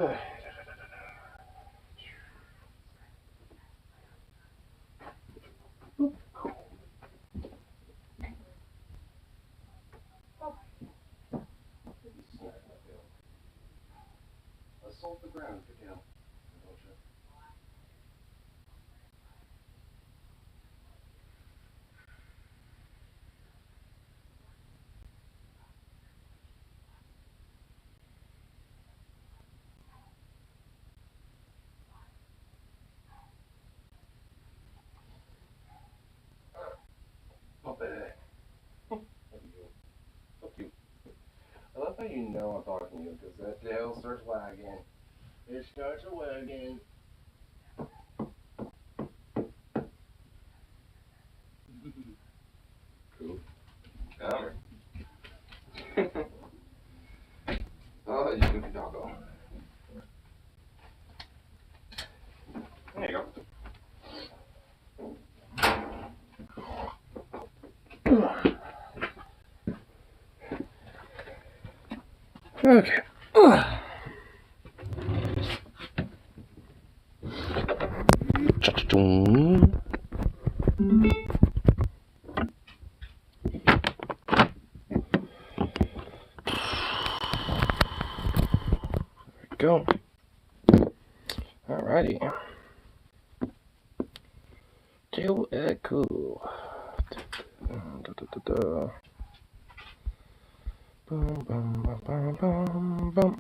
Assault the ground for kill. Pop it. Fuck you. I love how you know I'm talking to you because that tail starts wagging. It starts wagging. Cool. Come oh, you goofy doggo. There you go. Okay. Go. Alrighty. Too cool. Bum, bum, bum, bum, bum, bum.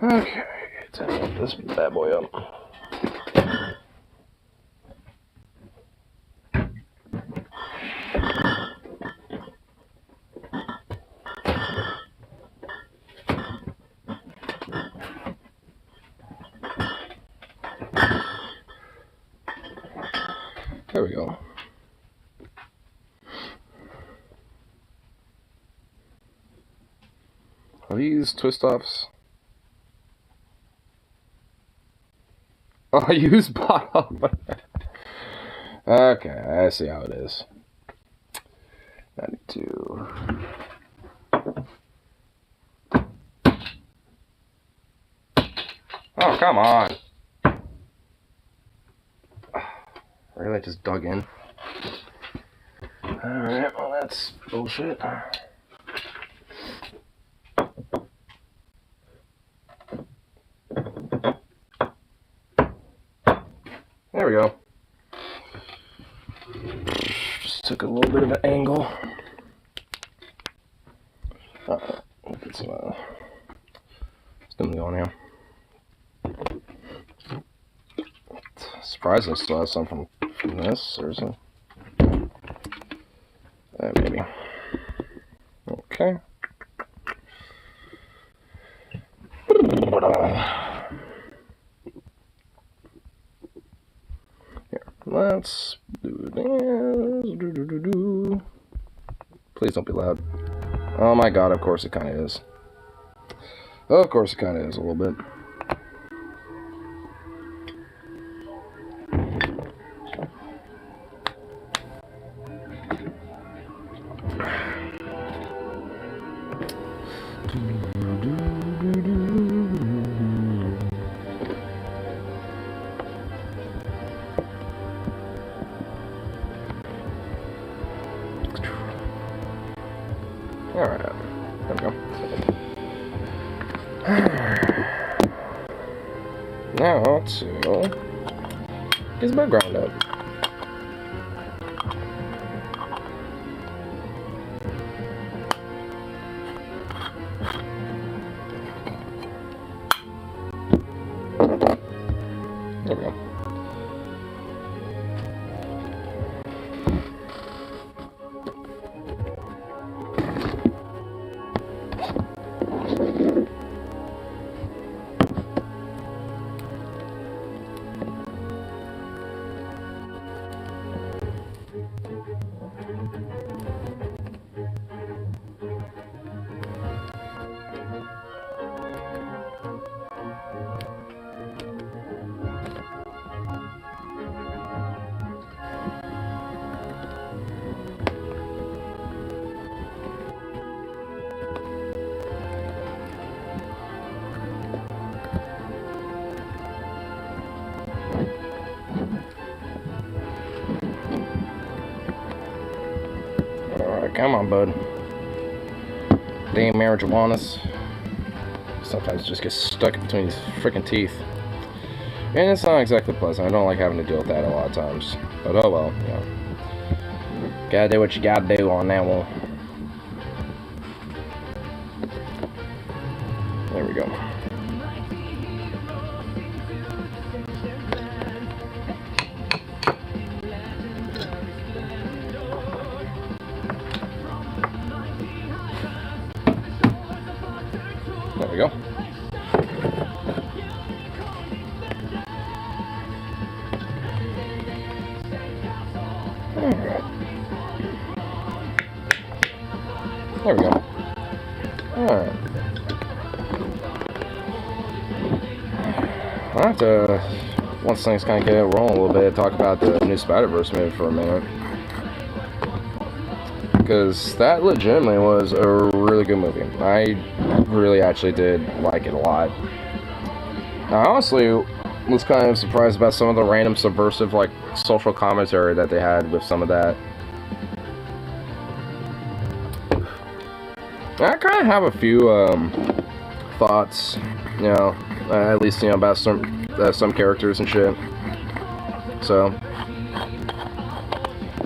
Okay, time to put this bad boy up. There we go. Are these twist offs? Oh, I use bottom. Okay, I see how it is. 92. Oh, come on. Really, I just dug in. Alright, well, that's bullshit. There we go. Just took a little bit of an angle. Get some stem going here. Surprised I still have some from this or something. Maybe. Okay. Here, let's do this. Please don't be loud. Oh my god, of course it kind of is. Of course it kind of is a little bit. Alright, there we go. Now to get his background up. There we go. Come on, bud. Damn marijuanas. Sometimes it just gets stuck between these freaking teeth. And it's not exactly pleasant. I don't like having to deal with that a lot of times. But oh well, you know. Gotta do what you gotta do on that one. There we go. There we go. Alright. There we go. Alright. I'll have to, once things kind of get rolling a little bit, talk about the new Spider-Verse movie for a minute. Because that legitimately was a really good movie. I really actually did like it a lot. I honestly was kind of surprised about some of the random subversive, like, social commentary that they had with some of that. I kind of have a few thoughts, you know, at least, you know, about some characters and shit. So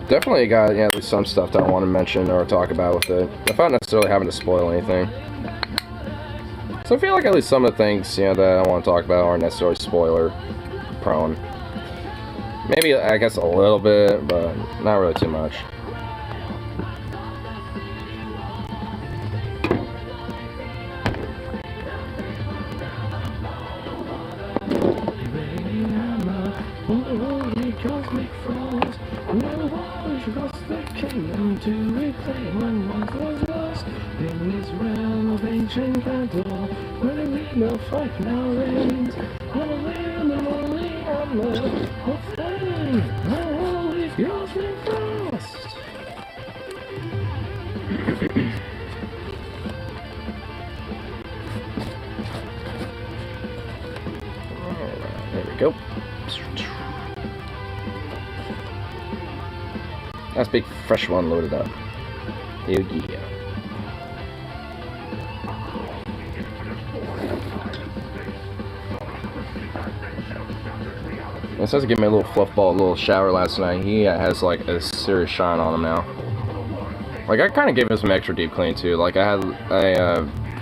definitely got, yeah, at least some stuff that I want to mention or talk about with it, without necessarily having to spoil anything. So I feel like at least some of the things, you know, that I want to talk about aren't necessarily spoiler prone. Maybe, I guess, a little bit, but not really too much. There we go. Nice big fresh one loaded up. Hell yeah. I supposed to give me a little fluff ball, a little shower last night. He has like a serious shine on him now. Like, I kind of gave him some extra deep clean too. Like, I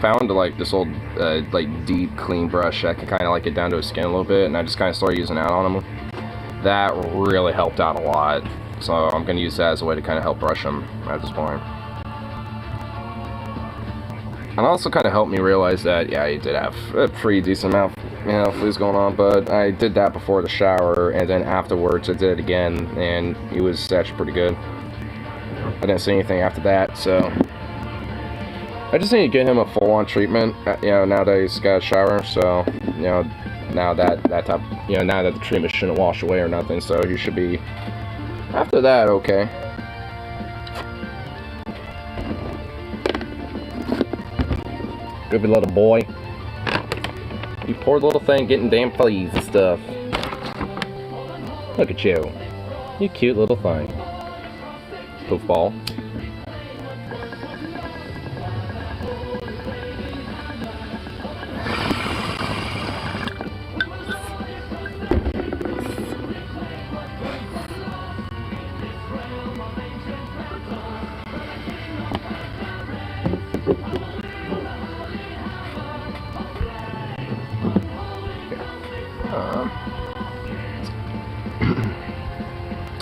found like this old like deep clean brush that could kind of like get down to his skin a little bit, and I just kind of started using that on him. That really helped out a lot. So I'm gonna use that as a way to kind of help brush him at this point. And also kind of helped me realize that, yeah, he did have a pretty decent amount, you know, fleas going on, but I did that before the shower, and then afterwards I did it again, and he was actually pretty good. I didn't see anything after that, so I just need to get him a full-on treatment, you know, now that he's got a shower. So, you know, now that type, you know, now that the treatment shouldn't wash away or nothing, so he should be, after that, okay. Good little boy. You poor little thing getting damn fleas and stuff. Look at you. You cute little thing. Football.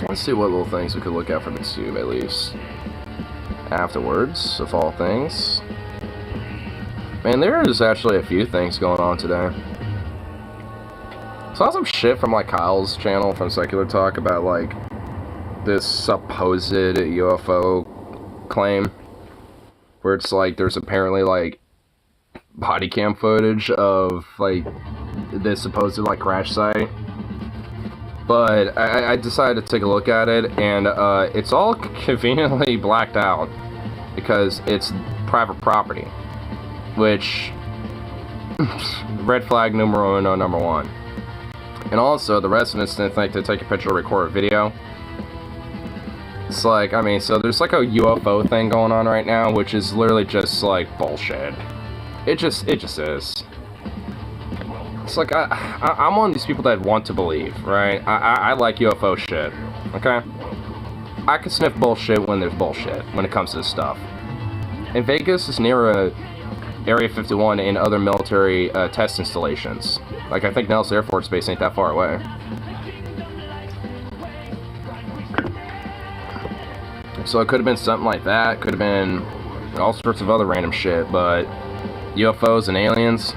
Let's see what little things we could look at for the tube, at least. Afterwards, of all things. Man, there is actually a few things going on today. Saw some shit from, like, Kyle's channel from Secular Talk about, like, this supposed UFO claim. Where it's, like, there's apparently, like, body cam footage of, like, this supposed, like, crash site. But I decided to take a look at it, and it's all conveniently blacked out because it's private property, which red flag numero uno, number one. And also, the residents didn't think to take a picture or record a video. It's like, I mean, so there's like a UFO thing going on right now, which is literally just like bullshit. It just is. It's like, I'm one of these people that want to believe, right? I like UFO shit, okay? I can sniff bullshit when there's bullshit, when it comes to this stuff. And Vegas is near Area 51 and other military test installations. Like, I think Nellis Air Force Base ain't that far away. So it could have been something like that, could have been all sorts of other random shit, but UFOs and aliens?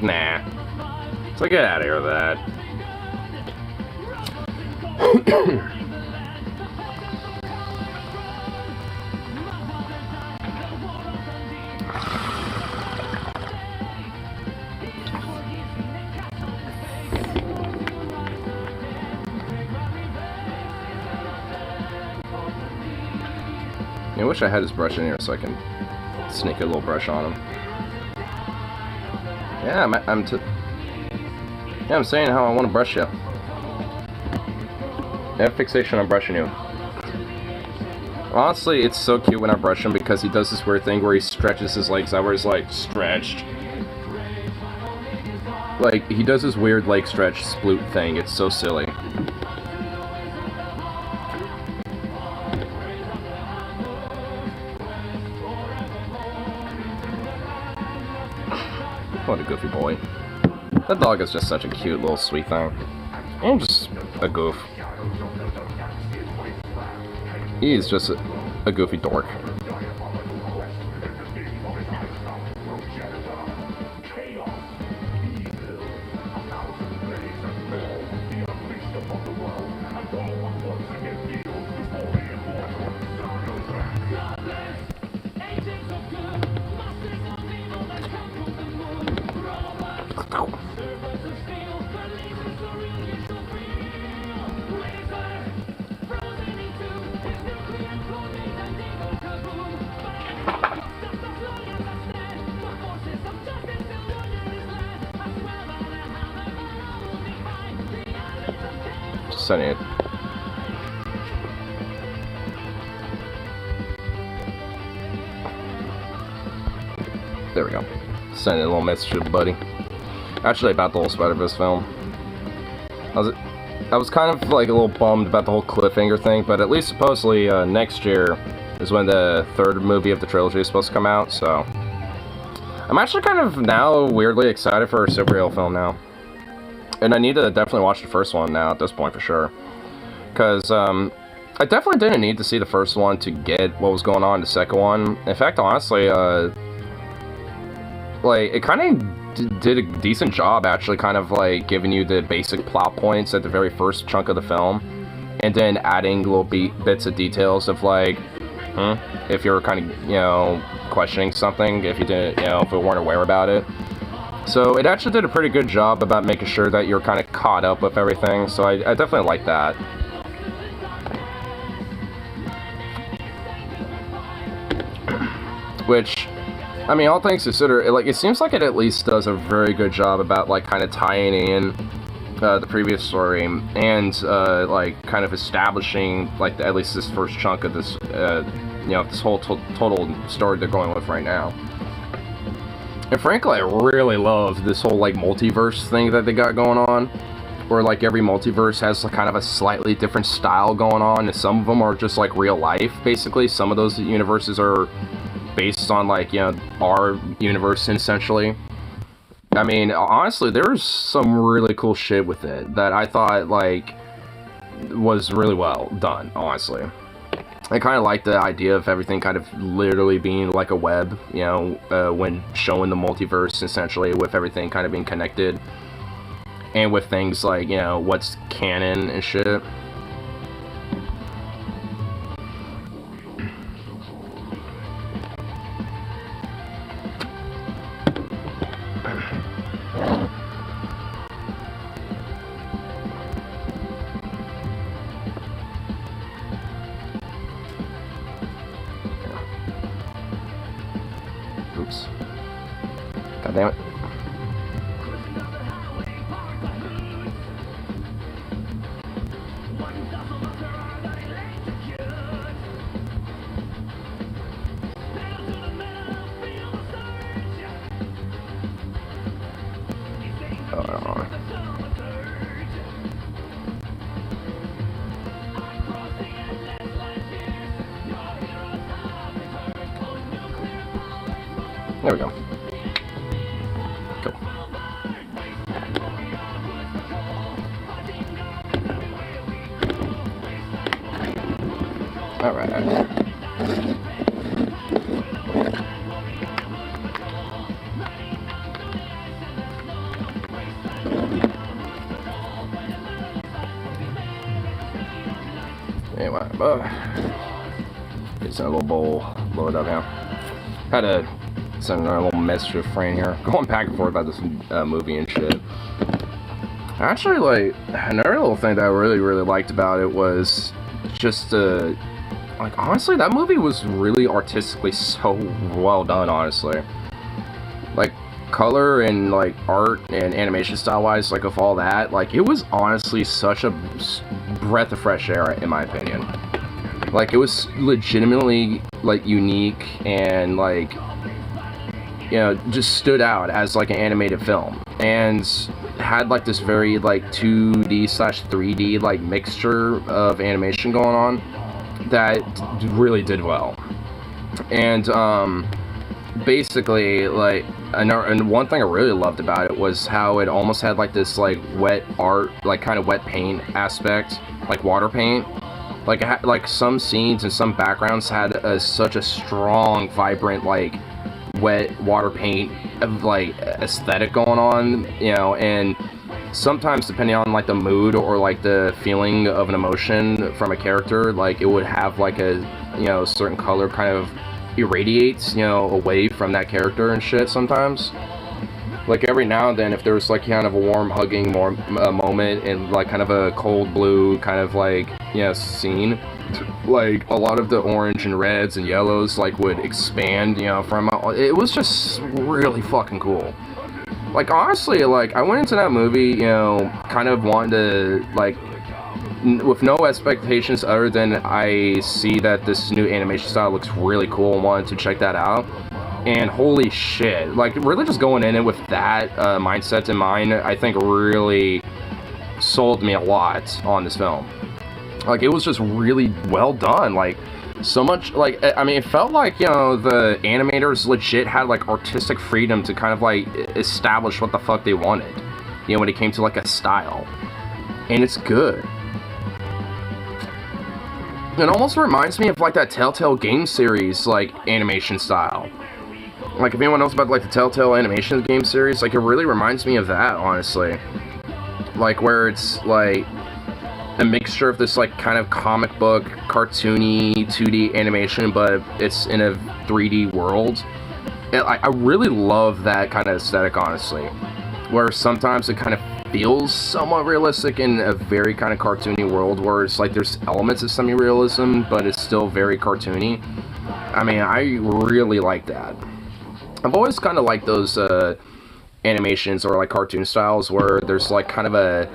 Nah. So get out of here with that. I wish I had his brush in here so I can sneak a little brush on him. Yeah, I'm saying how I want to brush you. I have fixation on brushing you. Honestly, it's so cute when I brush him because he does this weird thing where he stretches his legs out where he's like stretched. Like, he does this weird leg stretch sploot thing. It's so silly. What a goofy boy. That dog is just such a cute little sweet thing. And just a goof. He is just a goofy dork. Sending it. There we go. Sending a little message to the buddy. Actually, about the whole Spider-Verse film. I was kind of like a little bummed about the whole cliffhanger thing, but at least supposedly next year is when the third movie of the trilogy is supposed to come out, so I'm actually kind of now weirdly excited for a superhero film now. And I need to definitely watch the first one now at this point for sure. Because I definitely didn't need to see the first one to get what was going on in the second one. In fact, honestly, like, it kind of did a decent job actually kind of like giving you the basic plot points at the very first chunk of the film. And then adding little bits of details of like, if you're kind of, you know, questioning something, if you didn't, you know, if we weren't aware about it. So it actually did a pretty good job about making sure that you're kind of caught up with everything, so I definitely like that. Which, I mean, all things considered, like, it seems like it at least does a very good job about, like, kind of tying in the previous story and, like, kind of establishing, like, at least this first chunk of this, you know, this whole total story they're going with right now. And frankly, I really love this whole, like, multiverse thing that they got going on. Where, like, every multiverse has like, kind of a slightly different style going on. And some of them are just, like, real life, basically. Some of those universes are based on, like, you know, our universe, essentially. I mean, honestly, there's some really cool shit with it that I thought, like, was really well done, honestly. I kind of like the idea of everything kind of literally being like a web, you know, when showing the multiverse, essentially, with everything kind of being connected. And with things like, you know, what's canon and shit. Oops. God damn it. There we go. Cool. Alright. Anyway, it's in a little bowl, blow it up now. Had to send a little message to a friend here, going back and forth about this movie and shit. Actually, like, another little thing that I really liked about it was just, like, honestly, that movie was really artistically so well done, honestly. Like, color and, like, art and animation style-wise, like, of all that, like, it was honestly such a breath of fresh air, in my opinion. Like, it was legitimately, like, unique and, like, you know, just stood out as, like, an animated film. And had, like, this very, like, 2D/3D, like, mixture of animation going on that really did well. And, basically, like, and one thing I really loved about it was how it almost had, like, this, like, wet art, like, kind of wet paint aspect, like, water paint. Like, like, some scenes and some backgrounds had such a strong, vibrant, like, wet water paint, like, aesthetic going on, you know, and sometimes, depending on, like, the mood or, like, the feeling of an emotion from a character, like, it would have, like, a, you know, certain color kind of irradiates, you know, away from that character and shit sometimes. Like, every now and then, if there was, like, kind of a warm hugging moment and, like, kind of a cold blue kind of, like, you know, scene, like, a lot of the orange and reds and yellows, like, would expand, you know, from, it was just really fucking cool. Like, honestly, like, I went into that movie, you know, kind of wanting to, like, with no expectations other than I see that this new animation style looks really cool and wanted to check that out. And holy shit, like, really just going in it with that mindset in mind, I think really sold me a lot on this film. Like, it was just really well done. Like, so much, like, I mean, it felt like, you know, the animators legit had, like, artistic freedom to kind of, like, establish what the fuck they wanted, you know, when it came to, like, a style. And it's good. It almost reminds me of, like, that Telltale game series, like, animation style. Like, if anyone knows about, like, the Telltale animation game series, like, it really reminds me of that, honestly. Like, where it's, like, a mixture of this, like, kind of comic book, cartoony, 2D animation, but it's in a 3D world. And I really love that kind of aesthetic, honestly. Where sometimes it kind of feels somewhat realistic in a very kind of cartoony world, where it's, like, there's elements of semi-realism, but it's still very cartoony. I mean, I really like that. I've always kind of liked those animations or, like, cartoon styles where there's, like, kind of a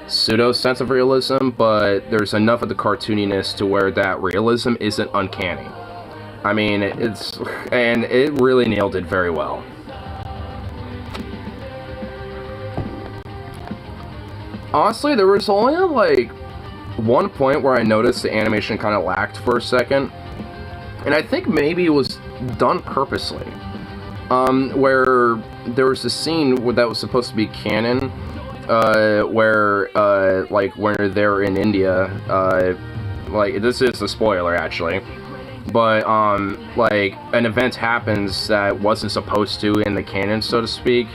pseudo sense of realism, but there's enough of the cartooniness to where that realism isn't uncanny. I mean, and it really nailed it very well. Honestly, there was only, like, one point where I noticed the animation kind of lacked for a second, and I think maybe it was done purposely. Where there was a scene that was supposed to be canon, where, like, when they're in India, like, this is a spoiler, actually, but, like, an event happens that wasn't supposed to in the canon, so to speak,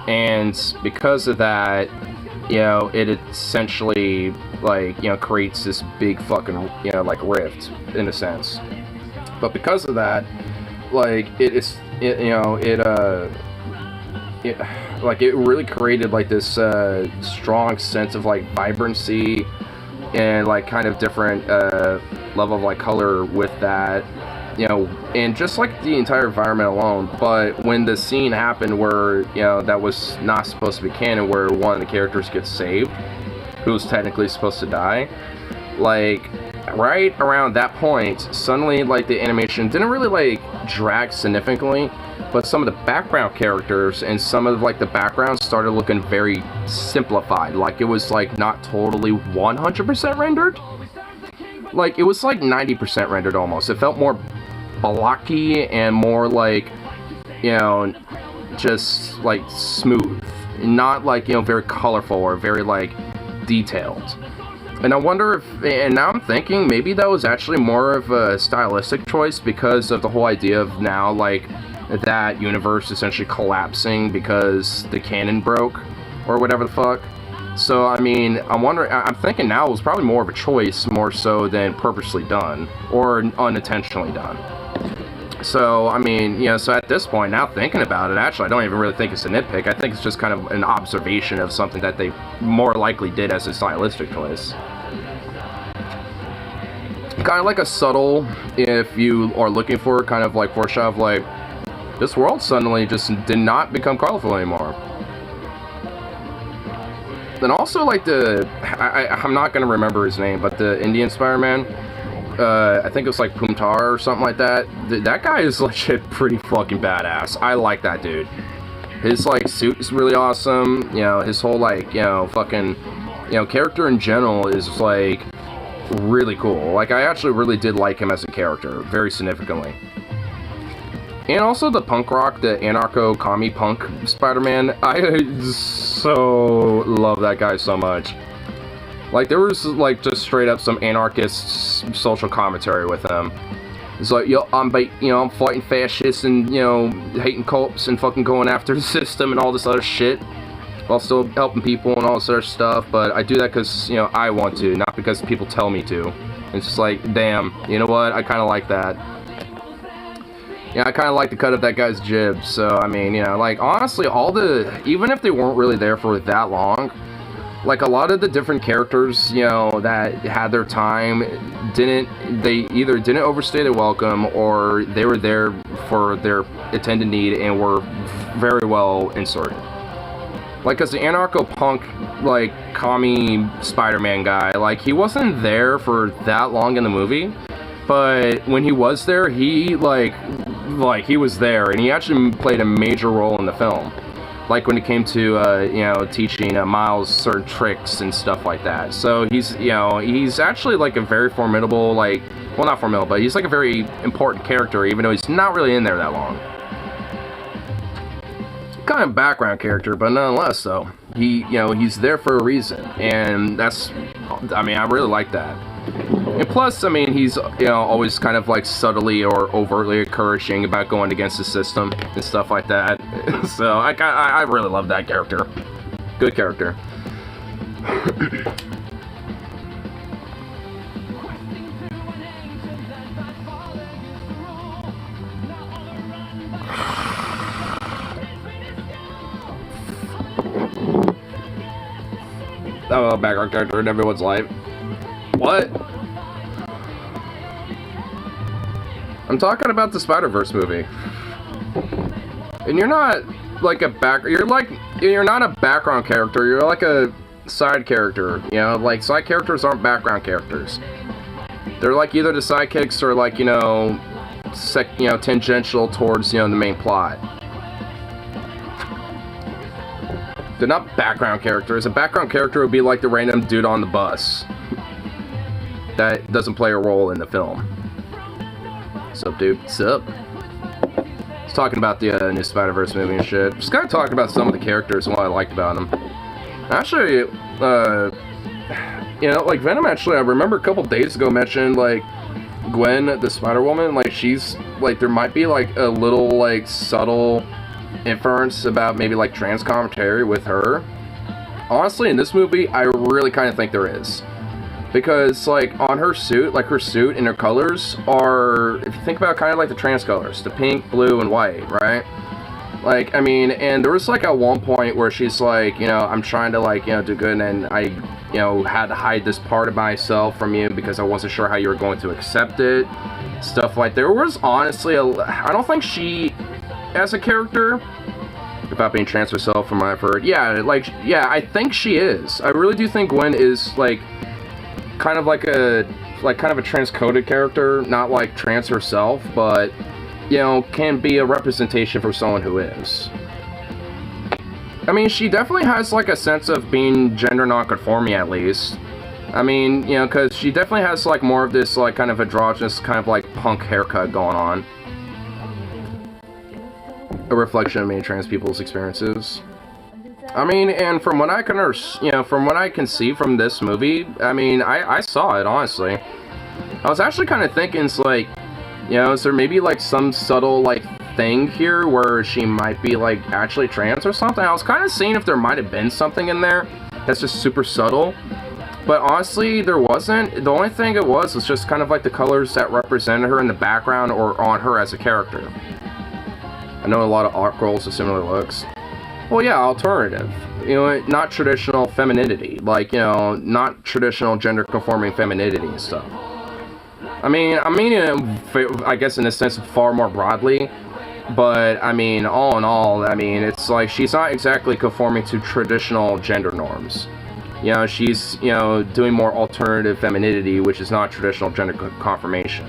and because of that, you know, it essentially, like, you know, creates this big fucking, you know, like, rift, in a sense. But because of that, like, it really created, like, this strong sense of, like, vibrancy and, like, kind of different level of, like, color with that, you know, and just, like, the entire environment alone. But when the scene happened where, you know, that was not supposed to be canon, where one of the characters gets saved, who was technically supposed to die, like, right around that point, suddenly, like, the animation didn't really, like, drag significantly, but some of the background characters and some of, like, the backgrounds started looking very simplified. Like, it was, like, not totally 100% rendered. Like, it was, like, 90% rendered almost. It felt more blocky and more, like, you know, just like smooth, not like, you know, very colorful or very like detailed. And I wonder if, and now I'm thinking maybe that was actually more of a stylistic choice because of the whole idea of now like that universe essentially collapsing because the canon broke or whatever the fuck. So I mean, I'm thinking now it was probably more of a choice more so than purposely done or unintentionally done. So I mean, you know, so at this point now thinking about it, actually I don't even really think it's a nitpick. I think it's just kind of an observation of something that they more likely did as a stylistic choice. Kind of like a subtle, if you are looking for kind of like foreshadow of like, this world suddenly just did not become colorful anymore. And also like I'm not going to remember his name, but the Indian Spider-Man, I think it was like Pumtar or something like that. That guy is legit pretty fucking badass. I like that dude. His like suit is really awesome. You know, his whole like, you know, fucking, you know, character in general is like really cool. Like I actually really did like him as a character, very significantly. And also the punk rock, the anarcho-commie punk Spider-Man, I so love that guy so much. Like there was like just straight up some anarchist social commentary with him. It's like, yo, I'm fighting fascists and, you know, hating cults and fucking going after the system and all this other shit, while still helping people and all this other stuff. But I do that because, you know, I want to, not because people tell me to. It's just like, damn, you know what? I kind of like that. Yeah, I kind of like the cut of that guy's jib. So I mean, you know, like honestly, even if they weren't really there for that long, like a lot of the different characters, you know, that had their time, they either didn't overstay their welcome or they were there for their intended need and were very well inserted. Like, as the anarcho-punk, like, commie Spider-Man guy, like, he wasn't there for that long in the movie, but when he was there, he, like, he was there, and he actually played a major role in the film. Like when it came to, you know, teaching Miles certain tricks and stuff like that. So he's, you know, he's actually like a very formidable, like, well, not formidable, but he's like a very important character, even though he's not really in there that long. Kind of background character, but nonetheless, though, he, you know, he's there for a reason, and that's, I mean, I really like that. And plus, I mean, he's, you know, always kind of like subtly or overtly encouraging about going against the system and stuff like that. So I really love that character. Good character. Oh, background character in everyone's life. What? I'm talking about the Spider-Verse movie. And you're not like you're not a background character, you're like a side character, you know, like side characters aren't background characters. They're like either the sidekicks or like, you know, tangential towards, you know, the main plot. They're not background characters. A background character would be like the random dude on the bus that doesn't play a role in the film. Sup, dude? Sup? Just talking about the new Spider-Verse movie and shit. Just kind of talking about some of the characters and what I liked about them. Actually, you know, like Venom actually, I remember a couple days ago mentioned, like, Gwen, the Spider-Woman, like, she's, like, there might be, like, a little, like, subtle inference about maybe, like, trans commentary with her. Honestly, in this movie, I really kind of think there is. Because, like, on her suit, like, her suit and her colors are, if you think about kind of like the trans colors, the pink, blue, and white, right? Like, I mean, and there was, like, at one point where she's like, you know, I'm trying to, like, you know, do good, and I, you know, had to hide this part of myself from you because I wasn't sure how you were going to accept it. Stuff like, there was honestly, I don't think she, as a character, about being trans herself from what I've heard, yeah, like, yeah, I think she is. I really do think Gwen is, like, kind of like a transcoded character, not like trans herself, but, you know, can be a representation for someone who is. I mean, she definitely has like a sense of being gender non-conforming, at least. I mean, you know, because she definitely has like more of this like kind of androgynous kind of like punk haircut going on. a reflection of many trans people's experiences. I mean, and from what I can, from what I can see from this movie, I mean, I saw it, honestly. I was actually kind of thinking, it's like, is there maybe, like, some subtle, like, thing here where she might be, like, actually trans or something? I was kind of seeing if there might have been something in there that's just super subtle. But honestly, there wasn't. The only thing it was just kind of like the colors that represented her in the background or on her as a character. I know a lot of art girls with similar looks. Well, yeah, alternative. Not traditional femininity. Like, not traditional gender-conforming femininity and stuff. I mean, I guess in a sense far more broadly. But, I mean, all in all, I mean, it's like she's not exactly conforming to traditional gender norms. She's, doing more alternative femininity, which is not traditional gender confirmation.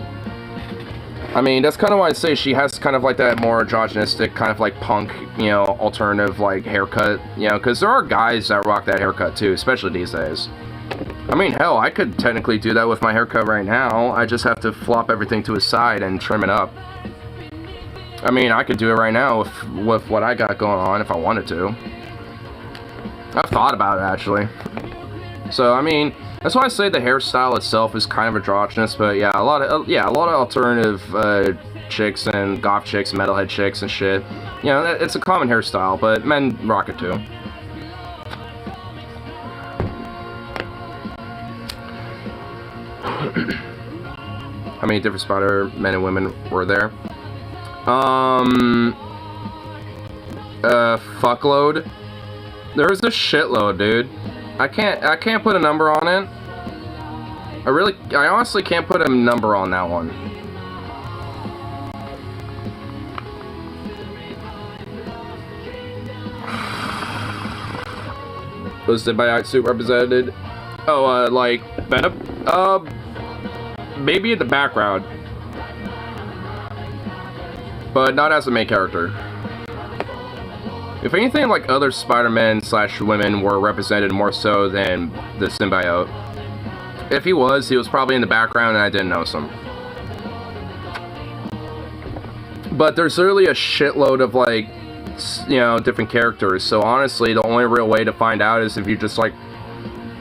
I mean, that's kind of why I say she has kind of like that more androgynistic, kind of like punk, alternative, like, haircut, because there are guys that rock that haircut too, especially these days. I mean, hell, I could technically do that with my haircut right now. I just have to flop everything to a side and trim it up. I mean, I could do it right now with what I got going on if I wanted to. I've thought about it, actually. So, I mean, that's why I say the hairstyle itself is kind of androgynous, but yeah, a lot of alternative chicks and goth chicks, metalhead chicks and shit. It's a common hairstyle, but men rock it too. How many different Spider men and women were there? Fuckload. There's a shitload, dude. I can't put a number on it. I honestly can't put a number on that one. Was the symbiote suit represented? Oh, like, Venom? Maybe in the background. But not as the main character. If anything, like, other Spider-Men / women were represented more so than the symbiote. If he was probably in the background and I didn't notice him. But there's literally a shitload of, like, different characters. So honestly, the only real way to find out is if you just, like,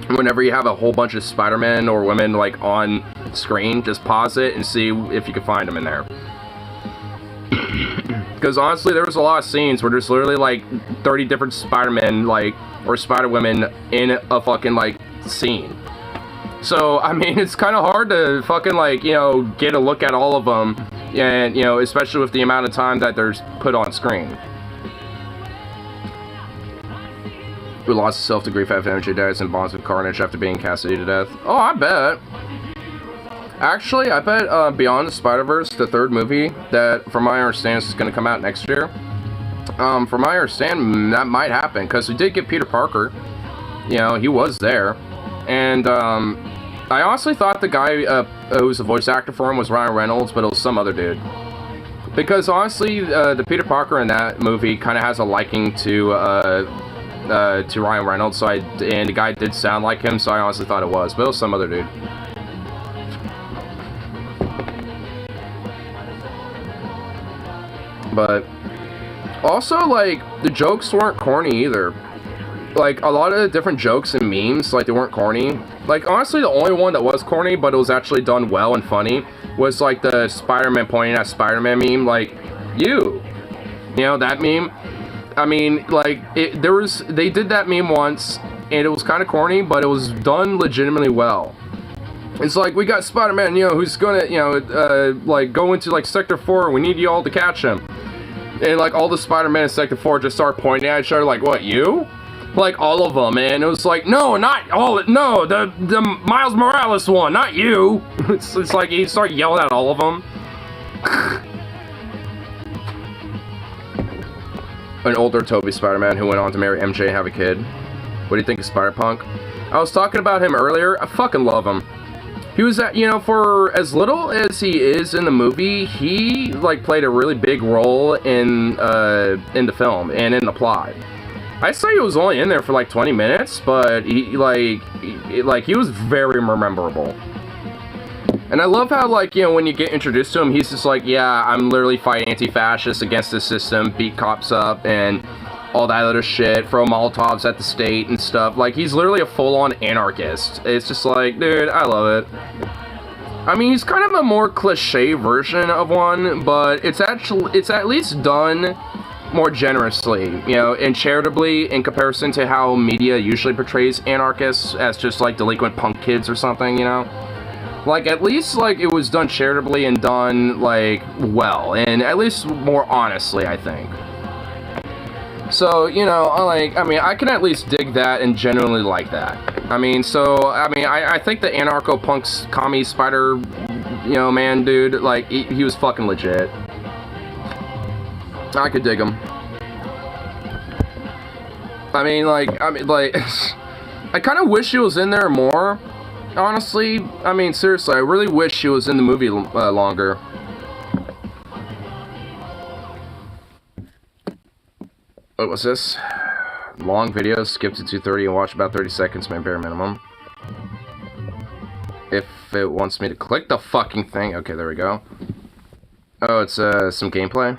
whenever you have a whole bunch of Spider-Men or women, like, on screen, just pause it and see if you can find them in there. Because honestly, there was a lot of scenes where there's literally like 30 different Spider-Men, like, or Spider-Women in a fucking, like, scene. So, I mean, it's kind of hard to fucking, like, get a look at all of them, and, especially with the amount of time that they're put on screen. We lost self to grief after MJ dies and bonds with Carnage after being Cassidy to death. Oh, I bet. Actually, I bet Beyond the Spider-Verse, the third movie, that, from my understanding, is going to come out next year. From my understanding, that might happen, because we did get Peter Parker. He was there. And, I honestly thought the guy who was the voice actor for him was Ryan Reynolds, but it was some other dude. Because, honestly, the Peter Parker in that movie kind of has a liking to Ryan Reynolds, and the guy did sound like him, so I honestly thought it was, but it was some other dude. But also, like, the jokes weren't corny either. Like, a lot of the different jokes and memes, like, they weren't corny. Like, honestly, the only one that was corny, but it was actually done well and funny, was, like, the Spider-Man pointing at Spider-Man meme, like, you. That meme. I mean, like, they did that meme once, and it was kind of corny, but it was done legitimately well. It's like, we got Spider-Man, who's gonna, like, go into, like, Sector 4, and we need you all to catch him. And, like, all the Spider-Man in Sector 4 just start pointing at each other, like, what, you? Like, all of them, and it was like, no, not all, no, the Miles Morales one, not you. It's like, he started yelling at all of them. An older Toby Spider-Man who went on to marry MJ and have a kid. What do you think of Spider-Punk? I was talking about him earlier. I fucking love him. He was at, for as little as he is in the movie, he, like, played a really big role in the film and in the plot. I'd say he was only in there for, like, 20 minutes, but he was very memorable. And I love how, like, you know, when you get introduced to him, he's just like, yeah, I'm literally fighting anti-fascists against the system, beat cops up, and all that other shit, throw Molotovs at the state and stuff. Like, he's literally a full-on anarchist. It's just like, dude, I love it. I mean, he's kind of a more cliche version of one, but it's at least done more generously, you know, and charitably in comparison to how media usually portrays anarchists as just, like, delinquent punk kids or something, you know? Like, at least, like, it was done charitably and done, like, well, and at least more honestly, I think. So, you know, I mean, I can at least dig that and genuinely like that. I mean, I think the anarcho-punk's commie spider, you know, man, dude, like, he was fucking legit. I could dig him. I mean, I kind of wish he was in there more. Honestly, I mean, seriously, I really wish she was in the movie longer. What was this? Long video, skip to 2:30 and watch about 30 seconds, my bare minimum. If it wants me to click the fucking thing. Okay, there we go. Oh, it's some gameplay.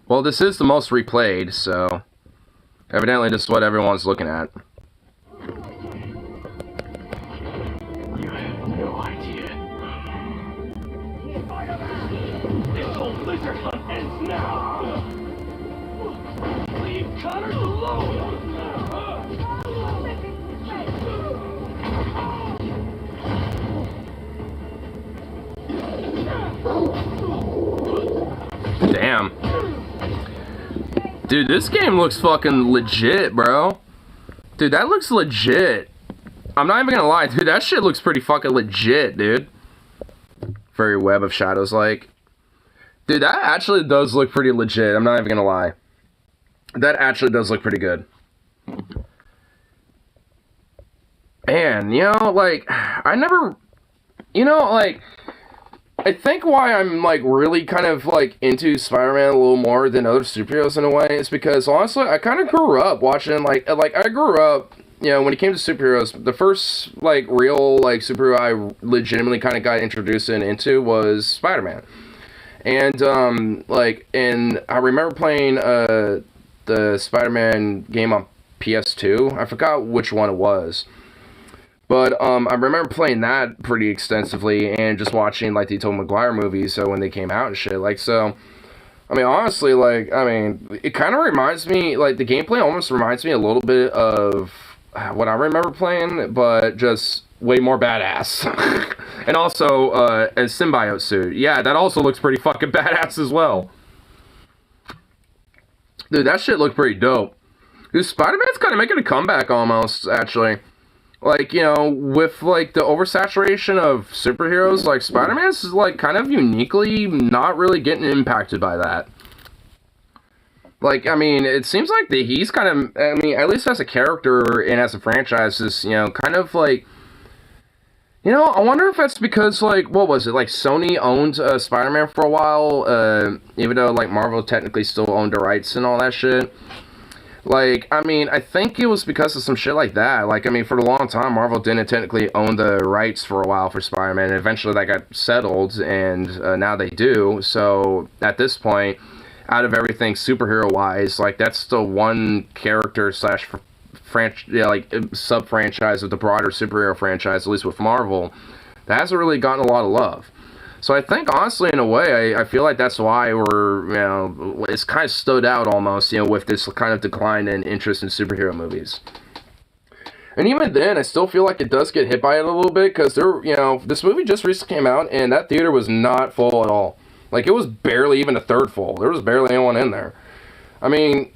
Well, this is the most replayed, so evidently this is what everyone's looking at. Damn. Dude, this game looks fucking legit, bro. Dude, that looks legit. I'm not even gonna lie, dude, that shit looks pretty fucking legit, dude. Very Web of Shadows like. Dude, that actually does look pretty legit, I'm not even gonna lie. That actually does look pretty good. Man, you know, like, I never, you know, like, I think why I'm, like, really kind of, like, into Spider-Man a little more than other superheroes in a way is because, honestly, I kind of grew up watching, like, I grew up, you know, when it came to superheroes, the first, like, real, like, superhero I legitimately kind of got introduced into was Spider-Man. And, and I remember playing, the Spider-Man game on PS2. I forgot which one it was. But, I remember playing that pretty extensively and just watching, like, the Tobey Maguire movies, so when they came out and shit. Like, so, I mean, honestly, like, I mean, it kind of reminds me, like, the gameplay almost reminds me a little bit of what I remember playing, but just way more badass. And also, a symbiote suit. Yeah, that also looks pretty fucking badass as well. Dude, that shit looked pretty dope. Dude, Spider-Man's kind of making a comeback almost, actually. Like, you know, with, like, the oversaturation of superheroes, like, Spider-Man's, like, kind of uniquely not really getting impacted by that. Like, I mean, it seems like he's kind of, I mean, at least as a character and as a franchise, is, you know, kind of, like, you know, I wonder if that's because, like, what was it, like, Sony owned Spider-Man for a while, even though, like, Marvel technically still owned the rights and all that shit. Like, I mean, I think it was because of some shit like that. Like, I mean, for a long time, Marvel didn't technically own the rights for a while for Spider-Man, and eventually that got settled, and now they do. So, at this point, out of everything superhero-wise, like, that's still one character slash sub-franchise of the broader superhero franchise, at least with Marvel, that hasn't really gotten a lot of love. So I think, honestly, in a way, I feel like that's why we're, you know, it's kind of stood out almost, you know, with this kind of decline in interest in superhero movies. And even then, I still feel like it does get hit by it a little bit, because there, you know, this movie just recently came out, and that theater was not full at all. Like, it was barely even a third full. There was barely anyone in there. I mean,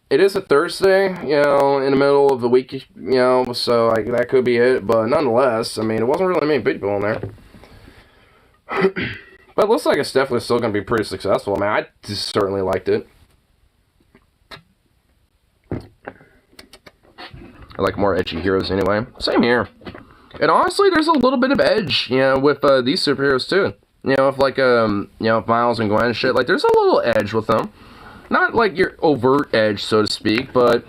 it is a Thursday, you know, in the middle of the week, you know, so like, that could be it, but nonetheless, I mean, it wasn't really many people in there. But it looks like it's definitely still going to be pretty successful. I mean, I just certainly liked it. I like more edgy heroes anyway. Same here. And honestly, there's a little bit of edge, you know, with these superheroes too. You know, if like, you know, Miles and Gwen and shit, like, there's a little edge with them. Not like your overt edge, so to speak, but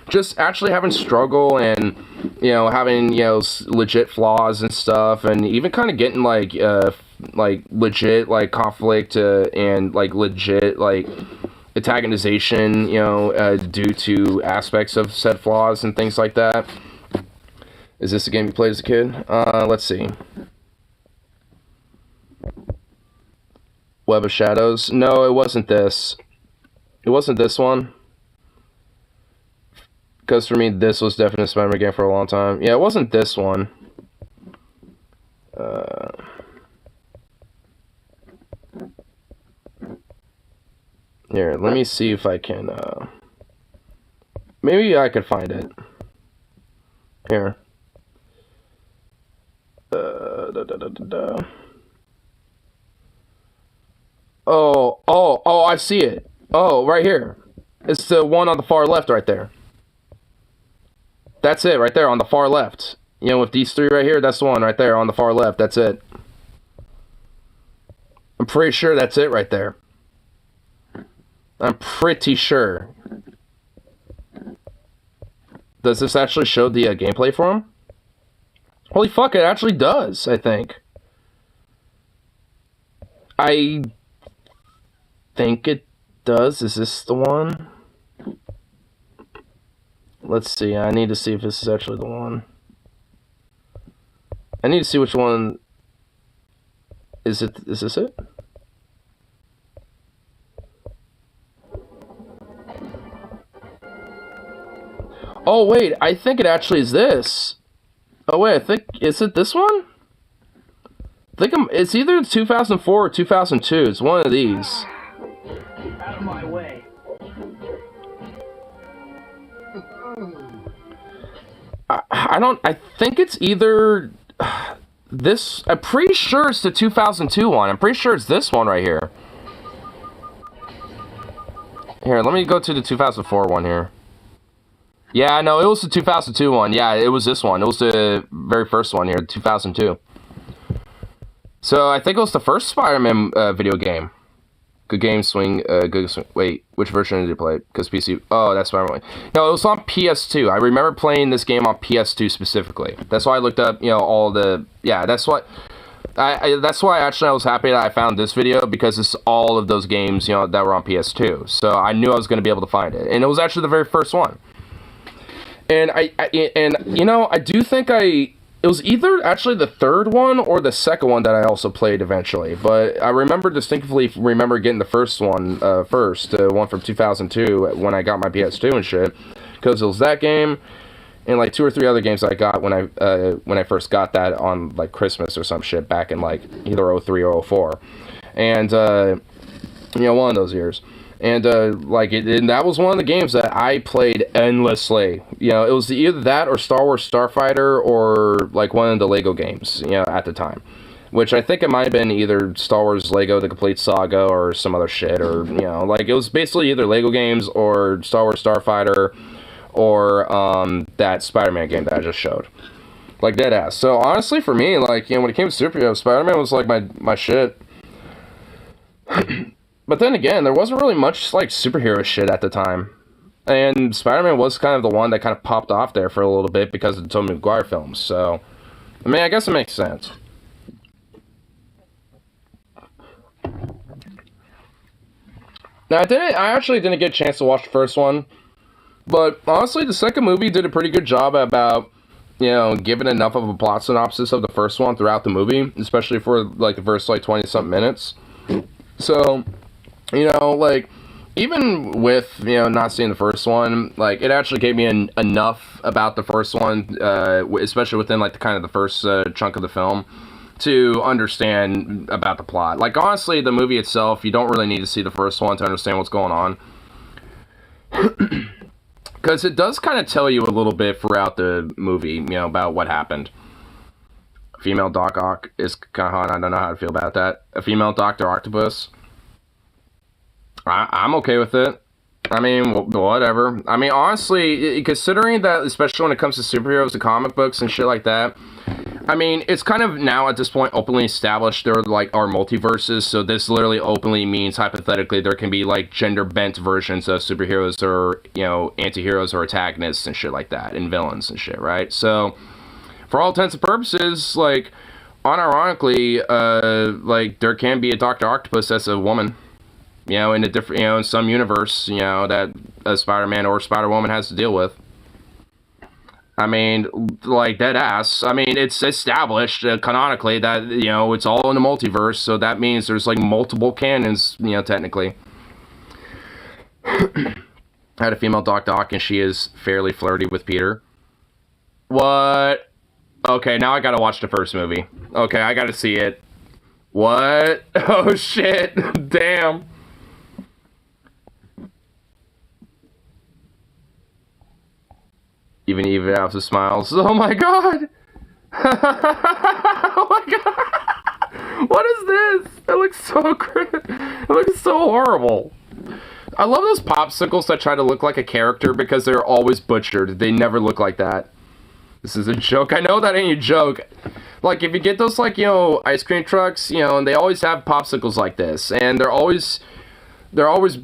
just actually having struggle and, you know, having, you know, legit flaws and stuff, and even kind of getting like legit like conflict and like legit like antagonization, you know, due to aspects of said flaws and things like that. Is this a game you played as a kid? Let's see. Web of Shadows. No, it wasn't this. It wasn't this one. Because for me, this was definitely a Spider-Man game for a long time. Yeah, it wasn't this one. Here, let me see if I can, maybe I could find it. Here. Oh, I see it. Oh, right here. It's the one on the far left right there. That's it right there on the far left. You know, with these three right here, that's the one right there on the far left. That's it. I'm pretty sure that's it right there. I'm pretty sure. Does this actually show the gameplay for him? Holy fuck, it actually does, I think. I think it does. Is this the one? Let's see. I need to see if this is actually the one. I need to see which one. Is this it? Oh wait, I think it actually is this. Oh wait, I think, is it this one? I think it's either 2004 or 2002. It's one of these. Out of my way. I think it's either this. I'm pretty sure it's the 2002 one. I'm pretty sure it's this one right here. Here, let me go to the 2004 one here. Yeah, no, it was the 2002 one. Yeah, it was this one. It was the very first one here, 2002. So I think it was the first Spider-Man video game. Good game, swing, good swing. Wait, which version did you play? Because PC. Oh, that's Spider-Man. No, it was on PS2. I remember playing this game on PS2 specifically. That's why I looked up, you know, all the. Yeah, that's what. That's why actually I was happy that I found this video, because it's all of those games, you know, that were on PS2. So I knew I was going to be able to find it, and it was actually the very first one. And you know, I do think it was either actually the third one or the second one that I also played eventually. But I distinctly remember getting the first one first, one from 2002 when I got my PS2 and shit, because it was that game and like 2 or 3 other games I got when I first got that on like Christmas or some shit back in like either 03 or 04, and you know, one of those years. And and that was one of the games that I played endlessly. You know, it was either that or Star Wars Starfighter or like one of the Lego games, you know, at the time. Which I think it might have been either Star Wars Lego The Complete Saga or some other shit, or, you know, like it was basically either Lego games or Star Wars Starfighter or that Spider-Man game that I just showed. Like, deadass. So honestly, for me, like, you know, when it came to superheroes, Spider-Man was like my shit. But then again, there wasn't really much, like, superhero shit at the time. And Spider-Man was kind of the one that kind of popped off there for a little bit because of the Tobey Maguire films. So, I mean, I guess it makes sense. Now, I actually didn't get a chance to watch the first one. But, honestly, the second movie did a pretty good job about, you know, giving enough of a plot synopsis of the first one throughout the movie. Especially for, like, the first, like, 20-something minutes. So, you know, like, even with, you know, not seeing the first one, like, it actually gave me enough about the first one, especially within, like, the kind of the first chunk of the film, to understand about the plot. Like, honestly, the movie itself, you don't really need to see the first one to understand what's going on. Because it does kind of tell you a little bit throughout the movie, you know, about what happened. Female Doc Ock is kind of hot. I don't know how to feel about that. A female Dr. Octopus. I'm okay with it. I mean, whatever. I mean, honestly, considering that, especially when it comes to superheroes and comic books and shit like that, I mean, it's kind of now at this point openly established there like are multiverses, so this literally openly means hypothetically there can be like gender bent versions of superheroes or, you know, anti-heroes or antagonists and shit like that, and villains and shit, right? So for all intents and purposes, like unironically, like there can be a Dr. Octopus that's a woman, you know, in a different, you know, in some universe, you know, that a Spider-Man or Spider-Woman has to deal with. I mean, like, dead ass. I mean, it's established canonically that, you know, it's all in the multiverse, so that means there's, like, multiple canons, you know, technically. I had a female Doc Doc, and she is fairly flirty with Peter. What? Okay, now I gotta watch the first movie. Okay, I gotta see it. What? Oh, shit. Damn. Even Eve Alpha smiles. Oh my god! Oh my god! What is this? It looks so it looks so horrible. I love those popsicles that try to look like a character because they're always butchered. They never look like that. This is a joke. I know that ain't a joke. Like, if you get those, like, you know, ice cream trucks, you know, and they always have popsicles like this, and they're always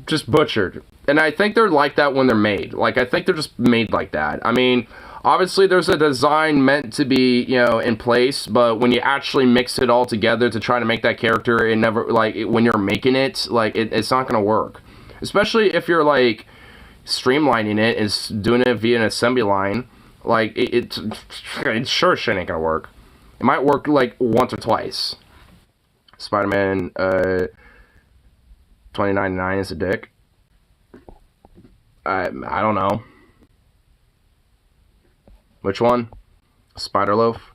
just butchered. And I think they're like that when they're made. Like, I think they're just made like that. I mean, obviously there's a design meant to be, you know, in place, but when you actually mix it all together to try to make that character, it never, like, when you're making it, like, it's not gonna work. Especially if you're, like, streamlining it and doing it via an assembly line. Like, it sure shit ain't gonna work. It might work, like, once or twice. Spider-Man, 2099 is a dick. I don't know. Which one? Spider-Loaf?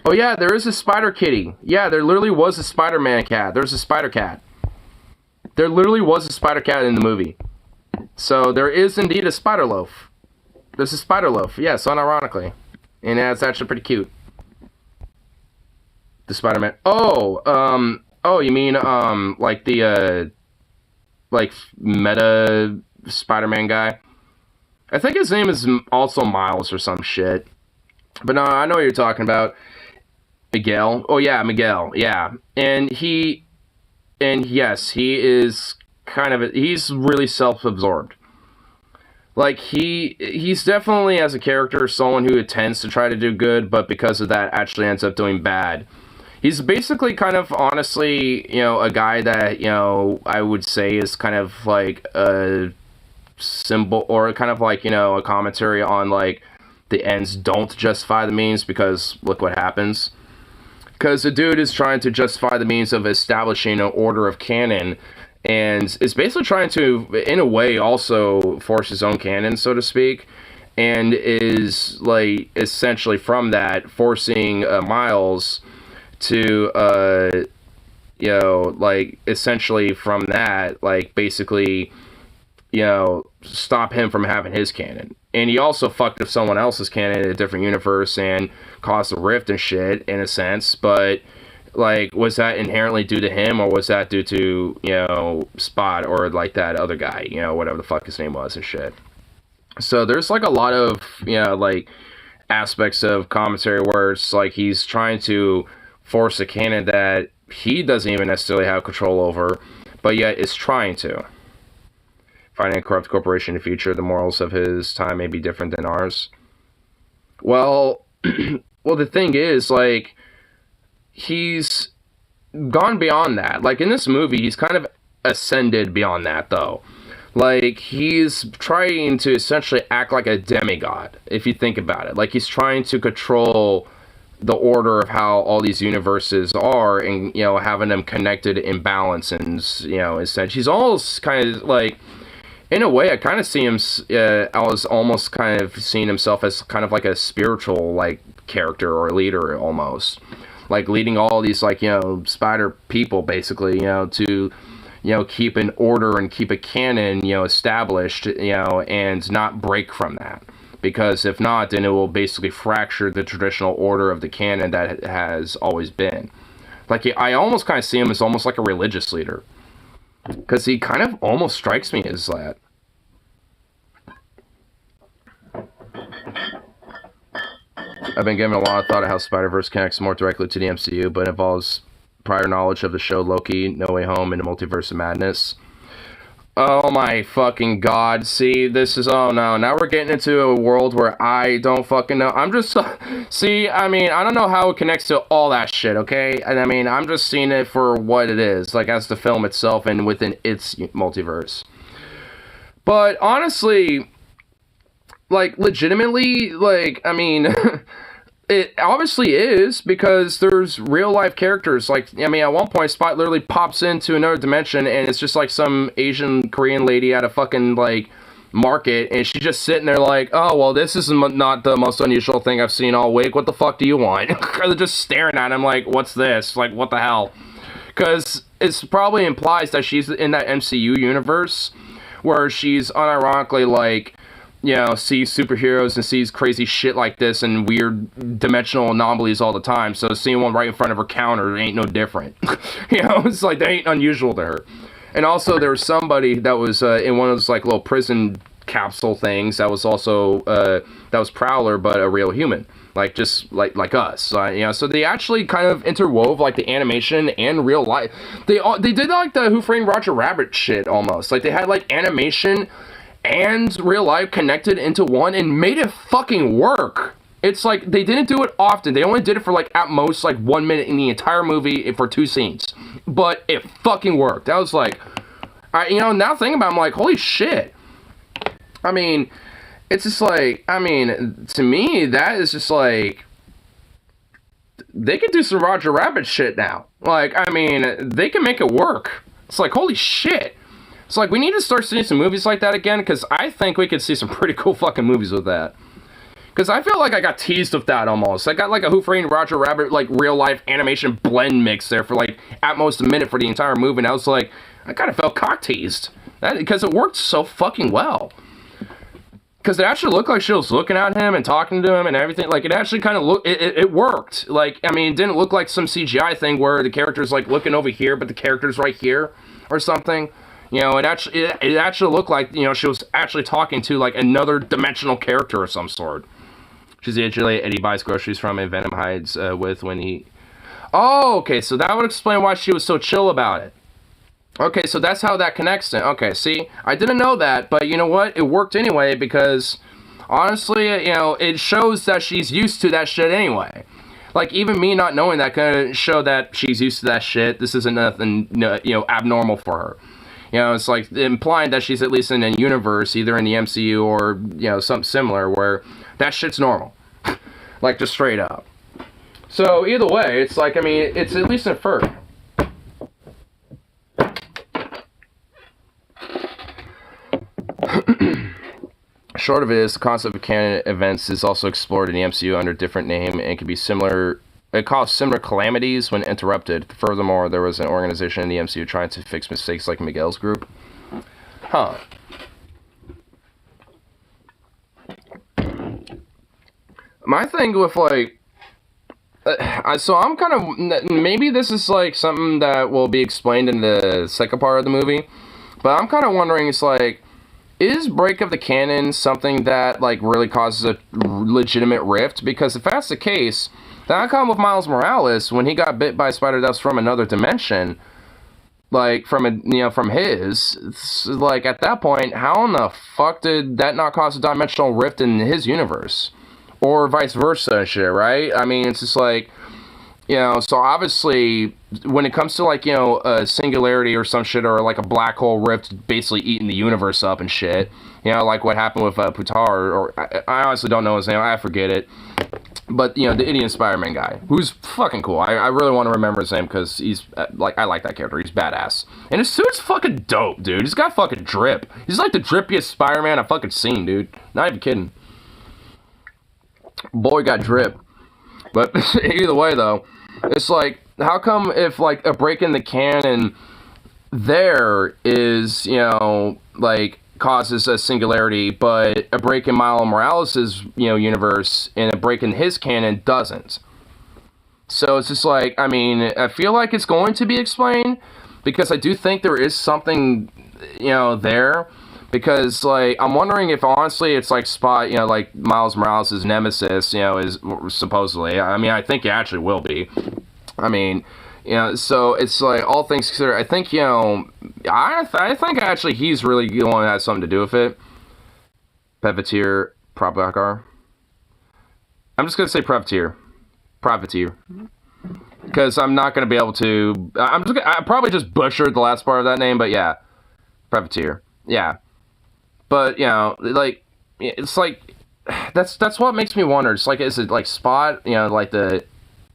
Oh yeah, there is a Spider Kitty. Yeah, there literally was a Spider-Man cat. There's a Spider Cat. There literally was a Spider Cat in the movie. So there is indeed a Spider-Loaf. There's a Spider-Loaf, yes, unironically. And that's actually pretty cute. The Spider-Man. Oh, you mean, like the, like, meta Spider-Man guy? I think his name is also Miles or some shit. But no, I know what you're talking about. Miguel. Oh, yeah, Miguel. Yeah. And yes, he is kind of, he's really self-absorbed. Like, he's definitely, as a character, someone who tends to try to do good, but because of that, actually ends up doing bad. He's basically kind of, honestly, you know, a guy that, you know, I would say is kind of like a symbol, or kind of like, you know, a commentary on, like, the ends don't justify the means, because look what happens. Because the dude is trying to justify the means of establishing an order of canon, and is basically trying to, in a way, also force his own canon, so to speak, and is, like, essentially from that, forcing Miles to, you know, like, essentially from that, like, basically, you know, stop him from having his canon. And he also fucked up someone else's canon in a different universe and caused a rift and shit, in a sense, but, like, was that inherently due to him, or was that due to, you know, Spot, or, like, that other guy, you know, whatever the fuck his name was and shit. So there's, like, a lot of, you know, like, aspects of commentary where it's, like, he's trying to force a canon that he doesn't even necessarily have control over, but yet is trying to. Finding a corrupt corporation in the future, the morals of his time may be different than ours. Well, well, the thing is, like, he's gone beyond that. Like, in this movie, he's kind of ascended beyond that, though. Like, he's trying to essentially act like a demigod, if you think about it. Like, he's trying to control the order of how all these universes are, and, you know, having them connected in balance, and, you know, instead, he's almost kind of, like, in a way, I kind of see him, I was almost kind of seeing himself as kind of like a spiritual, like, character or leader, almost. Like, leading all these, like, you know, spider people, basically, you know, to, you know, keep an order and keep a canon, you know, established, you know, and not break from that. Because if not, then it will basically fracture the traditional order of the canon that it has always been. Like, I almost kind of see him as almost like a religious leader. Because he kind of almost strikes me as that. I've been giving a lot of thought of how Spider-Verse connects more directly to the MCU, but involves prior knowledge of the show Loki, No Way Home, and the Multiverse of Madness. Oh my fucking god, see, this is, oh no, now we're getting into a world where I don't fucking know. I'm just, see, I mean, I don't know how it connects to all that shit, okay? And I mean, I'm just seeing it for what it is, like, as the film itself and within its multiverse. But honestly, like, legitimately, like, I mean, it obviously is, because there's real life characters. Like, I mean, at one point, Spot literally pops into another dimension, and it's just like some Asian Korean lady at a fucking, like, market, and she's just sitting there like, oh, well, this is not the most unusual thing I've seen all week. What the fuck do you want? They're just staring at him like, what's this? Like, what the hell? Because it probably implies that she's in that MCU universe where she's unironically, like, you know, sees superheroes and sees crazy shit like this and weird dimensional anomalies all the time. So seeing one right in front of her counter ain't no different. You know, it's like, that ain't unusual to her. And also, there was somebody that was in one of those, like, little prison capsule things that was also, that was Prowler, but a real human. Like, just like us. You know, so they actually kind of interwove, like, the animation and real life. They did, like, the Who Framed Roger Rabbit shit, almost. Like, they had, like, animation and real life connected into one and made it fucking work. It's like, they didn't do it often. They only did it for, like, at most, like, 1 minute in the entire movie for 2 scenes. But it fucking worked. I was like, you know, now thinking about it, I'm like, holy shit. I mean, it's just like, I mean, to me, that is just like, they could do some Roger Rabbit shit now. Like, I mean, they can make it work. It's like, holy shit. It's like, we need to start seeing some movies like that again, because I think we could see some pretty cool fucking movies with that. Because I feel like I got teased with that almost. I got like a Who Framed Roger Rabbit, like, real-life animation blend mix there for, like, at most a minute for the entire movie, and I was like, I kind of felt cock-teased. Because it worked so fucking well. Because it actually looked like she was looking at him and talking to him and everything. Like, it actually kind of looked, it worked. Like, I mean, it didn't look like some CGI thing where the character's, like, looking over here, but the character's right here or something. You know, it actually looked like, you know, she was actually talking to, like, another dimensional character of some sort. She's the Angela Eddie buys groceries from and Venom hides with when he... Oh, okay, so that would explain why she was so chill about it. Okay, so that's how that connects to... Okay, see, I didn't know that, but you know what? It worked anyway, because, honestly, you know, it shows that she's used to that shit anyway. Like, even me not knowing that kind of show that she's used to that shit. This isn't nothing, you know, abnormal for her. You know, it's like implying that she's at least in a universe, either in the MCU or, you know, something similar, where that shit's normal. Like, just straight up. So, either way, it's like, I mean, it's at least inferred. Short of it is, the concept of canon events is also explored in the MCU under a different name and can be similar. It caused similar calamities when interrupted. Furthermore, there was an organization in the MCU trying to fix mistakes like Miguel's group. Huh. My thing with, like... so I'm kind of... Maybe this is, like, something that will be explained in the second part of the movie. But I'm kind of wondering, it's like... Is break of the canon something that, like, really causes a legitimate rift? Because if that's the case, then I come with Miles Morales when he got bit by spider-dust from another dimension, like, from his, it's like, at that point, how in the fuck did that not cause a dimensional rift in his universe? Or vice versa and shit, right? I mean, it's just like, you know, so obviously, when it comes to, like, you know, a singularity or some shit, or, like, a black hole rift basically eating the universe up and shit, you know, like what happened with Putar, or I honestly don't know his name, I forget it, but, you know, the Indian Spider-Man guy, who's fucking cool. I really want to remember his name, because he's, like, I like that character, he's badass. And his suit's fucking dope, dude. He's got fucking drip. He's, like, the drippiest Spider-Man I've fucking seen, dude. Not even kidding. Boy got drip. But either way, though, it's like, how come if, like, a break in the canon there is, you know, like, causes a singularity, but a break in Miles Morales' you know, universe and a break in his canon doesn't? So it's just like, I mean, I feel like it's going to be explained, because I do think there is something, you know, there, Because, like, I'm wondering if, honestly, it's, like, Spot, you know, like, Miles Morales' nemesis, you know, is supposedly. I mean, I think it actually will be. I mean, you know, so it's, like, all things considered, I think, you know, I think, actually, he's really the one that has something to do with it. Privateer, Prabhakar. I'm just going to say Privateer. Privateer. Because I'm not going to be able to... I probably just butchered the last part of that name, but yeah. Privateer. Yeah. But, you know, like, it's like, that's what makes me wonder. It's like, is it like Spot, you know, like the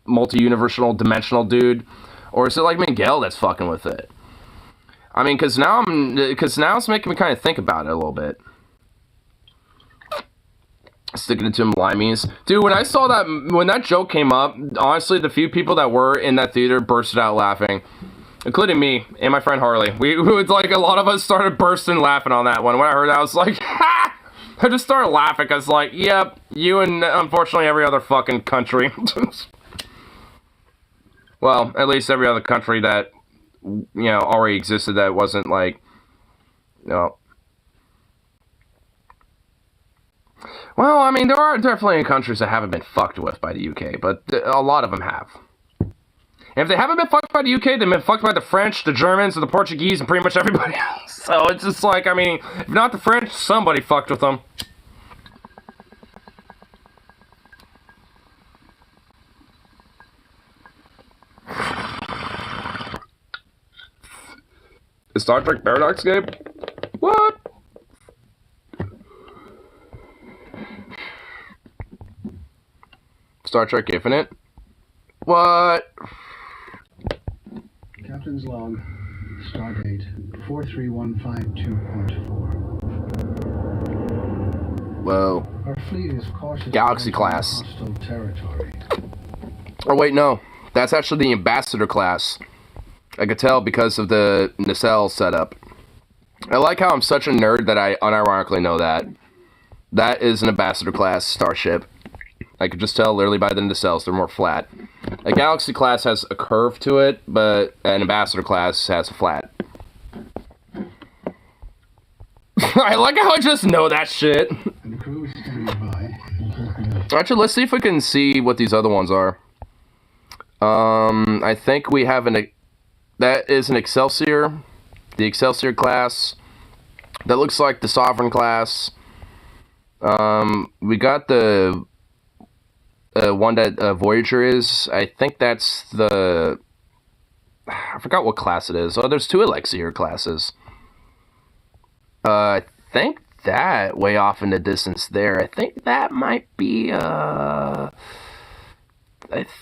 multi-universal dimensional dude? Or is it like Miguel that's fucking with it? I mean, because now it's making me kind of think about it a little bit. Sticking it to him limeys. Dude, when I saw that, when that joke came up, honestly, the few people that were in that theater bursted out laughing. Including me and my friend Harley. We would, like, a lot of us started bursting laughing on that one. When I heard that, I was like, ha! I just started laughing, because, like, yep, you and, unfortunately, every other fucking country. Well, at least every other country that, you know, already existed that wasn't, like, you know. Well, I mean, there are definitely countries that haven't been fucked with by the UK, but a lot of them have. And if they haven't been fucked by the UK, they've been fucked by the French, the Germans, and the Portuguese, and pretty much everybody else. So it's just like, I mean, if not the French, somebody fucked with them. Is Star Trek Paradox game? What? Star Trek Infinite? What? Captain's log, stardate 43152.4. Whoa. Our fleet is cautiously Galaxy class. hostile territory. Oh wait, no. That's actually the Ambassador class. I could tell because of the nacelle setup. I like how I'm such a nerd that I unironically know that. That is an Ambassador class starship. I could just tell literally by the nacelles, they're more flat. A Galaxy class has a curve to it, but an Ambassador class has a flat. I like how I just know that shit. And the crew is standing by. Actually, let's see if we can see what these other ones are. I think we have that is an Excelsior. The Excelsior class. That looks like the Sovereign class. We got the one that Voyager is. I think that's the... I forgot what class it is. Oh, there's two Elixir classes. I think that way off in the distance there. I think that might be... I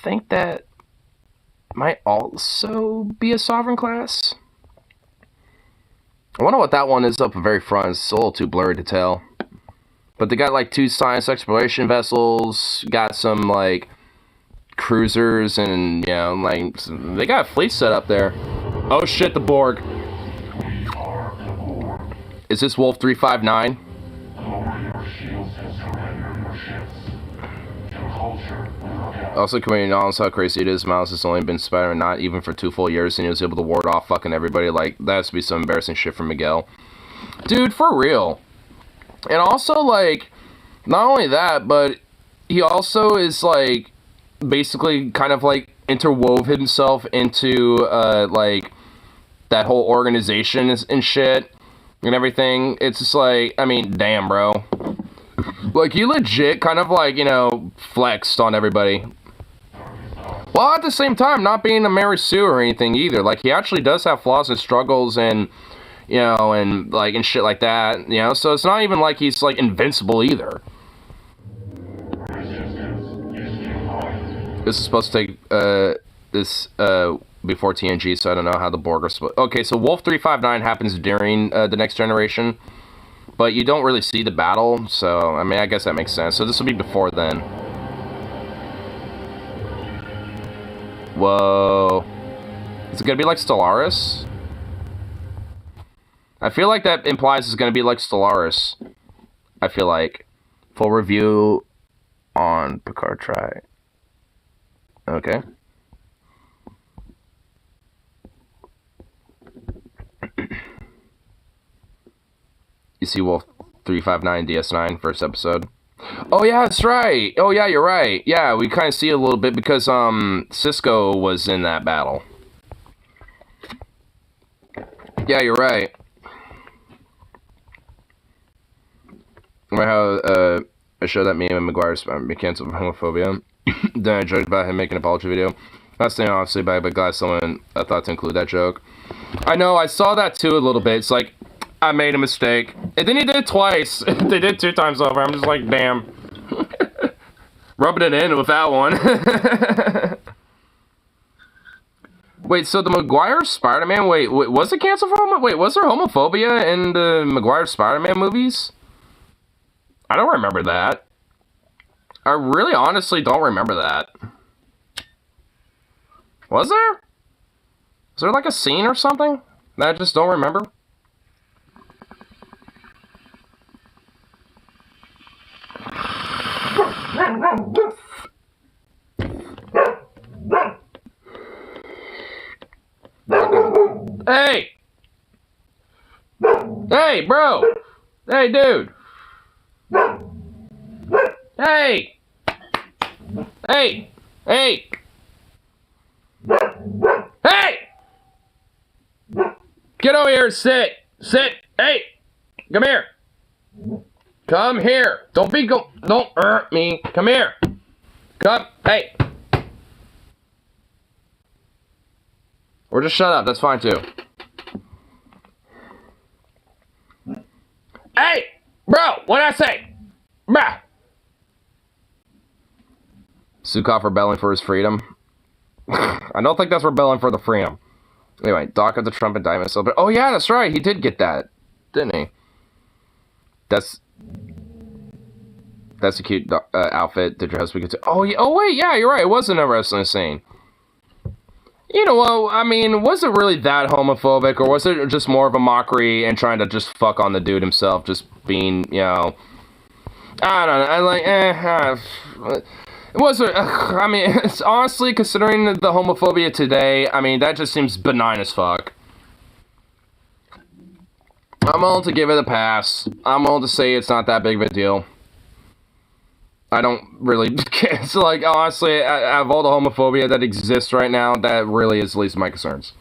think that might also be a Sovereign class. I wonder what that one is up the very front. It's a little too blurry to tell. But they got, like, 2 science exploration vessels, got some, like, cruisers, and, you know, like, they got a fleet set up there. Oh, shit, the Borg. Is this Wolf 359? Also, community knowledge how crazy it is. Miles has only been Spider-Man not even for 2 full years, and he was able to ward off fucking everybody. Like, that has to be some embarrassing shit from Miguel. Dude, for real. And also, like, not only that, but he also is, like, basically kind of, like, interwove himself into, like, that whole organization and shit and everything. It's just like, I mean, damn, bro. Like, he legit kind of, like, you know, flexed on everybody. While at the same time, not being a Mary Sue or anything either. Like, he actually does have flaws and struggles and... you know, and, like, and shit like that, you know, so it's not even like he's, like, invincible either. This is supposed to take, before TNG, so I don't know how the Borg are supposed... Okay, so Wolf 359 happens during, the Next Generation, but you don't really see the battle, so, I mean, I guess that makes sense. So this will be before then. Whoa. Is it gonna be like Stellaris? I feel like that implies it's going to be like Stellaris. I feel like. Full review on Picard Try. Okay. You PC Wolf 359 DS9 first episode. Oh yeah, that's right. Oh yeah, you're right. Yeah, we kind of see it a little bit because Cisco was in that battle. Yeah, you're right. Remember how I showed that meme of McGuire's canceled for homophobia? Then I joked about him making an apology video. Not saying obviously, but glad someone thought to include that joke. I know, I saw that too a little bit. It's like, I made a mistake. And then he did it twice. They did 2 times over. I'm just like, damn. Rubbing it in with that one. Wait, so the Maguire Spider-Man, wait, was it canceled for was there homophobia in the Maguire Spider-Man movies? I don't remember that. I really honestly don't remember that. Was there? Is there like a scene or something that I just don't remember? Hey! Hey, bro! Hey, dude! Hey! Hey! Hey! Hey! Get over here and sit! Sit! Hey! Come here! Come here! Don't hurt me! Come here! Come! Hey! Or just shut up, that's fine too. Hey! Bro! What'd I say? Bruh! Sukov rebelling for his freedom. I don't think that's rebelling for the freedom. Anyway, Doc of the Trump indictment. But oh yeah, that's right. He did get that, didn't he? That's a cute outfit. Did your husband get to? Oh yeah. Oh wait, yeah, you're right. It wasn't a wrestling scene. You know, well, I mean, was it really that homophobic, or was it just more of a mockery and trying to just fuck on the dude himself, just being, you know, I don't know. I like, it wasn't. I mean, it's honestly, considering the homophobia today, I mean, that just seems benign as fuck. I'm willing to give it a pass. I'm willing to say it's not that big of a deal. I don't really care. It's like, honestly, out of all the homophobia that exists right now, that really is the least of my concerns.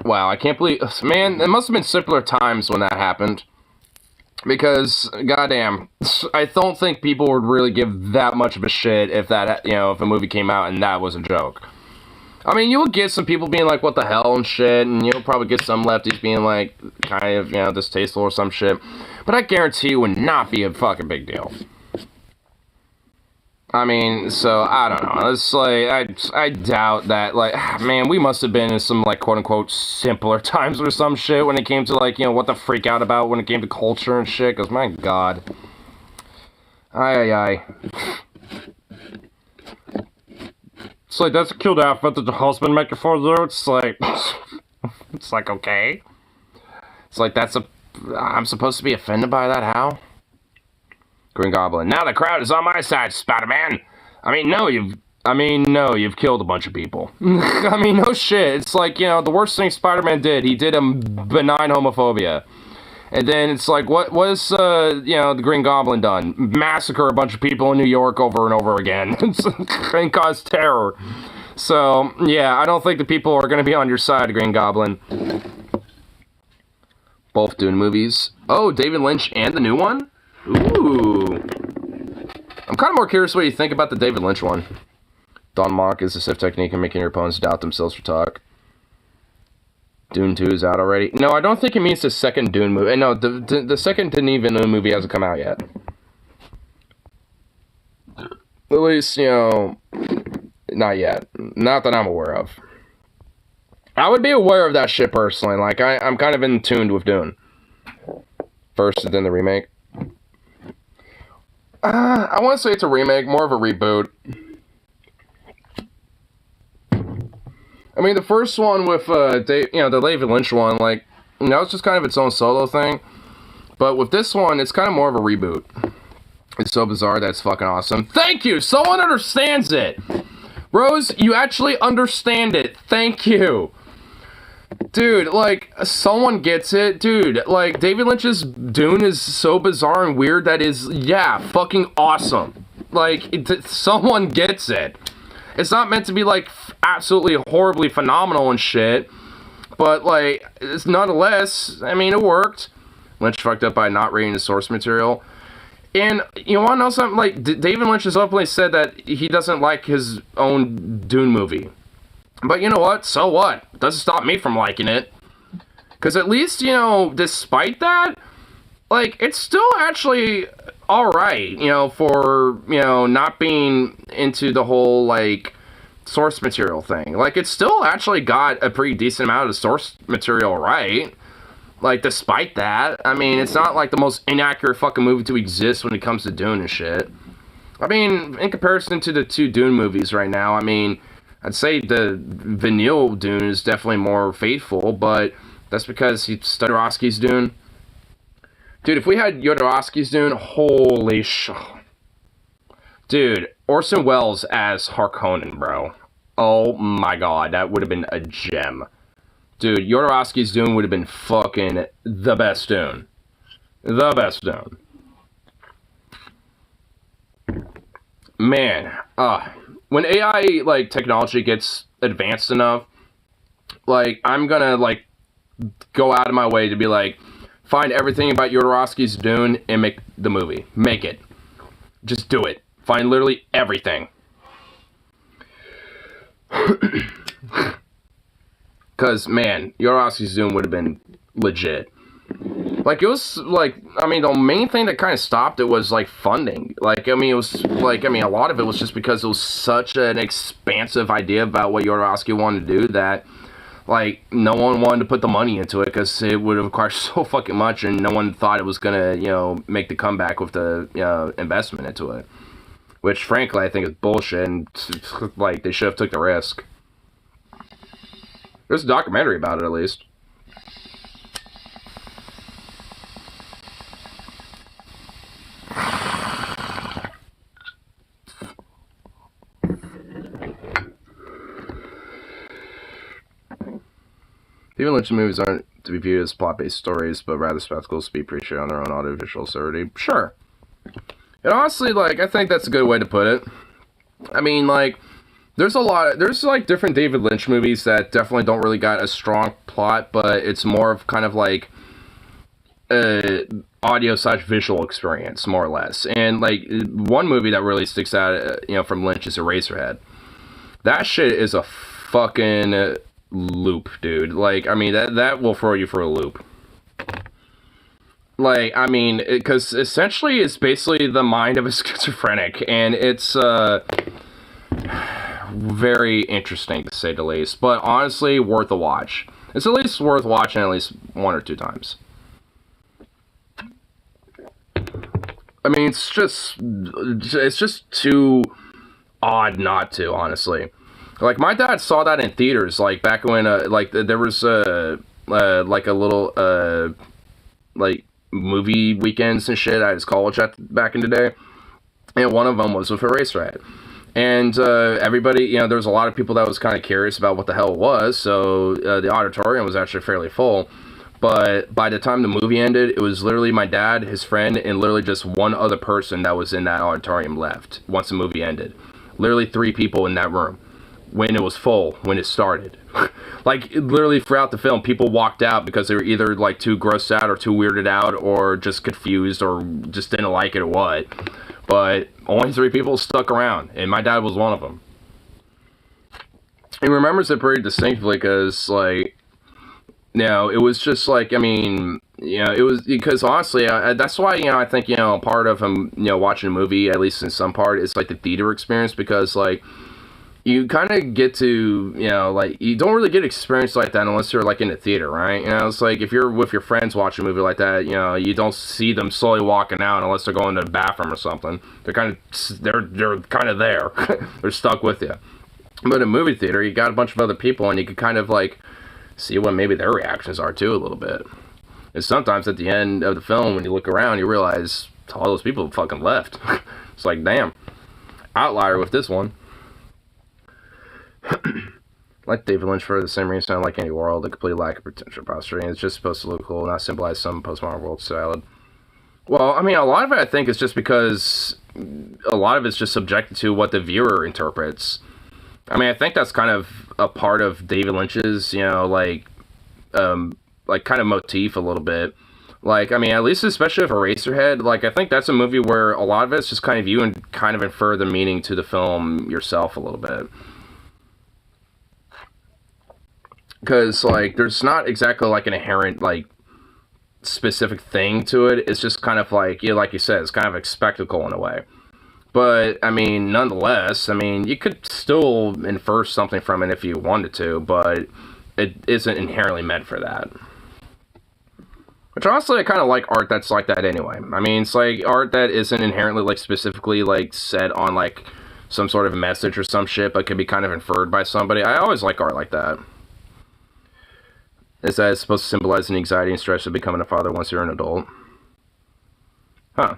Wow, I can't believe, man, it must have been simpler times when that happened. Because, goddamn, I don't think people would really give that much of a shit if that, you know, if a movie came out and that was a joke. I mean, you would get some people being like, what the hell and shit, and you'll probably get some lefties being like, kind of, you know, distasteful or some shit. But I guarantee you would not be a fucking big deal. I mean, so, I don't know. It's like, I doubt that, like, man, we must have been in some, like, quote-unquote, simpler times or some shit when it came to, like, you know, what to freak out about when it came to culture and shit, because, my god. Aye. It's like, that's a cute outfit that the husband make it for you. It's like, it's like, okay. It's like, I'm supposed to be offended by that, how? Green Goblin. Now the crowd is on my side, Spider-Man. I mean, no, you've killed a bunch of people. I mean, no shit. It's like, you know, the worst thing Spider-Man did, he did a benign homophobia. And then it's like, what was, you know, the Green Goblin done? Massacre a bunch of people in New York over and over again. And cause terror. So, yeah, I don't think the people are going to be on your side, Green Goblin. Both Dune movies. Oh, David Lynch and the new one? Ooh. I'm kind of more curious what you think about the David Lynch one. Don Mock is a stiff technique in making your opponents doubt themselves for talk. Dune 2 is out already. No, I don't think it means the second Dune movie. No, the second Denis Villeneuve movie hasn't come out yet. At least, you know, not yet. Not that I'm aware of. I would be aware of that shit personally. Like, I'm kind of in tune with Dune. First, and then the remake. I want to say it's a remake, more of a reboot. I mean, the first one with, the David Lynch one, like, you know, it's just kind of its own solo thing. But with this one, it's kind of more of a reboot. It's so bizarre that it's fucking awesome. Thank you! Someone understands it! Rose, you actually understand it. Thank you! Dude, like, someone gets it. Dude, like, David Lynch's Dune is so bizarre and weird that is, yeah, fucking awesome. Like, someone gets it. It's not meant to be, like, absolutely horribly phenomenal and shit. But, like, it's nonetheless, I mean, it worked. Lynch fucked up by not reading the source material. And you want to know something? Like, David Lynch has openly said that he doesn't like his own Dune movie. But you know what? So what? It doesn't stop me from liking it. Because at least, you know, despite that, like, it's still actually alright, you know, for, you know, not being into the whole, like, source material thing. Like, it's still actually got a pretty decent amount of source material right. Like, despite that, I mean, it's not like the most inaccurate fucking movie to exist when it comes to Dune and shit. I mean, in comparison to the two Dune movies right now, I mean, I'd say the Vanille Dune is definitely more faithful, but that's because he studied Jodorowsky's Dune. Dude, if we had Jodorowsky's Dune, holy sh... Dude, Orson Welles as Harkonnen, bro. Oh my god, that would have been a gem. Dude, Jodorowsky's Dune would have been fucking the best Dune. The best Dune. Man, when AI, like, technology gets advanced enough, like, I'm gonna, like, go out of my way to be like, find everything about Jodorowsky's Dune and make the movie. Make it. Just do it. Find literally everything. Because, man, Jodorowsky's Dune would have been legit. Like, it was, like, I mean, the main thing that kind of stopped it was, like, funding. Like, I mean, it was, like, I mean, a lot of it was just because it was such an expansive idea about what Jodorowsky wanted to do that, like, no one wanted to put the money into it because it would have required so fucking much, and no one thought it was gonna, you know, make the comeback with the, you know, investment into it. Which, frankly, I think is bullshit, and, like, they should have took the risk. There's a documentary about it, at least. David Lynch movies aren't to be viewed as plot-based stories, but rather spectacles to be appreciated on their own audiovisual absurdity. Sure. And honestly, like, I think that's a good way to put it. I mean, like, there's like different David Lynch movies that definitely don't really got a strong plot, but it's more of kind of like a audio/visual experience, more or less. And, like, one movie that really sticks out, you know, from Lynch is Eraserhead. That shit is a fucking loop, dude. Like, I mean, that will throw you for a loop. Like, I mean, because essentially it's basically the mind of a schizophrenic, and it's very interesting to say the least, but honestly worth a watch. It's at least worth watching at least 1 or 2 times. I mean, it's just too odd not to, honestly. Like, my dad saw that in theaters, like, back when, like, there was, like, a little, like, movie weekends and shit at his college back in the day, and one of them was with Eraserhead. And, everybody, you know, there was a lot of people that was kind of curious about what the hell it was, so, the auditorium was actually fairly full. But by the time the movie ended, it was literally my dad, his friend, and literally just one other person that was in that auditorium left once the movie ended. Literally 3 people in that room when it was full, when it started. Like, literally throughout the film, people walked out because they were either, like, too grossed out or too weirded out or just confused or just didn't like it or what. But only 3 people stuck around, and my dad was one of them. He remembers it pretty distinctly because, like, you know, it was just like, I mean, you know, it was because honestly, that's why, you know, I think, you know, part of him, you know, watching a movie, at least in some part, is like the theater experience, because, like, you kind of get to, you know, like, you don't really get experience like that unless you're, like, in the theater, right? You know, it's like, if you're with your friends watching a movie like that, you know, you don't see them slowly walking out unless they're going to the bathroom or something. They're kind of there. They're stuck with you. But in a movie theater, you got a bunch of other people, and you can kind of, like, see what maybe their reactions are, too, a little bit. And sometimes at the end of the film, when you look around, you realize all those people fucking left. It's like, damn. Outlier with this one. like David Lynch for the same reason I like Andy Warhol, the complete lack of potential posturing. It's just supposed to look cool, not symbolize some postmodern world salad. Well, I mean, a lot of it I think is just because a lot of it's just subjected to what the viewer interprets. I mean, I think that's kind of a part of David Lynch's, you know, like kind of motif a little bit. Like, I mean, at least especially for Eraserhead, like, I think that's a movie where a lot of it's just kind of you and kind of infer the meaning to the film yourself a little bit. Because, like, there's not exactly, like, an inherent, like, specific thing to it. It's just kind of like, you know, like you said, it's kind of a spectacle in a way. But, I mean, nonetheless, I mean, you could still infer something from it if you wanted to, but it isn't inherently meant for that. Which, honestly, I kind of like art that's like that anyway. I mean, it's like art that isn't inherently, like, specifically, like, set on, like, some sort of message or some shit, but can be kind of inferred by somebody. I always like art like that. Is that it's supposed to symbolize the anxiety and stress of becoming a father once you're an adult. Huh.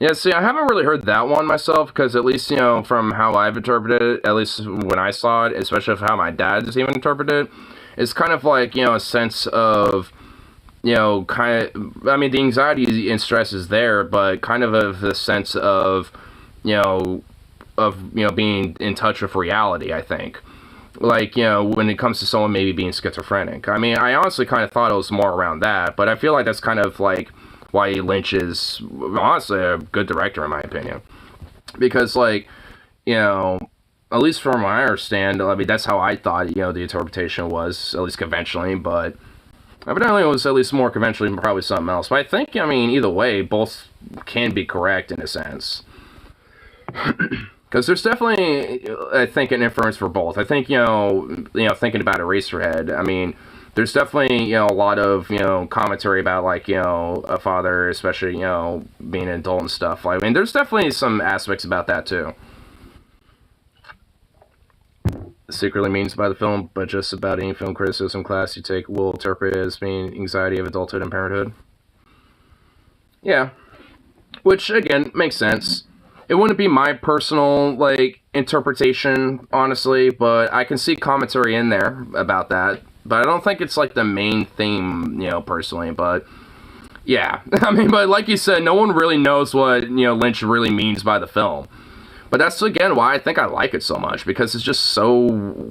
Yeah, see, I haven't really heard that one myself, because at least, you know, from how I've interpreted it, at least when I saw it, especially how my dad has even interpreted it, it's kind of like, you know, a sense of, you know, kind of, I mean, the anxiety and stress is there, but kind of the sense of, you know, being in touch with reality, I think. Like, you know, when it comes to someone maybe being schizophrenic. I mean, I honestly kind of thought it was more around that, but I feel like that's kind of like why Lynch is honestly a good director in my opinion. Because, like, you know, at least from what I understand, I mean, that's how I thought, you know, the interpretation was, at least conventionally, but evidently it was at least more conventionally than probably something else. But I think, I mean, either way, both can be correct in a sense. Because there's definitely, I think, an inference for both. I think, you know, thinking about Eraserhead, I mean, there's definitely, you know, a lot of, you know, commentary about, like, you know, a father, especially, you know, being an adult and stuff. Like, I mean, there's definitely some aspects about that, too. Secretly means by the film, but just about any film criticism class you take will interpret it as being anxiety of adulthood and parenthood. Yeah. Which, again, makes sense. It wouldn't be my personal, like, interpretation, honestly, but I can see commentary in there about that. But I don't think it's, like, the main theme, you know, personally, but, yeah. I mean, but like you said, no one really knows what, you know, Lynch really means by the film. But that's, again, why I think I like it so much, because it's just so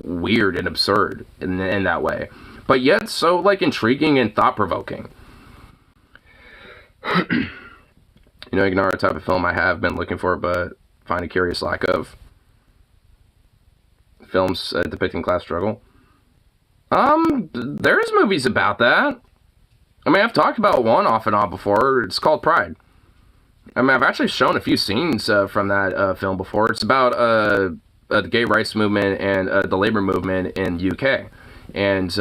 weird and absurd in that way. But yet so, like, intriguing and thought-provoking. You know, ignore a type of film I have been looking for, but find a curious lack of. Films depicting class struggle. There's movies about that. I mean, I've talked about one off and on before. It's called Pride. I mean, I've actually shown a few scenes from that film before. It's about the gay rights movement and the labor movement in UK. And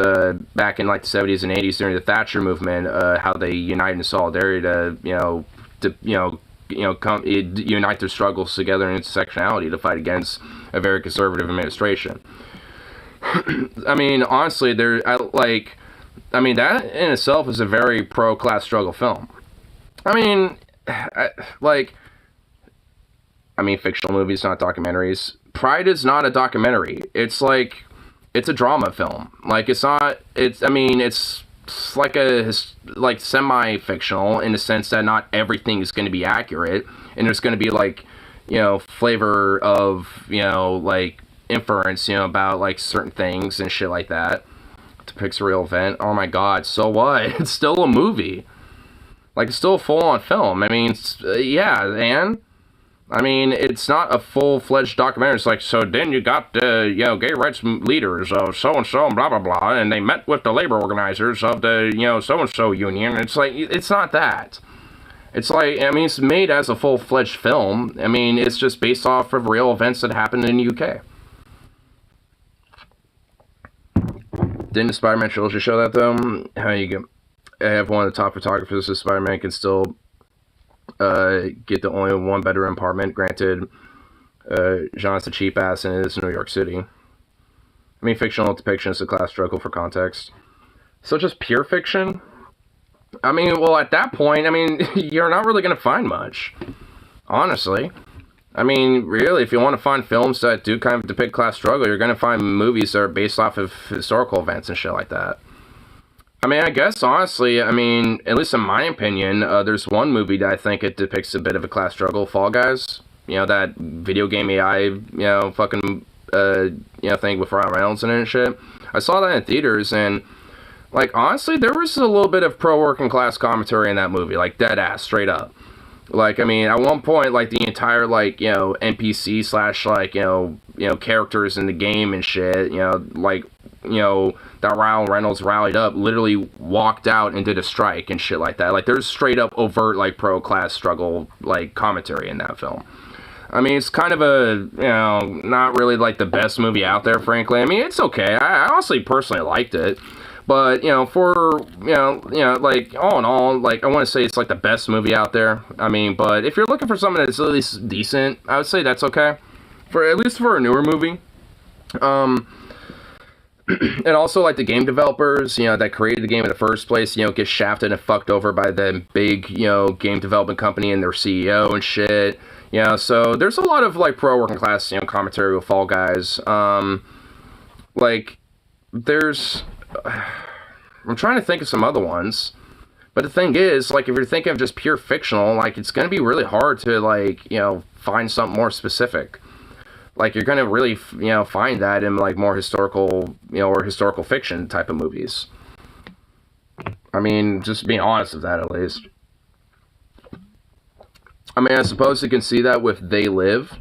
back in, like, the 70s and 80s during the Thatcher movement, how they united in solidarity to, unite their struggles together in intersectionality to fight against a very conservative administration. I mean, honestly, that in itself is a very pro-class struggle film. I mean, fictional movies, not documentaries. Pride is not a documentary. It's a drama film. Like, it's like semi-fictional in the sense that not everything is going to be accurate, and there's going to be, like, you know, flavor of, you know, like, inference, you know, about, like, certain things and shit like that. It depicts a real event. Oh my god, so what? It's still a movie. Like, it's still a full-on film. I mean, yeah, and I mean, it's not a full-fledged documentary. It's like, so then you got the, you know, gay rights leaders of so-and-so and blah, blah, blah, and they met with the labor organizers of the, you know, so-and-so union. It's like, it's not that. It's like, I mean, it's made as a full-fledged film. I mean, it's just based off of real events that happened in the UK. Didn't the Spider-Man trilogy show that, though? How you go? I have one of the top photographers of Spider-Man can still get the only one bedroom apartment. Granted, John's a cheap ass and it is New York City. I mean, fictional depictions of class struggle for context. So just pure fiction? I mean, well, at that point, I mean, you're not really going to find much. Honestly. I mean, really, if you want to find films that do kind of depict class struggle, you're going to find movies that are based off of historical events and shit like that. I mean, I guess, honestly, I mean, at least in my opinion, there's one movie that I think it depicts a bit of a class struggle, Fall Guys. You know, that video game AI, fucking, thing with Ryan Reynolds in it and shit. I saw that in theaters, and, like, honestly, there was a little bit of pro-working class commentary in that movie, like, dead ass, straight up. Like, I mean, at one point, like, the entire, like, NPC slash, like, characters in the game and shit, that Ryan Reynolds rallied up, literally walked out and did a strike and shit like that. Like, there's straight up overt, like, pro-class struggle, like, commentary in that film. I mean, it's kind of a, not really, like, the best movie out there, frankly. I mean, it's okay. I honestly, personally liked it. But, like, all in all, like, I want to say it's, like, the best movie out there. I mean, but if you're looking for something that's at least decent, I would say that's okay. At least for a newer movie. And also, like, the game developers, that created the game in the first place, get shafted and fucked over by the big, game development company and their CEO and shit. So there's a lot of, like, pro-working class, commentary with Fall Guys. Like, there's... I'm trying to think of some other ones, but the thing is, like, if you're thinking of just pure fictional, like, it's gonna be really hard to, like, find something more specific. Like, you're gonna really, find that in, like, more historical, or historical fiction type of movies. I mean, just being honest with that, at least. I mean, I suppose you can see that with They Live.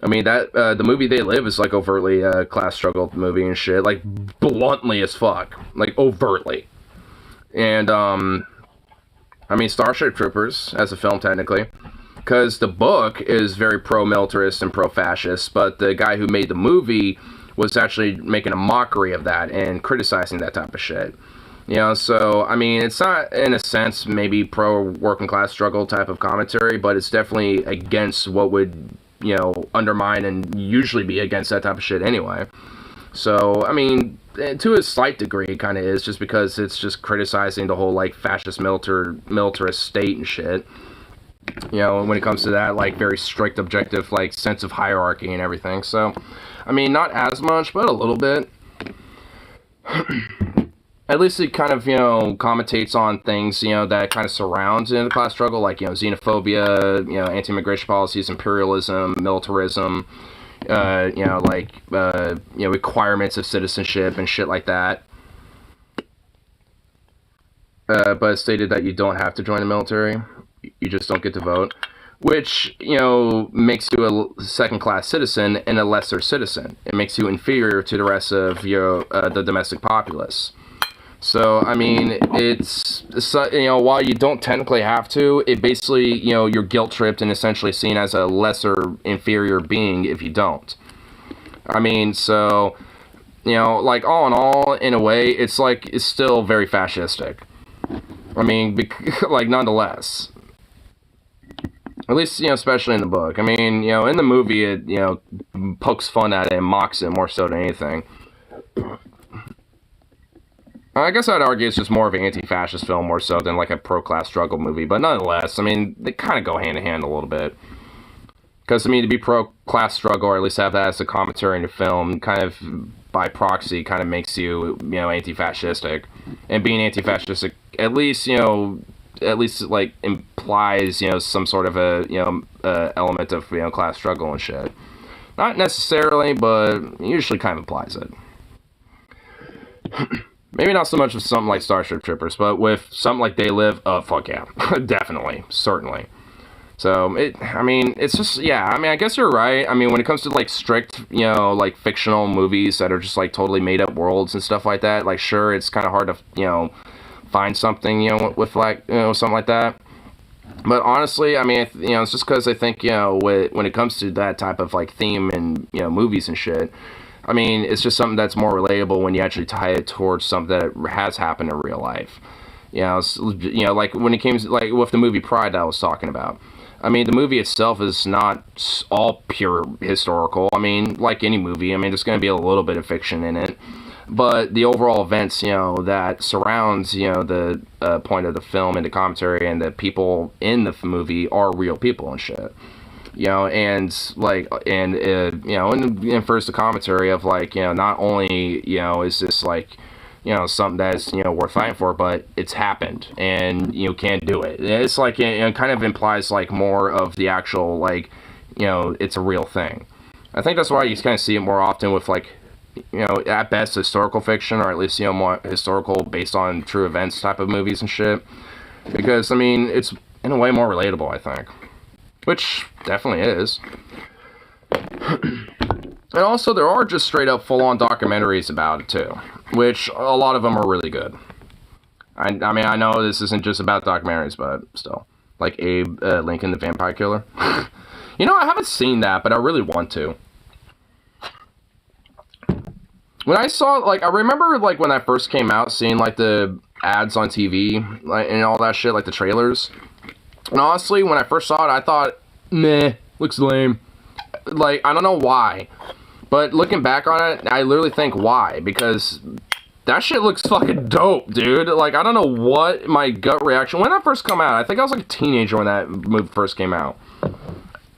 I mean, that the movie They Live is, like, overtly a class struggle movie and shit. Like, bluntly as fuck. Like, overtly. And, I mean, Starship Troopers, as a film, technically. Because the book is very pro-militarist and pro-fascist, but the guy who made the movie was actually making a mockery of that and criticizing that type of shit. So, I mean, it's not, in a sense, maybe pro-working class struggle type of commentary, but it's definitely against what would... undermine and usually be against that type of shit anyway. So, I mean, to a slight degree, it kind of is, just because it's just criticizing the whole, like, fascist militarist state and shit. When it comes to that, like, very strict, objective, like, sense of hierarchy and everything. So, I mean, not as much, but a little bit. At least it kind of, commentates on things, that kind of surrounds the class struggle, like, xenophobia, anti-immigration policies, imperialism, militarism, requirements of citizenship and shit like that. But it stated that you don't have to join the military. You just don't get to vote. Which, makes you a second-class citizen and a lesser citizen. It makes you inferior to the rest of the domestic populace. So, I mean, it's, while you don't technically have to, it basically, you're guilt-tripped and essentially seen as a lesser, inferior being if you don't. I mean, so, like, all in all, in a way, it's still very fascistic. I mean, like, nonetheless. At least, especially in the book. I mean, in the movie, it, pokes fun at it and mocks it more so than anything. I guess I'd argue it's just more of an anti-fascist film more so than, like, a pro-class struggle movie. But nonetheless, I mean, they kind of go hand-in-hand a little bit. Because, I mean, to be pro-class struggle, or at least have that as a commentary in the film, kind of, by proxy, kind of makes you, anti-fascistic. And being anti-fascistic, at least, like, implies, some sort of a, element of, class struggle and shit. Not necessarily, but usually kind of implies it. Maybe not so much with something like Starship Troopers, but with something like They Live, fuck yeah. Definitely. Certainly. So, it's just, yeah, I guess you're right. I mean, when it comes to, like, strict, like, fictional movies that are just, like, totally made-up worlds and stuff like that, like, sure, it's kind of hard to, find something, with, like, something like that. But honestly, I mean, it's just because I think, when it comes to that type of, like, theme and, movies and shit, I mean, it's just something that's more relatable when you actually tie it towards something that has happened in real life. Like when it came to, like, with the movie Pride that I was talking about. I mean, the movie itself is not all pure historical. I mean, like any movie, I mean, there's going to be a little bit of fiction in it. But the overall events, that surrounds, the point of the film and the commentary and the people in the movie are real people and shit. you know, and like, and you know, and first the commentary of like, you know, not only, you know, is this like, you know, something that's, you know, worth fighting for, but it's happened and you can't do it. It's like, it kind of implies like more of the actual, like, you know, it's a real thing. I think that's why you kind of see it more often with like, you know, at best historical fiction, or at least, you know, more historical based on true events type of movies and shit. Because I mean, it's in a way more relatable, I think, which definitely is. And also, there are just straight up full on documentaries about it too, which a lot of them are really good. I mean, I know this isn't just about documentaries, but still, like Abe Lincoln the Vampire Killer. You know, I haven't seen that, but I really want to. When I saw, like, I remember, like, when that first came out, seeing, like, the ads on TV, like, and all that shit, like, the trailers. And honestly, when I first saw it, I thought, meh, looks lame. Like, I don't know why. But looking back on it, I literally think why. Because that shit looks fucking dope, dude. Like, I don't know what my gut reaction... When that first came out, I think I was, like, a teenager when that movie first came out.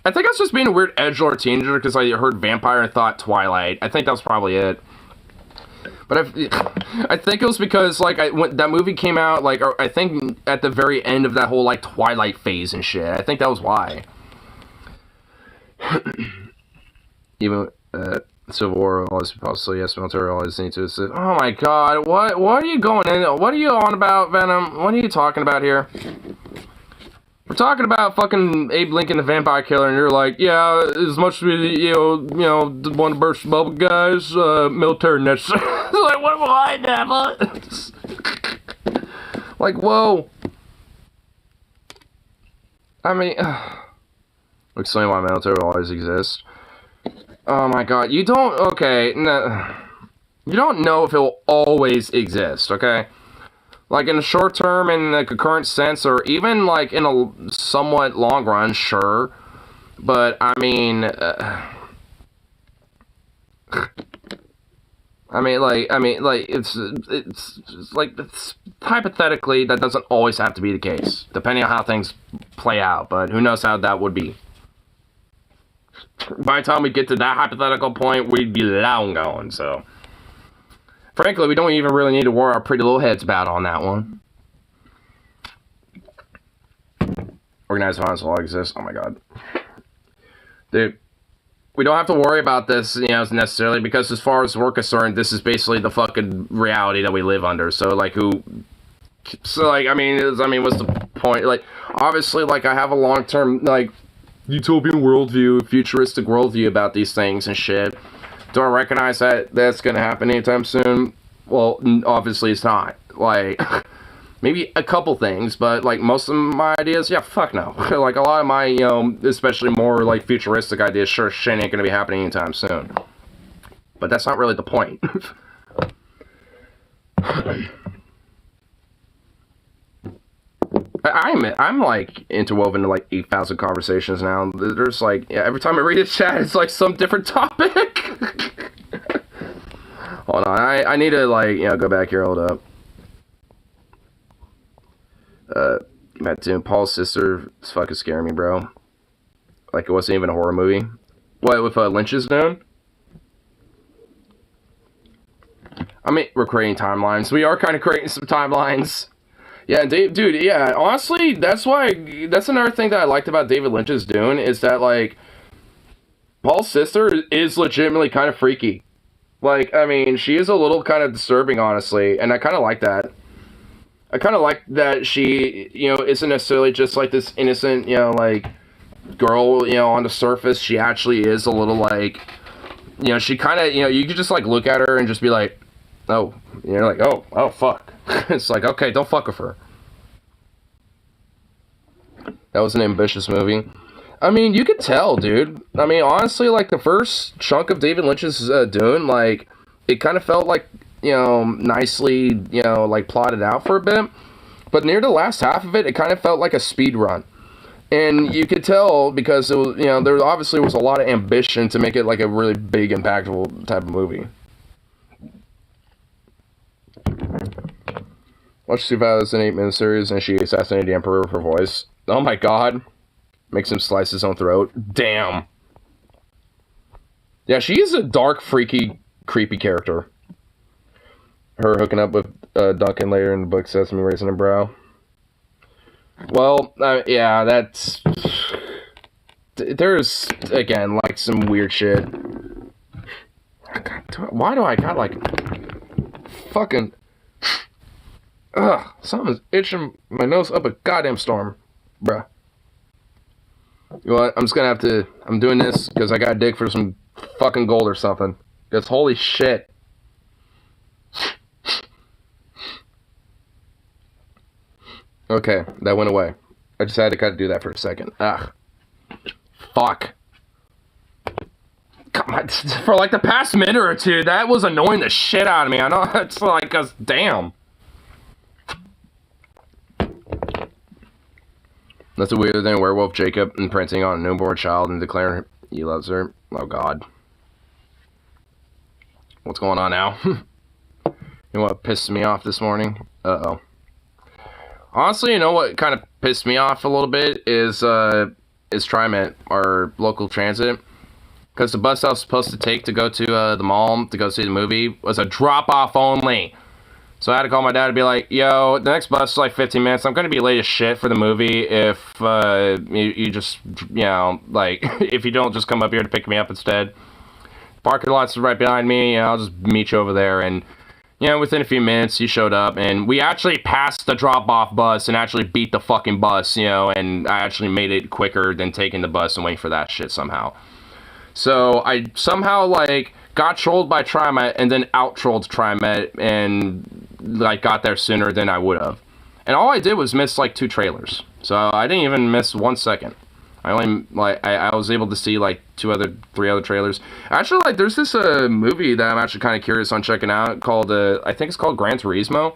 I think I was just being a weird edgelord teenager because I heard vampire and thought Twilight. I think that was probably it. But I think it was because, like, when that movie came out, like, I think at the very end of that whole, like, Twilight phase and shit. I think that was why. Even, Civil War, always possible, yes, military always need to assist. Oh my god, what are you going in? What are you on about, Venom? What are you talking about here? We're talking about fucking Abe Lincoln the Vampire Killer, and you're like, yeah, as much as you know, one of the burst bubble guys, military necessary. Like, what am I, Napa? Like, whoa. I mean, explain why military will always exist. Oh my god, you don't, okay, no, you don't know if it will always exist, okay? Like, in the short term, in the concurrent sense, or even, like, in a somewhat long run, sure. But, I mean, it's hypothetically, that doesn't always have to be the case, depending on how things play out, but who knows how that would be. By the time we get to that hypothetical point, we'd be long gone, so... Frankly, we don't even really need to worry our pretty little heads about on that one. Organized violence will exist. Oh my god. Dude, we don't have to worry about this, you know, necessarily, because as far as we're concerned, this is basically the fucking reality that we live under. So, like, I mean, what's the point? Like, obviously, like, I have a long-term, like, utopian worldview, futuristic worldview about these things and shit. Do I recognize that that's going to happen anytime soon? Well, obviously it's not. Like, maybe a couple things, but, like, most of my ideas, yeah, fuck no. Like, a lot of my, you know, especially more, like, futuristic ideas, sure, shit ain't going to be happening anytime soon. But that's not really the point. I'm like interwoven to like 8,000 conversations now. There's like, yeah, every time I read a chat, it's like some different topic. Hold on, I need to like, you know, go back here. Hold up. Matt Doom, Paul's sister is fucking scaring me, bro. Like it wasn't even a horror movie. What with Lynch's doing? I mean, we're creating timelines. We are kind of creating some timelines. Yeah, dude, yeah, honestly, that's another thing that I liked about David Lynch's Dune, is that, like, Paul's sister is legitimately kind of freaky. Like, I mean, she is a little kind of disturbing, honestly, and I kind of like that. I kind of like that she, you know, isn't necessarily just, like, this innocent, you know, like, girl, you know, on the surface. She actually is a little, like, you know, she kind of, you know, you could just, like, look at her and just be like, oh, you're like, oh, fuck. It's like, okay, don't fuck with her. That was an ambitious movie. I mean, you could tell, dude. I mean, honestly, like, the first chunk of David Lynch's Dune, like, it kind of felt like, you know, nicely, you know, like, plotted out for a bit. But near the last half of it, it kind of felt like a speed run. And you could tell because, it was, you know, there obviously was a lot of ambition to make it, like, a really big, impactful type of movie. Watched 2008 miniseries and she assassinated the Emperor with her voice. Oh my god. Makes him slice his own throat. Damn. Yeah, she is a dark, freaky, creepy character. Her hooking up with Duncan later in the book says me raising a brow. Well, yeah, that's... There's, again, like, some weird shit. Why do I got, like... Fucking... Ugh, something's itching my nose up a goddamn storm. Bruh. You know what? I'm just gonna have to... I'm doing this because I gotta dig for some fucking gold or something. Because holy shit. Okay, that went away. I just had to kind of do that for a second. Ugh. Fuck. Come on, for like the past minute or two, that was annoying the shit out of me. I know, it's like, cause damn. That's a weirder than werewolf Jacob imprinting on a newborn child and declaring he loves her. Oh god. What's going on now? You know what pissed me off this morning? Uh-oh. Honestly, you know what kind of pissed me off a little bit is TriMet, our local transit. Because the bus I was supposed to take to go to the mall to go see the movie was a drop-off only. So I had to call my dad to be like, yo, the next bus is like 15 minutes. I'm going to be late as shit for the movie if you just, you know, like, if you don't just come up here to pick me up instead. Parking lot's right behind me, and I'll just meet you over there. And, you know, within a few minutes, he showed up, and we actually passed the drop-off bus and actually beat the fucking bus, you know, and I actually made it quicker than taking the bus and waiting for that shit somehow. So I somehow, like, got trolled by TriMet and then out-trolled TriMet and, like, got there sooner than I would have. And all I did was miss, like, 2 trailers. So I didn't even miss 1 second. I only, like, I was able to see, like, 3 other trailers. Actually, like, there's this movie that I'm actually kind of curious on checking out called, I think it's called Gran Turismo.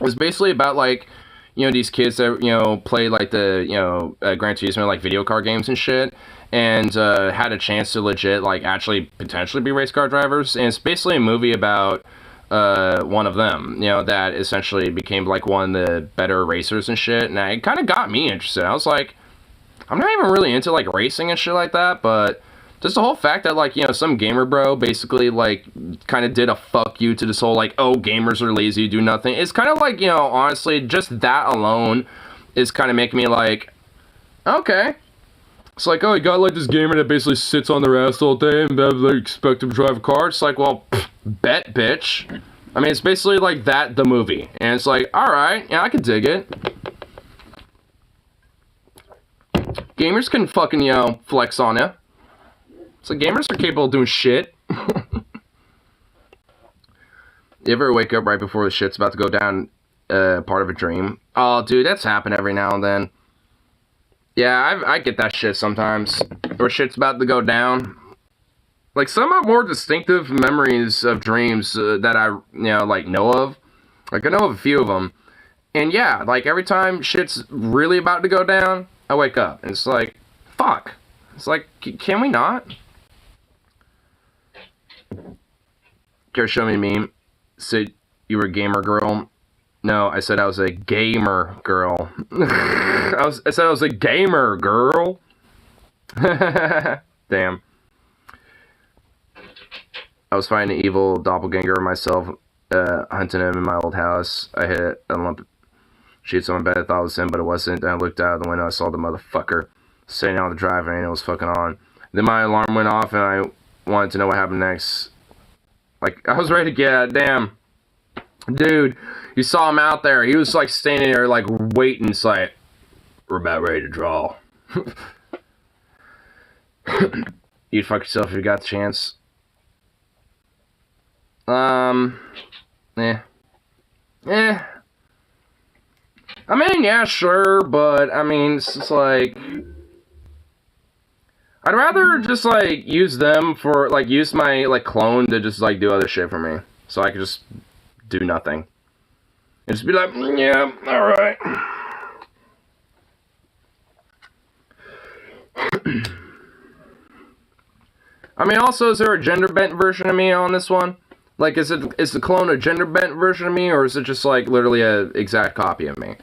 It's basically about, like, you know, these kids that, you know, play, like, the, you know, Gran Turismo, like, video car games and shit. And had a chance to legit, like, actually potentially be race car drivers. And it's basically a movie about one of them, you know, that essentially became, like, one of the better racers and shit. And it kind of got me interested. I was like, I'm not even really into, like, racing and shit like that, but just the whole fact that, like, you know, some gamer bro basically, like, kind of did a fuck you to this whole, like, oh, gamers are lazy, do nothing. It's kind of like, you know, honestly, just that alone is kind of making me like, okay. It's like, oh, you got, like, this gamer that basically sits on their ass all day and they expect him to drive a car. It's like, well, bet, bitch. I mean, it's basically like that, the movie. And it's like, alright, yeah, I can dig it. Gamers can fucking, you know, flex on you. So gamers are capable of doing shit. You ever wake up right before the shit's about to go down, part of a dream? Oh, dude, that's happened every now and then. Yeah, I get that shit sometimes. Where shit's about to go down. Like, some of more distinctive memories of dreams that I, you know, like, know of. Like, I know of a few of them. And yeah, like, every time shit's really about to go down, I wake up. And it's like, fuck. It's like, can we not? Care show me a meme. Said you were a gamer girl. No, I said I was a gamer girl. I said I was a gamer girl. Damn. I was fighting an evil doppelganger myself, hunting him in my old house. I hit a lump of sheets on my bed. I thought it was him, but it wasn't. Then I looked out the window. I saw the motherfucker sitting on the driveway, and it was fucking on. Then my alarm went off, and I wanted to know what happened next. Like, I was ready to get out. Damn. Dude, you saw him out there. He was, like, standing there, like, waiting. It's like, we're about ready to draw. You'd fuck yourself if you got the chance. Eh. I mean, yeah, sure, but, I mean, it's just, like, I'd rather just, like, use them for, like, use my, like, clone to just, like, do other shit for me. So I could just do nothing. And just be like, yeah, alright. I mean, also, is there a gender-bent version of me on this one? Like, is the clone a gender-bent version of me, or is it just, like, literally a exact copy of me?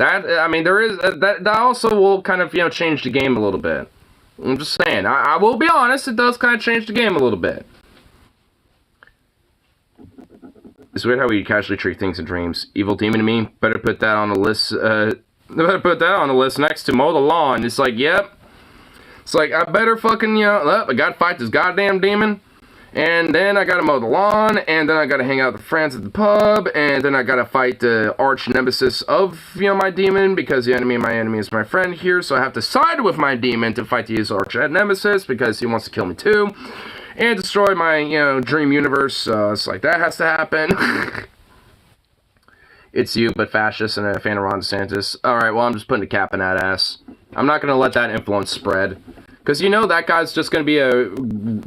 That, I mean, there is, that also will kind of, you know, change the game a little bit. I'm just saying, I will be honest, it does kind of change the game a little bit. It's weird how we casually treat things in dreams. Evil demon to me, better put that on the list, better put that on the list next to mow the lawn. It's like, yep. It's like, I better fucking, you know, I gotta fight this goddamn demon. And then I gotta mow the lawn, and then I gotta hang out with friends at the pub, and then I gotta fight the arch nemesis of, you know, my demon, because the enemy of my enemy is my friend here, so I have to side with my demon to fight his arch nemesis, because he wants to kill me too, and destroy my, you know, dream universe, it's like, that has to happen. It's you, but fascist and a fan of Ron DeSantis. Alright, well, I'm just putting a cap in that ass. I'm not gonna let that influence spread. Because, you know, that guy's just going to be a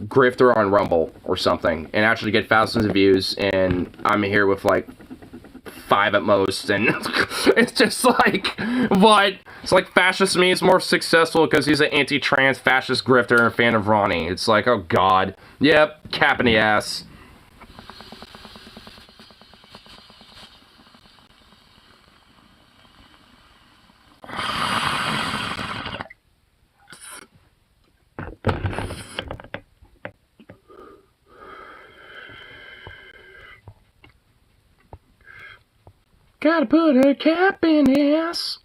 grifter on Rumble or something. And actually get thousands of views. And I'm here with, like, 5 at most. And it's just like, what? It's like fascist me is more successful because he's an anti-trans fascist grifter and a fan of Ronnie. It's like, oh, God. Yep, cap in the ass. Gotta put a cap in ass.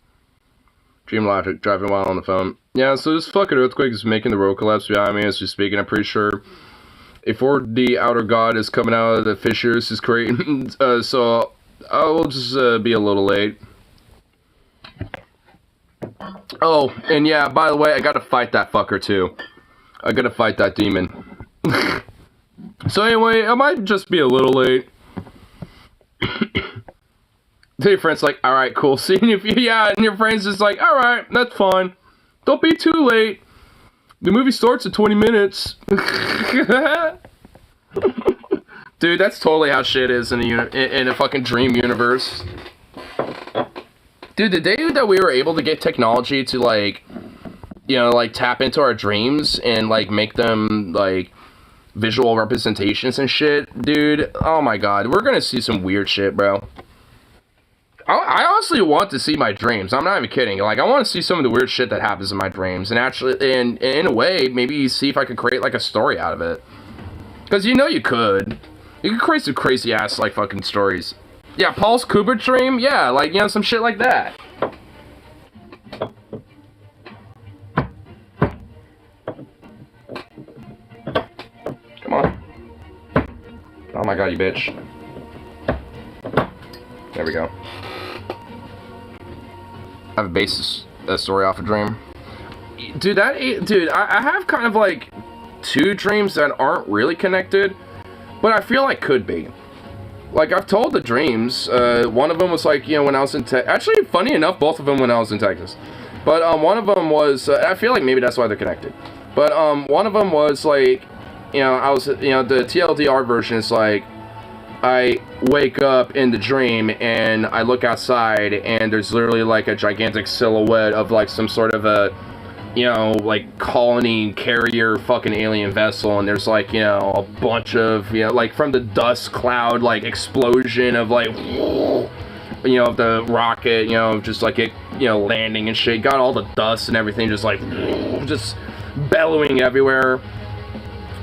Dream logic, driving while on the phone. Yeah, so this fucking earthquake is making the road collapse behind me as we speak, and I'm pretty sure a 4D outer god is coming out of the fissures is creating, so I will just be a little late. Oh, and yeah, by the way, I gotta fight that fucker too. I gotta fight that demon. So anyway, I might just be a little late. So your friend's like, alright, cool, seeing if you, yeah, and your friend's just like, alright, that's fine. Don't be too late. The movie starts in 20 minutes. Dude, that's totally how shit is in a fucking dream universe. Dude, the day that we were able to get technology to, like, you know, like, tap into our dreams and, like, make them, like, visual representations and shit, dude, oh my god, we're gonna see some weird shit, bro. I honestly want to see my dreams. I'm not even kidding. Like, I want to see some of the weird shit that happens in my dreams. And actually, and in a way, maybe see if I could create, like, a story out of it. Because, you know, you could. You could create some crazy-ass, like, fucking stories. Yeah, Paul's Kubrick dream? Yeah, like, you know, some shit like that. Come on. Oh my god, you bitch. There we go. I have a basis story off a dream. Dude, I have kind of like 2 dreams that aren't really connected, but I feel like could be. Like, I've told the dreams. One of them was like, you know, when I was in Texas. Actually, funny enough, both of them when I was in Texas. But one of them was, I feel like maybe that's why they're connected. But one of them was like, you know, I was, you know, the TLDR version is like, I wake up in the dream and I look outside and there's literally like a gigantic silhouette of like some sort of a, you know, like colony carrier fucking alien vessel, and there's like, you know, a bunch of, you know, like from the dust cloud, like explosion of like, you know, the rocket, you know, just like it, you know, landing and shit, got all the dust and everything just like, just bellowing everywhere.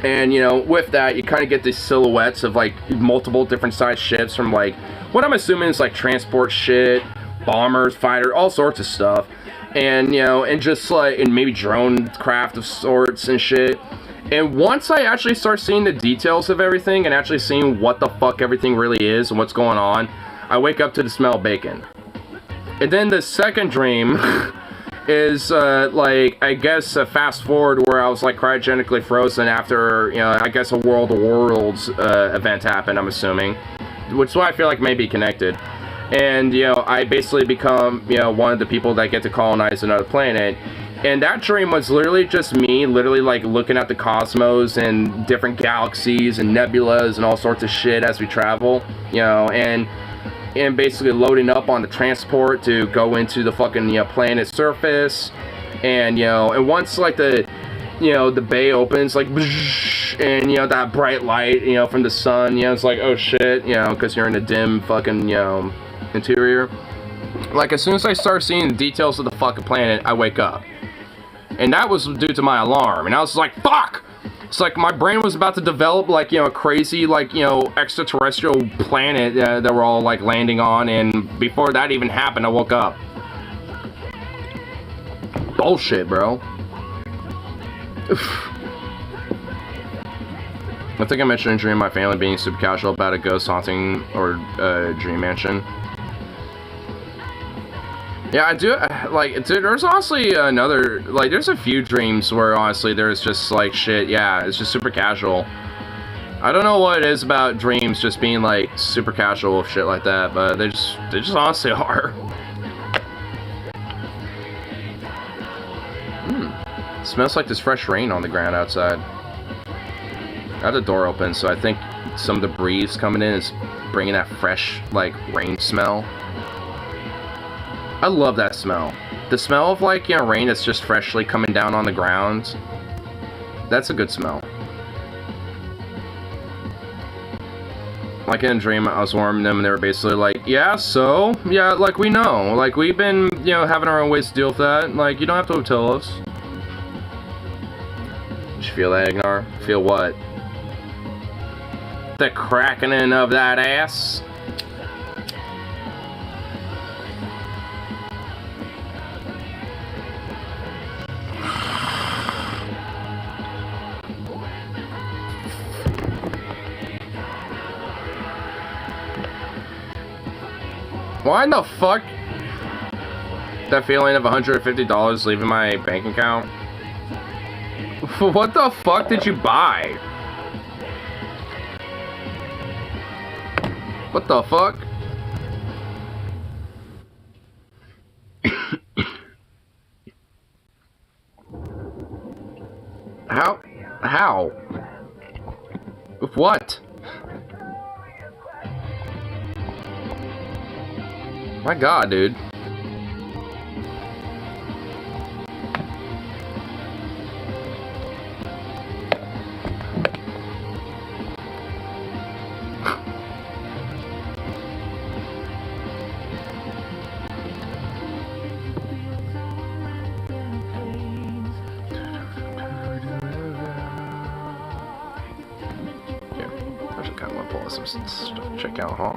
And, you know, with that, you kind of get these silhouettes of, like, multiple different sized ships from, like, what I'm assuming is, like, transport shit, bombers, fighter, all sorts of stuff. And, you know, and just, like, and maybe drone craft of sorts and shit. And once I actually start seeing the details of everything and actually seeing what the fuck everything really is and what's going on, I wake up to the smell of bacon. And then the second dream... is, like, I guess, fast forward where I was, like, cryogenically frozen after, you know, I guess a World of Worlds, event happened, I'm assuming. Which is why I feel like maybe connected. And, you know, I basically become, you know, one of the people that get to colonize another planet. And that dream was literally just me, literally, like, looking at the cosmos and different galaxies and nebulas and all sorts of shit as we travel, you know, and basically loading up on the transport to go into the fucking, you know, planet's surface. And, you know, and once, like, the, you know, the bay opens, like, and, you know, that bright light, you know, from the sun, you know, it's like, oh shit, you know, because you're in a dim fucking, you know, interior. Like, as soon as I start seeing the details of the fucking planet, I wake up. And that was due to my alarm. And I was like, fuck! It's like my brain was about to develop, like, you know, a crazy, like, you know, extraterrestrial planet that we're all, like, landing on. And before that even happened, I woke up. Bullshit, bro. I think I mentioned in a dream my family being super casual about a ghost haunting or dream mansion. Yeah, I do, like, dude, there's honestly another, like, there's a few dreams where, honestly, there's just, like, shit, yeah, it's just super casual. I don't know what it is about dreams just being, like, super casual with shit like that, but they just honestly are. It smells like there's fresh rain on the ground outside. I had the door open, so I think some of the breeze coming in is bringing that fresh, like, rain smell. I love that smell. The smell of, like, you know, rain that's just freshly coming down on the ground. That's a good smell. Like, in a dream, I was warming them, and they were basically like, yeah, so? Yeah, like, we know. Like, we've been, you know, having our own ways to deal with that. Like, you don't have to tell us. Did you feel that, Ignar? Feel what? The cracking in of that ass? Why the fuck? That feeling of $150 leaving my bank account? What the fuck did you buy? What the fuck? How? What? My god, dude. I should kind of want to pull some stuff to check out, huh?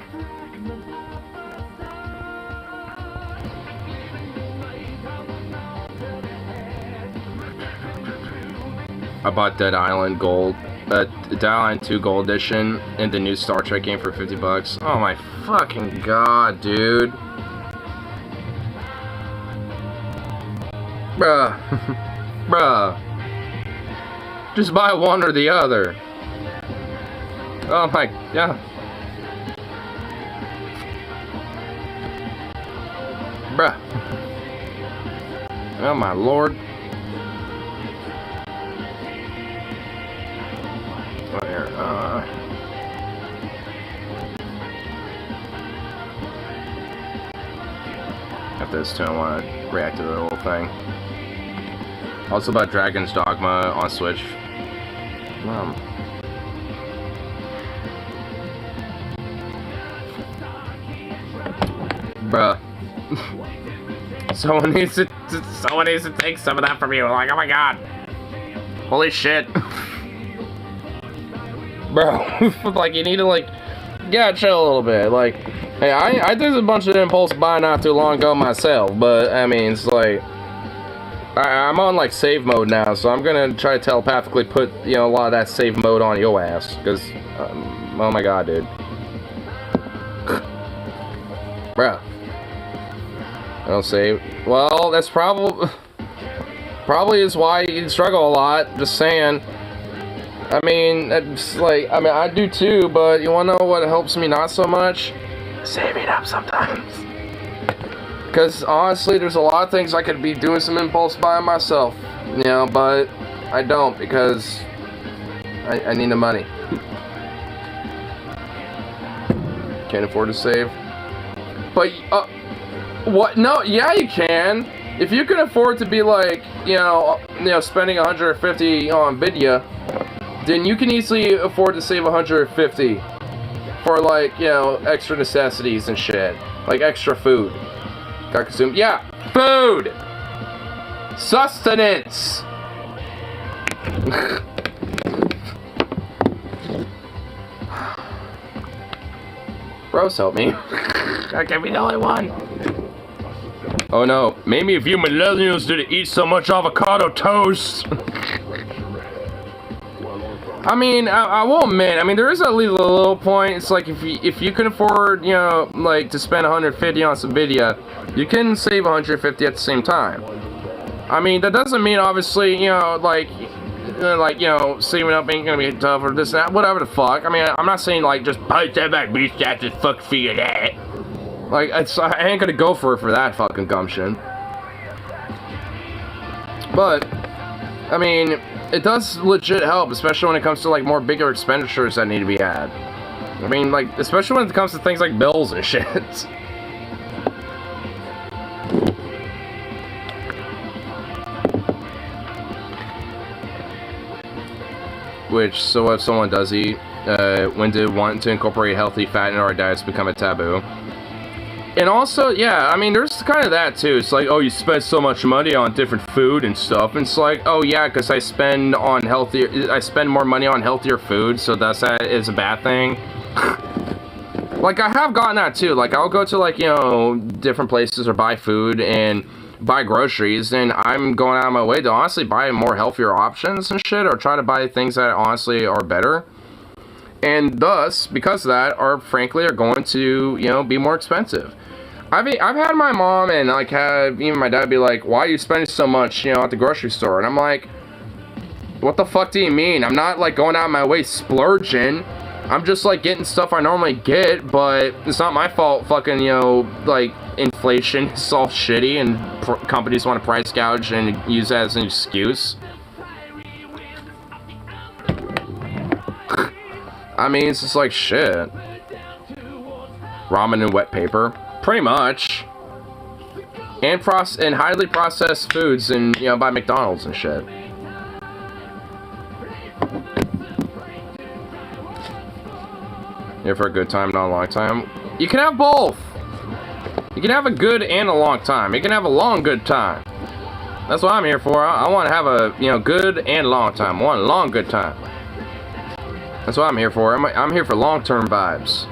I bought Dead Island Gold, Dead Island 2 Gold Edition, and the new Star Trek game for $50. Oh my fucking god, dude. Bruh. Bruh. Just buy one or the other. Oh my god. Bruh. Oh my lord. Got this too, I want to react to the whole thing. Also about Dragon's Dogma on Switch. Bruh. Someone needs to take some of that from you. Like, oh my god. Holy shit. Bro, like, you need to, like, yeah, chill a little bit. Like, hey, I did a bunch of impulse buy not too long ago myself, but, I mean, it's like, I'm on, like, save mode now, so I'm gonna try to telepathically put, you know, a lot of that save mode on your ass, because, oh my god, dude. Bruh. I don't save. Well, that's probably is why you struggle a lot, just saying. I mean, it's like, I mean, I do too, but you wanna know what helps me not so much? Saving up sometimes. Because, honestly, there's a lot of things I could be doing some impulse buying myself, you know, but I don't, because I need the money. Can't afford to save. But, what? No, yeah, you can. If you can afford to be, like, you know, spending $150 on Vidya, then you can easily afford to save $150 for, like, you know, extra necessities and shit, like extra food. Gotta consume. Yeah, food! Sustenance! Bros, help me. I can't be the only one. Oh no, maybe if you millennials didn't eat so much avocado toast. I mean, I will admit, I mean, there is at least a little point. It's like if you can afford, you know, like to spend 150 on some video, you can save 150 at the same time. I mean, that doesn't mean obviously, you know, like you know, saving up ain't gonna be tough or this and that, whatever the fuck. I mean, I'm not saying like just punch that back, bitch, that's just fuck figure that. Like, I ain't gonna go for that fucking gumption. But I mean, it does legit help, especially when it comes to like more bigger expenditures that need to be had. I mean, like, especially when it comes to things like bills and shit. Which, so if someone does eat, when do want to incorporate healthy fat into our diets become a taboo? And also, yeah, I mean, there's kind of that too. It's like, oh, you spend so much money on different food and stuff. And it's like, oh yeah, because I spend more money on healthier food, so that is a bad thing. Like, I have gotten that too. Like, I'll go to like, you know, different places or buy food and buy groceries, and I'm going out of my way to honestly buy more healthier options and shit, or try to buy things that honestly are better. And thus, because of that, are going to, you know, be more expensive. I've had my mom and like have even my dad be like, why are you spending so much, you know, at the grocery store? And I'm like, what the fuck do you mean? I'm not like going out of my way splurging. I'm just like getting stuff I normally get, but it's not my fault. Fucking, you know, like inflation is all shitty and companies want to price gouge and use that as an excuse. I mean, it's just like shit. Ramen and wet paper, pretty much. And highly processed foods, and you know, by McDonald's and shit. Here for a good time, not a long time. You can have both. You can have a good and a long time. You can have a long good time. That's what I'm here for. I want to have a, you know, good and long time. One long good time. That's what I'm here for. I'm here for long-term vibes.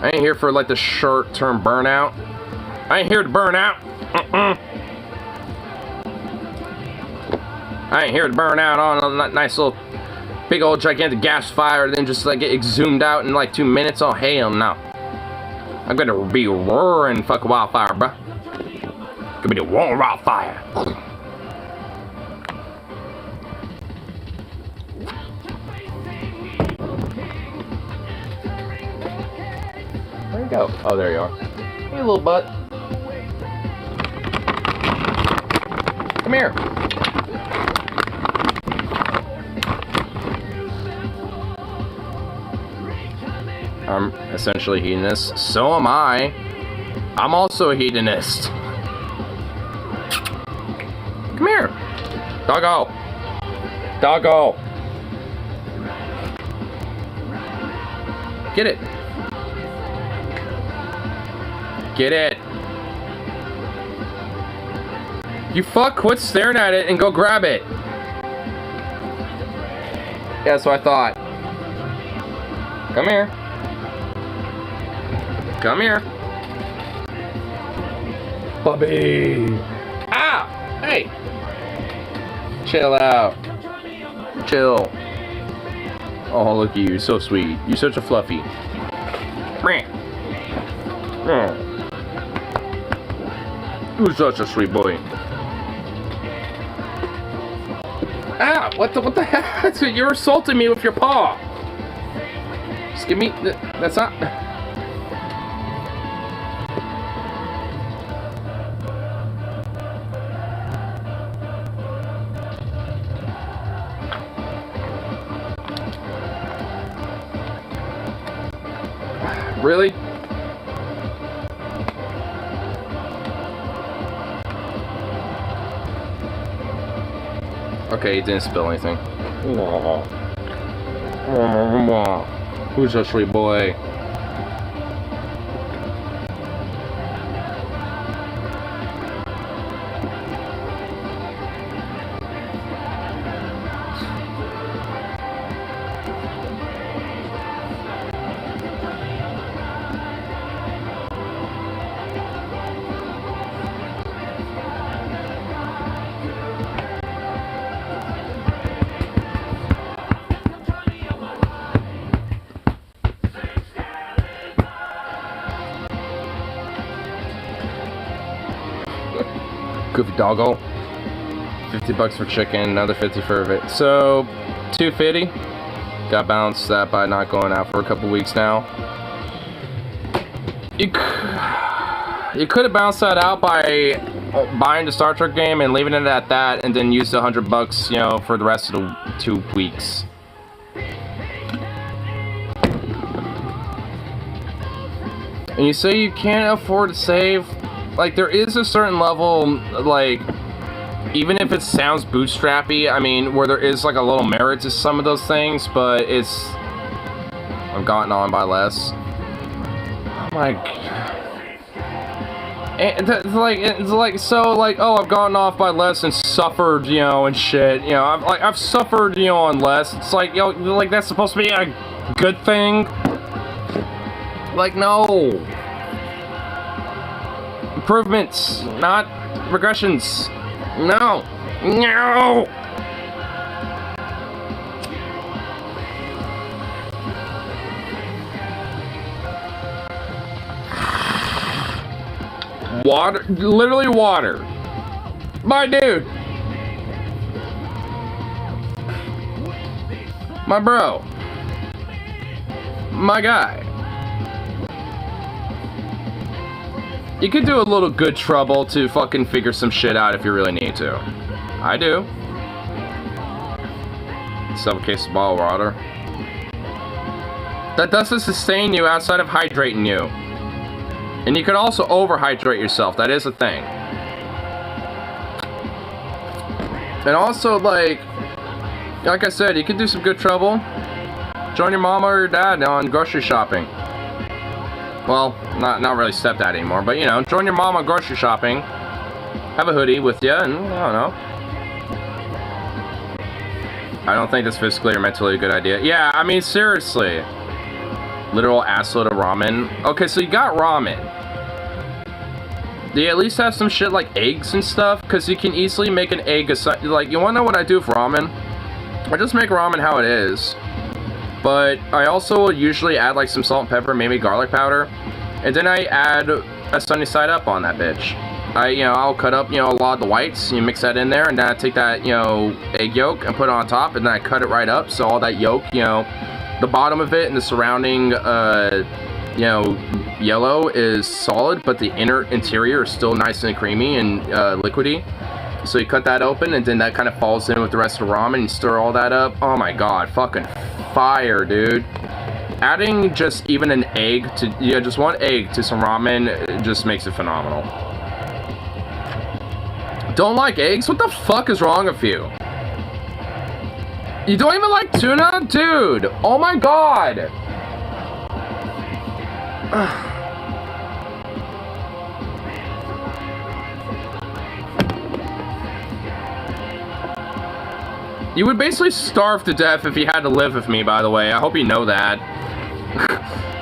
I ain't here for like the short-term burnout. I ain't here to burn out. I ain't here to burn out on a nice little big old gigantic gas fire, then just like get exhumed out in like 2 minutes. Oh hell no! I'm gonna be roaring fucking wildfire, bruh. Gonna be the roaring wildfire. Where'd you go? Oh, there you are. Hey, little butt. Come here. I'm essentially a hedonist. So am I. I'm also a hedonist. Come here. Doggo. Doggo. Get it. Get it. You fuck, quit staring at it and go grab it. Yeah, that's what I thought. Come here. Come here. Bubby. Ah! Hey! Chill out. Chill. Oh, look at you. You're so sweet. You're such a fluffy. Oh. You're such a sweet boy. Ah! What the heck? You're assaulting me with your paw. Just give me... That's not... Really? Okay, he didn't spill anything. Who's a sweet boy? Goofy doggo. 50 bucks for chicken, another 50 for it. So, 250. Got balanced that by not going out for a couple weeks now. You could have balanced that out by buying the Star Trek game and leaving it at that, and then use the 100 bucks, you know, for the rest of the 2 weeks. And you say you can't afford to save. Like, there is a certain level, like, even if it sounds bootstrappy, I mean, where there is like a little merit to some of those things, but it's, I've gotten on by less. Oh my god. It's like so like, oh, I've gotten off by less and suffered, you know, and shit, you know, I've suffered, you know, on less. It's like, you know, like that's supposed to be a good thing. Like, no. Improvements, not regressions. No. No. Water, literally water. My dude. My bro. My guy. You could do a little good trouble to fucking figure some shit out if you really need to. I do. Suffocate a bottle of water. That doesn't sustain you outside of hydrating you. And you can also overhydrate yourself. That is a thing. And also, like I said, you can do some good trouble. Join your mama or your dad on grocery shopping. Well, not really stepdad anymore, but you know, join your mom on grocery shopping. Have a hoodie with you, and I don't know. I don't think that's physically or mentally a good idea. Yeah, I mean, seriously. Literal assload of ramen. Okay, so you got ramen. Do you at least have some shit like eggs and stuff? Because you can easily make an egg. Like, you want to know what I do for ramen? I just make ramen how it is. But I also usually add like some salt and pepper, maybe garlic powder. And then I add a sunny side up on that bitch. I'll cut up, a lot of the whites, you mix that in there, and then I take that, egg yolk and put it on top, and then I cut it right up, so all that yolk, the bottom of it and the surrounding, yellow is solid, but the interior is still nice and creamy and liquidy. So you cut that open, and then that kind of falls in with the rest of the ramen, and stir all that up. Oh my god, fucking fire, dude. Adding just even an egg to, just one egg to some ramen just makes it phenomenal. Don't like eggs? What the fuck is wrong with you? You don't even like tuna? Dude, oh my god. You would basically starve to death if you had to live with me, by the way. I hope you know that.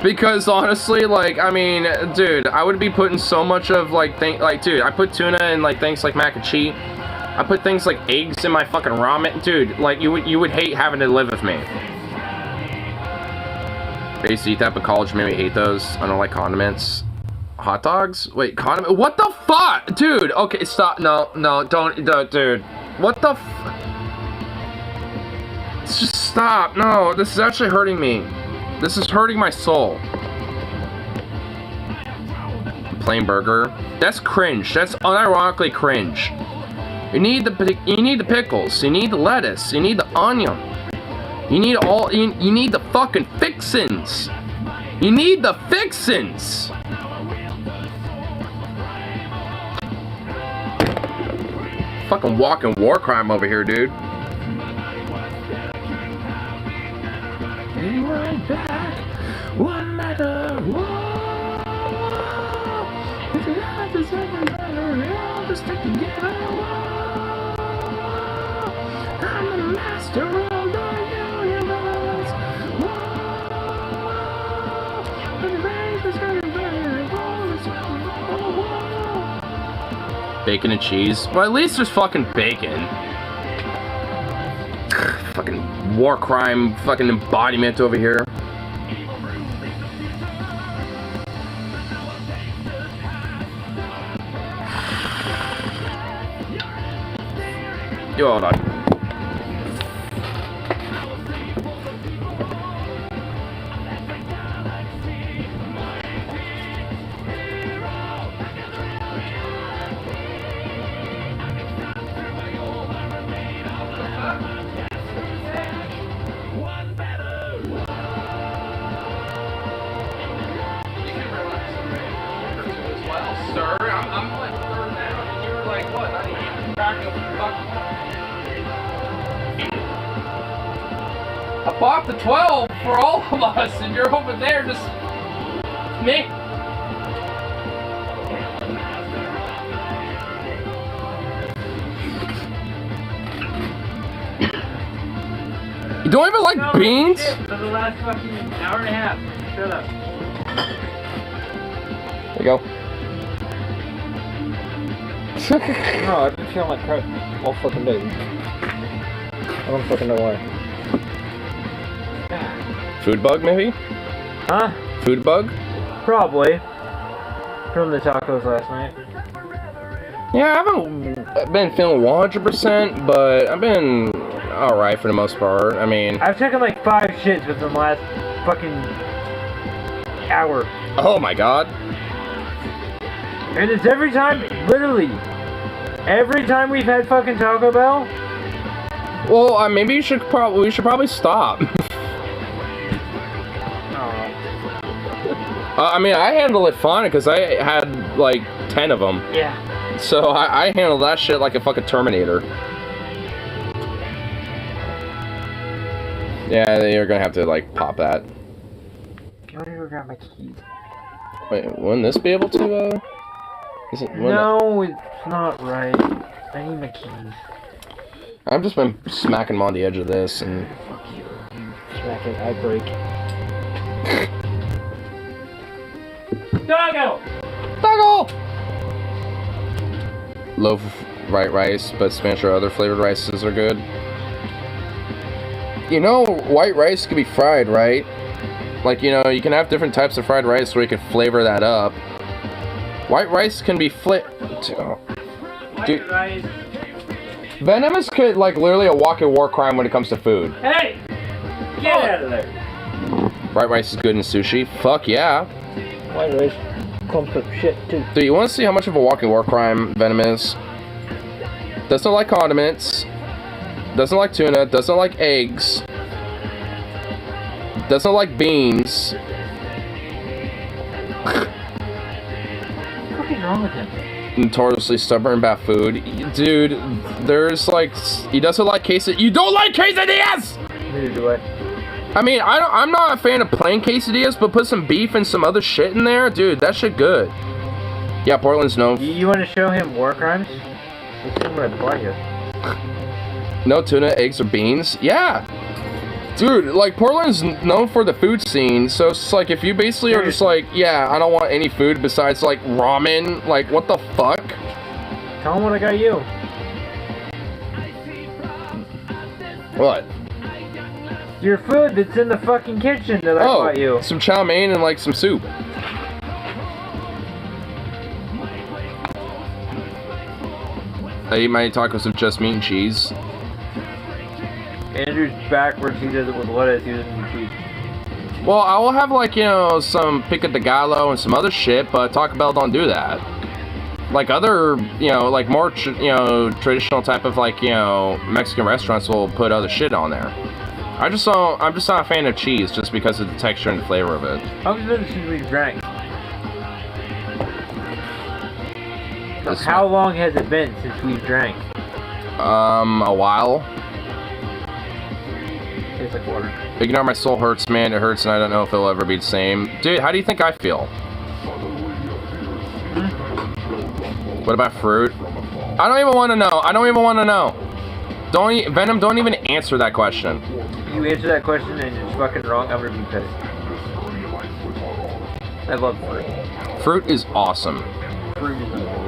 Because honestly, like, I mean, dude, I would be putting so much of, dude, I put tuna in, things like mac and cheese. I put things like eggs in my fucking ramen. Dude, like, you would hate having to live with me. I used to eat that, but college made me hate those. I don't like condiments. Hot dogs? Wait, condiment? What the fuck? Dude, okay, stop. No, don't, dude. What the just stop. No, this is actually hurting me. This is hurting my soul. Plain burger. That's cringe. That's unironically cringe. You need the pickles. You need the lettuce. You need the onion. You need you need the fucking fixins. You need the fixins. Fucking walking war crime over here, dude. Right back, one matter, whoa. If you have to say matter, we all just stick together, whoa. I'm the master of the universe, whoa. And the race is getting better, whoa. Bacon and cheese? Well, at least there's fucking bacon. Fucking war crime, fucking embodiment over here. Yo, hold on. Sir, I'm like third down, and you were like, what, not even cracking the fuck? I bought the 12 for all of us, and you're over there just... me? You don't even like beans? For the last fucking hour and a half. Shut up. There you go. No, I've been feeling like crap all fucking day. I don't fucking know why. Food bug, maybe? Huh? Food bug? Probably. From the tacos last night. Yeah, I haven't been feeling 100%, but I've been alright for the most part. I mean... I've taken like 5 shits within the last fucking hour. Oh my god. And it's every time, literally, every time we've had fucking Taco Bell. Well, maybe we should probably stop. I mean, I handle it fine because I had like 10 of them. Yeah. So I handle that shit like a fucking Terminator. Yeah, you're gonna have to like pop that. I want to go grab my keys. Wait, wouldn't this be able to? Is it? No, it's not right. I need my keys. I've just been smacking them on the edge of this and. Fuck you. Smack it, I break. Doggo! Doggo! Loaf of white rice, but Spanish or other flavored rices are good. You know, white rice can be fried, right? Like, you know, you can have different types of fried rice where you can flavor that up. White rice can be Dude, Rice. Venomous could, like, literally a walking war crime when it comes to food. Hey! Get out of there! White rice is good in sushi. Fuck yeah. White rice comes with shit too. Dude, you want to see how much of a walking war crime Venom is? Doesn't like condiments. Doesn't like tuna. Doesn't like eggs. Doesn't like beans. What's wrong with him? Notoriously stubborn about food. Dude, there's like... He doesn't like quesadillas. You don't like quesadillas! Neither do I. I mean, I'm not a fan of plain quesadillas, but put some beef and some other shit in there. Dude, that shit good. Yeah, Portland's known... You want to show him war crimes? Let's see what I bought you. No tuna, eggs, or beans? Yeah. Dude, like, Portland's known for the food scene, so it's like, if you basically are just like, yeah, I don't want any food besides, like, ramen, like, what the fuck? Tell him what I got you. What? Your food that's in the fucking kitchen that I bought you. Some chow mein and, like, some soup. I eat my tacos with just meat and cheese. Andrew's backwards, he does it with lettuce, he doesn't do cheese. Well, I will have, like, you know, some pico de gallo and some other shit, but Taco Bell don't do that. Like, other, you know, like, more, traditional type of, like, you know, Mexican restaurants will put other shit on there. I'm just not a fan of cheese, just because of the texture and the flavor of it. How long has it been since we've drank? How long has it been since we've drank? A while. Tastes like water. Ignore my soul hurts, man. It hurts, and I don't know if it'll ever be the same. Dude, how do you think I feel? What about fruit? I don't even want to know. I don't even want to know. Venom, don't even answer that question. You answer that question and it's fucking wrong, I'm gonna be pissed. I love fruit. Fruit is awesome. Fruit is amazing.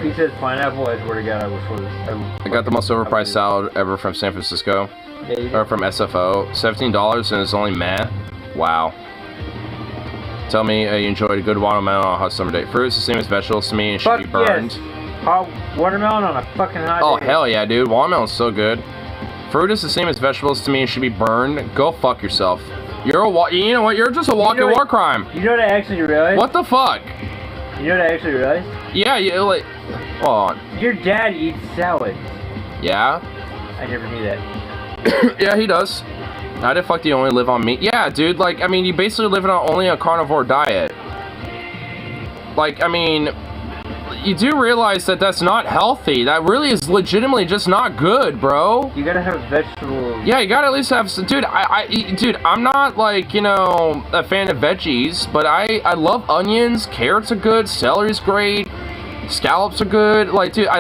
He says pineapple, I swear to God, I was for this. I got the most overpriced salad ever from San Francisco. Yeah, you Or from SFO. $17 and it's only meh. Wow. Tell me you enjoyed a good watermelon on a hot summer day. Fruit is the same as vegetables to me and should be burned. Yes. hot watermelon on a fucking hot Oh, day. hell yeah, dude. Watermelon's so good. Fruit is the same as vegetables to me and should be burned. Go fuck yourself. You know what? You're just a walking war crime. You know what I actually realized? What the fuck? You know what I actually realized? Yeah, you like. Hold on. Your dad eats salads. Yeah? I never knew that. Yeah, he does. How the fuck do you only live on meat? Yeah, dude, like, I mean, you basically live on only a carnivore diet. Like, I mean, you do realize that that's not healthy. That really is legitimately just not good, bro. You gotta have vegetables. Yeah, you gotta at least have some, dude, dude, I'm not, like, you know, a fan of veggies, but I love onions, carrots are good, celery's great, scallops are good, like, dude, I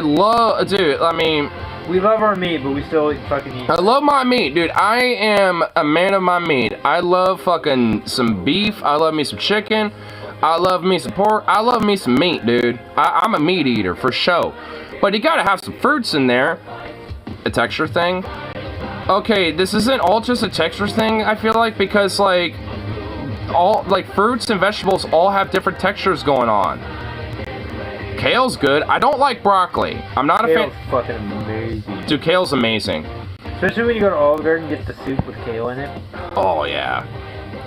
mean... We love our meat, but we still fucking eat. I love my meat, dude. I am a man of my meat. I love fucking some beef. I love me some chicken. I love me some pork. I love me some meat, dude. I'm a meat eater, for sure. But you gotta have some fruits in there. A texture thing. Okay, this isn't all just a texture thing, I feel like, because, like, fruits and vegetables all have different textures going on. Kale's good. I don't like broccoli. I'm not a fan. Kale's fucking amazing. Dude, kale's amazing. Especially when you go to Olive Garden and get the soup with kale in it. Oh, yeah.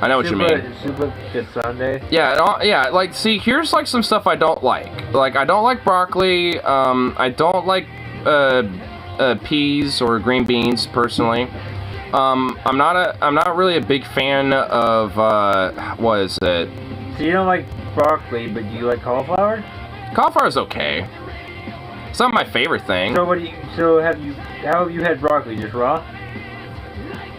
I know what you mean. Soup with good Sunday. Yeah, yeah, like, see, here's, like, some stuff I don't like. Like, I don't like broccoli, I don't like, peas or green beans, personally. I'm not really a big fan of, what is it? So you don't like broccoli, but do you like cauliflower? Cauliflower's okay. It's not my favorite thing. So how have you had broccoli, just raw?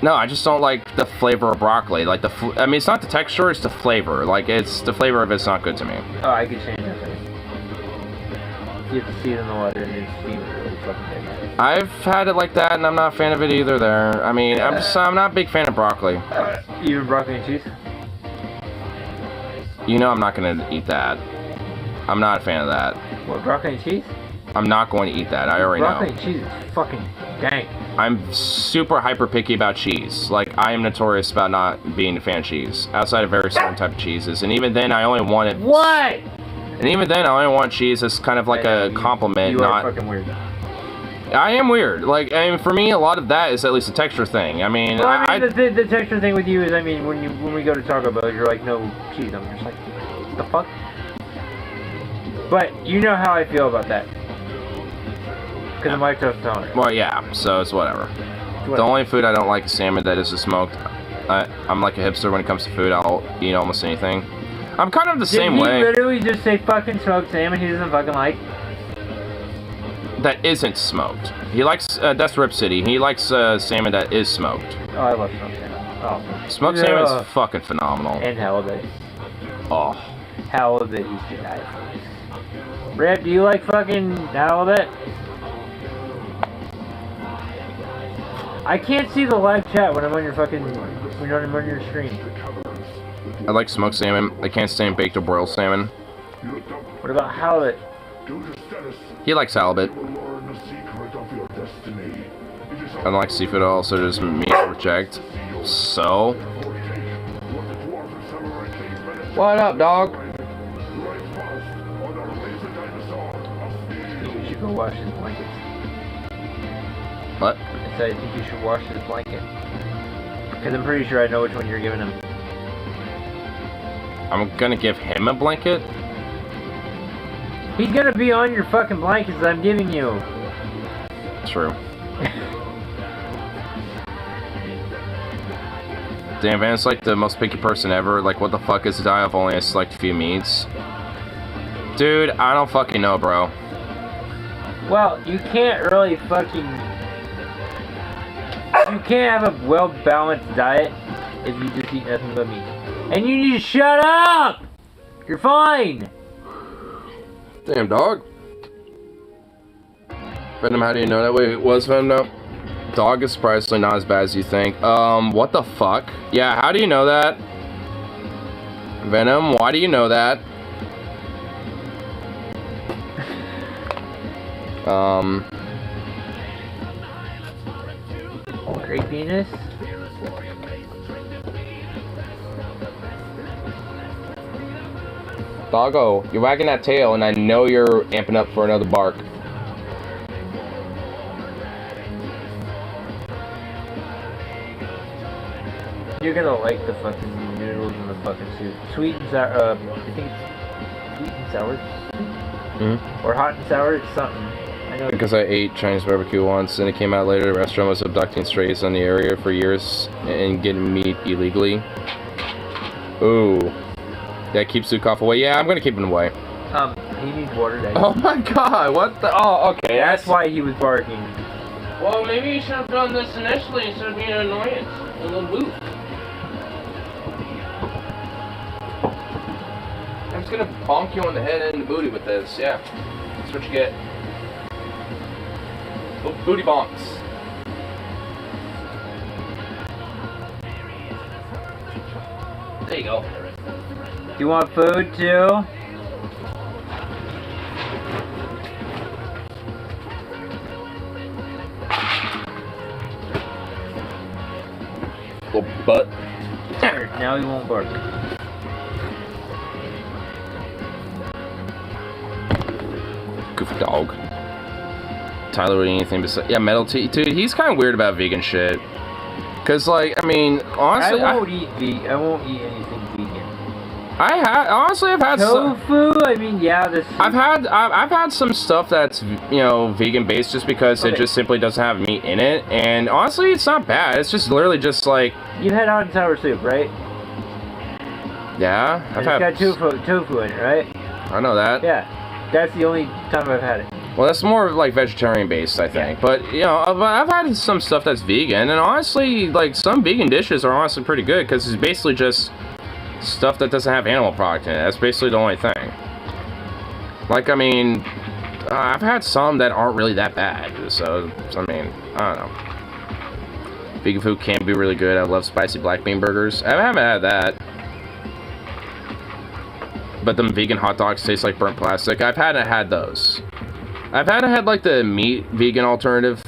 No, I just don't like the flavor of broccoli. Like, I mean, it's not the texture, it's the flavor. Like, it's the flavor of it's not good to me. Oh, I could change that thing. You have to see it in the water and it's really fucking good. I've had it like that, and I'm not a fan of it either there. I mean, I'm not a big fan of broccoli. Even broccoli and cheese? You know I'm not gonna eat that. I'm not a fan of that. What, broccoli and cheese? I'm not going to eat that. I already know. Broccoli and cheese is fucking dank. I'm super hyper picky about cheese. Like, I am notorious about not being a fan of cheese. Outside of very certain type of cheeses. And even then, I only want it... What? And even then, I only want cheese as kind of like a compliment, you not... are fucking weird. I am weird. Like, I mean, for me, a lot of that is at least a texture thing. I mean... Well, I mean, the texture thing with you is, I mean, when we go to Taco Bell, you're like, no cheese. I'm just like, what the fuck? But you know how I feel about that. Because I'm lactose intolerant. Well, yeah, so it's whatever. The only food I don't like is salmon that is smoked. I'm like a hipster when it comes to food. I'll eat almost anything. I'm kind of the same way. Did he literally just say fucking smoked salmon he doesn't fucking like? That isn't smoked. He likes, that's Rip City. He likes salmon that is smoked. Oh, I love smoked salmon. Oh. Smoked salmon is fucking phenomenal. And halibut. Oh. Halibut is to die for. Rip, do you like fucking halibut? I can't see the live chat when I'm on your fucking, when I'm on your stream. I like smoked salmon. I can't stand baked or broiled salmon. What about halibut? He likes halibut. I don't like seafood at all, so just me reject. So? What up, dog? I think you should go wash his blankets. What? I said I think you should wash his blanket. Because I'm pretty sure I know which one you're giving him. I'm gonna give him a blanket? He's gonna be on your fucking blankets that I'm giving you. True. Damn, Van's like the most picky person ever. Like, what the fuck is the diet of only a select few meats? Dude, I don't fucking know, bro. Well, you can't really fucking... You can't have a well-balanced diet if you just eat nothing but meat. And you need to shut up! You're fine! Damn, dog. Venom, how do you know that way it was, Venom? No. Dog is surprisingly not as bad as you think. What the fuck? Yeah, how do you know that? Venom, why do you know that? Great penis? Doggo, you're wagging that tail, and I know you're amping up for another bark. You're gonna like the fucking noodles and the fucking soup. Sweet and sour, I think it's sweet and sour. Or hot and sour, it's something. I know. Because I ate Chinese barbecue once, and it came out later the restaurant was abducting strays in the area for years and getting meat illegally. Ooh. That keeps Zukov away. Yeah, I'm gonna keep him away. He needs water, Daddy. Oh my god, what the? Oh, okay. That's why he was barking. Well, maybe you should have done this initially instead of being an annoyance. A little booth. I'm just gonna bonk you on the head and the booty with this, yeah. That's what you get. Booty bonks. There you go. Do you want food too? Little butt. There, now he won't bark. Goofy dog. Tyler would eat anything besides... Yeah, Metal T. Dude, he's kind of weird about vegan shit. Because, like, I mean, honestly... I won't eat anything vegan. Honestly, I've had tofu? I mean, yeah, this... I've had some stuff that's, you know, vegan-based just because it just simply doesn't have meat in it. And, honestly, it's not bad. It's just literally just, like... You had hot and sour soup, right? Yeah, It's got tofu in it, right? I know that. Yeah. That's the only time I've had it. Well, that's more like vegetarian based, I think. But, you know, I've had some stuff that's vegan, and honestly, like, some vegan dishes are honestly pretty good, because it's basically just stuff that doesn't have animal product in it. That's basically the only thing. Like, I mean, I've had some that aren't really that bad, so, I mean, I don't know. Vegan food can be really good. I love spicy black bean burgers. I haven't had that. But them vegan hot dogs taste like burnt plastic. I've had those. I've had like the meat vegan alternative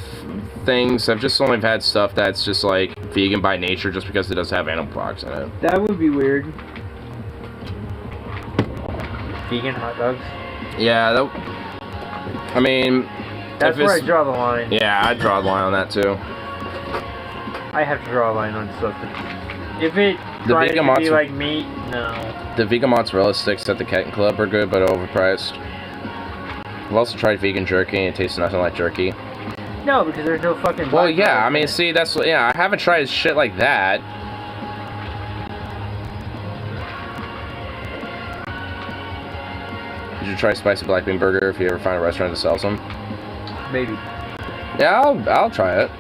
things. I've just only had stuff that's just like vegan by nature just because it doesn't have animal products in it. That would be weird. Vegan hot dogs? Yeah, I mean... That's where I draw the line. Yeah, I'd draw the line on that too. I have to draw a line on stuff that... If it tries to be like meat, no. The vegan mozzarella sticks at the Kitten Club are good, but overpriced. I've also tried vegan jerky, and it tastes nothing like jerky. No, because there's no fucking... Well, yeah, I mean, see, that's... Yeah, I haven't tried shit like that. Did you try spicy black bean burger if you ever find a restaurant that sells them? Maybe. Yeah, I'll try it.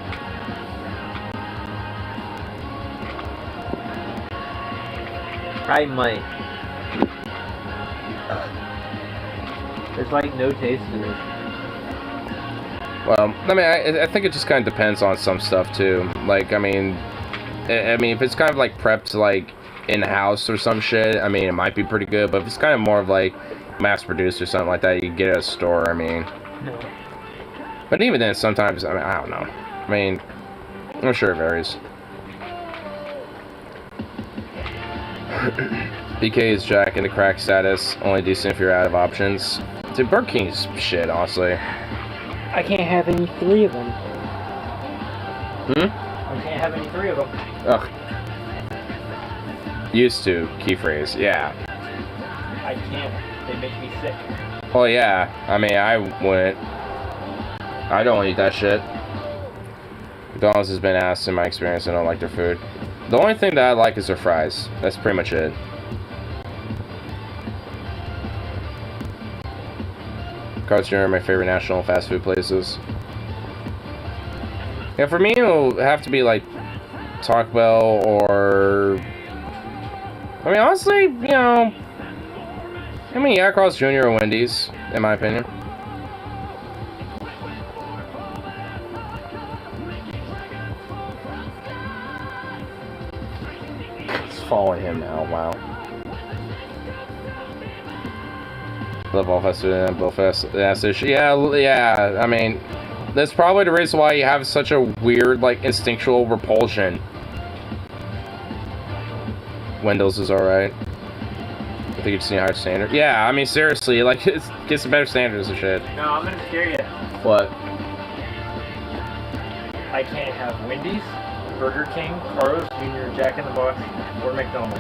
I might. There's like no taste to this. Well, I mean, I think it just kind of depends on some stuff too. Like, I mean, if it's kind of like prepped like in-house or some shit, I mean, it might be pretty good. But if it's kind of more of like mass-produced or something like that, you can get it at a store. I mean, no. But even then, sometimes I mean, I don't know. I mean, I'm sure it varies. BK is Jack into crack status, only decent if you're out of options. Dude, Burger King's shit, honestly. I can't have any three of them. I can't have any three of them. Ugh. Used to, key phrase, yeah. I can't. They make me sick. Oh yeah, I mean, I wouldn't. I don't eat that shit. McDonald's has been asked in my experience, I don't like their food. The only thing that I like is their fries. That's pretty much it. Carl's Jr. are my favorite national fast food places. Yeah, for me, it'll have to be like Taco Bell or... I mean, honestly, you know... I mean, yeah, Carl's Jr. or Wendy's, in my opinion. Following him now, wow. Love all fast food and both fast fish. Yeah, I mean, that's probably the reason why you have such a weird, like, instinctual repulsion. Wendell's is alright. I think you just need a higher standard. Yeah, I mean, seriously, like, get some better standards and shit. No, I'm gonna scare you. What? I can't have Wendy's, Burger King, Carl's Jr., Jack in the Box, or McDonald's.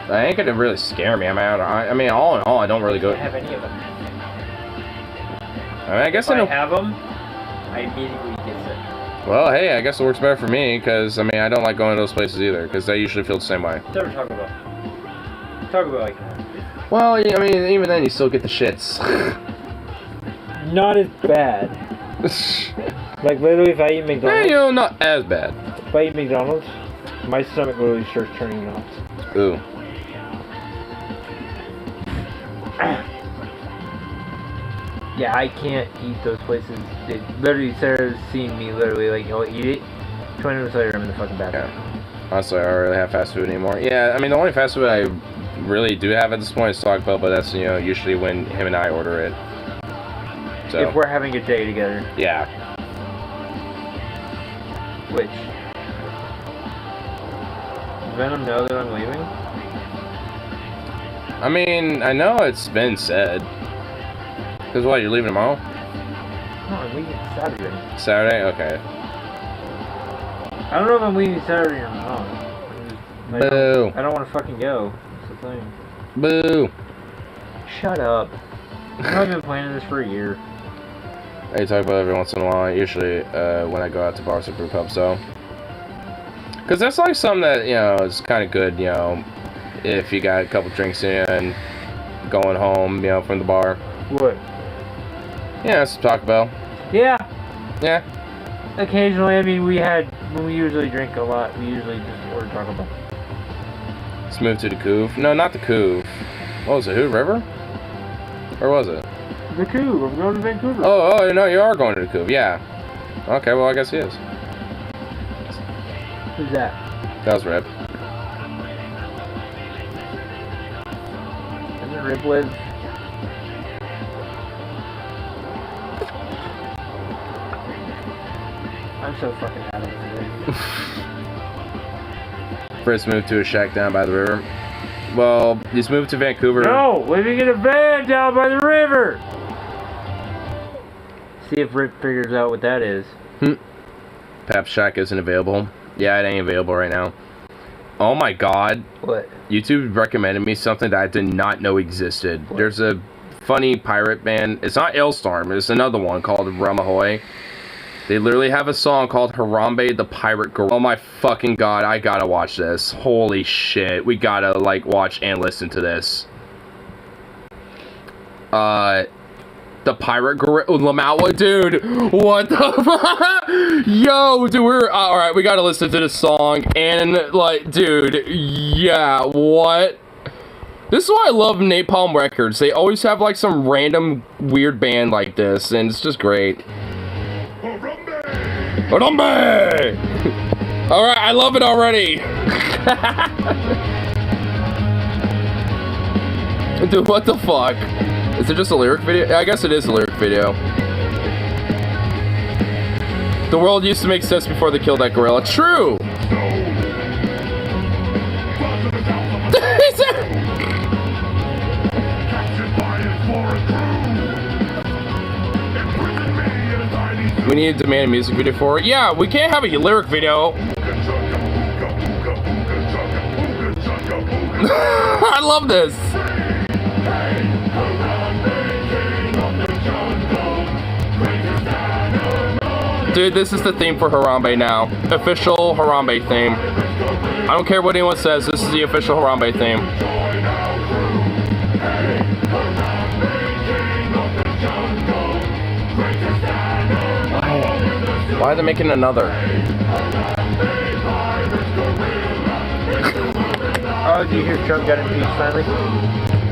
That ain't gonna really scare me. I mean, all in all, I don't really go. I can't have any of them. I mean, I guess if I know. I have them, I immediately get sick. Well, hey, I guess it works better for me, because, I mean, I don't like going to those places either, because they usually feel the same way. Never talk about like that. Well, I mean, even then, you still get the shits. Not as bad. Like, literally, if I eat Hey, McDonald's, you know, not as bad. if I eat McDonald's, my stomach literally starts turning knots. Ooh. Yeah, I can't eat those places. It literally, Sarah's seen me literally, like, I'll eat it. 20 minutes later, I'm in the fucking bathroom. Yeah. Honestly, I don't really have fast food anymore. Yeah, I mean, the only fast food I really do have at this point is Taco Bell, but that's, you know, usually when him and I order it. So. If we're having a day together. Yeah. Which? Does Venom know that I'm leaving? I mean, I know it's been said. Because what, you're leaving tomorrow? No, I'm leaving Saturday. Saturday? Okay. I don't know if I'm leaving Saturday or not. Boo. I don't want to fucking go. That's the thing. Boo. Shut up. I've been planning this for a year. I talk about it every once in a while, usually when I go out to bars or brew pubs, so. Because that's like something that, you know, is kind of good, you know, if you got a couple drinks in and going home, you know, from the bar. What? Yeah, some Taco Bell. Yeah. Yeah. Occasionally, I mean, when we usually drink a lot, we usually just order Taco Bell. Let's move to the Couve. No, not the Couve. What was it, Hood River? Where was it? The Couve, I'm going to Vancouver. Oh, no, you are going to the Couve, yeah. Okay, well, I guess he is. Who's that? That was Rip. Doesn't Rip live? I'm so fucking out of it today. First moved to a shack down by the river. Well, he's moved to Vancouver. No, living in a van down by the river. See if Rip figures out what that is. Pap's shack isn't available. Yeah, it ain't available right now. Oh my god. What? YouTube recommended me something that I did not know existed. What? There's a funny pirate band. It's not Ailstorm. It's another one called Rum Ahoy. They literally have a song called Harambe the Pirate Girl. Oh my fucking god, I gotta watch this. Holy shit. We gotta, like, watch and listen to this. The Pirate Gorilla Lamawa, dude. What the fuck? Yo, dude, we're alright, we gotta listen to this song. And, like, dude, yeah, what? This is why I love Napalm Records. They always have, like, some random weird band like this, and it's just great. Harambe! Alright, I love it already. Dude, what the fuck? Is it just a lyric video? I guess it is a lyric video. The world used to make sense before they killed that gorilla. True! We need to demand a music video for it. Yeah, we can't have a lyric video. I love this. Dude, this is the theme for Harambe now. Official Harambe theme. I don't care what anyone says, this is the official Harambe theme. Why are they making another? Oh, did you hear Trump got impeached finally?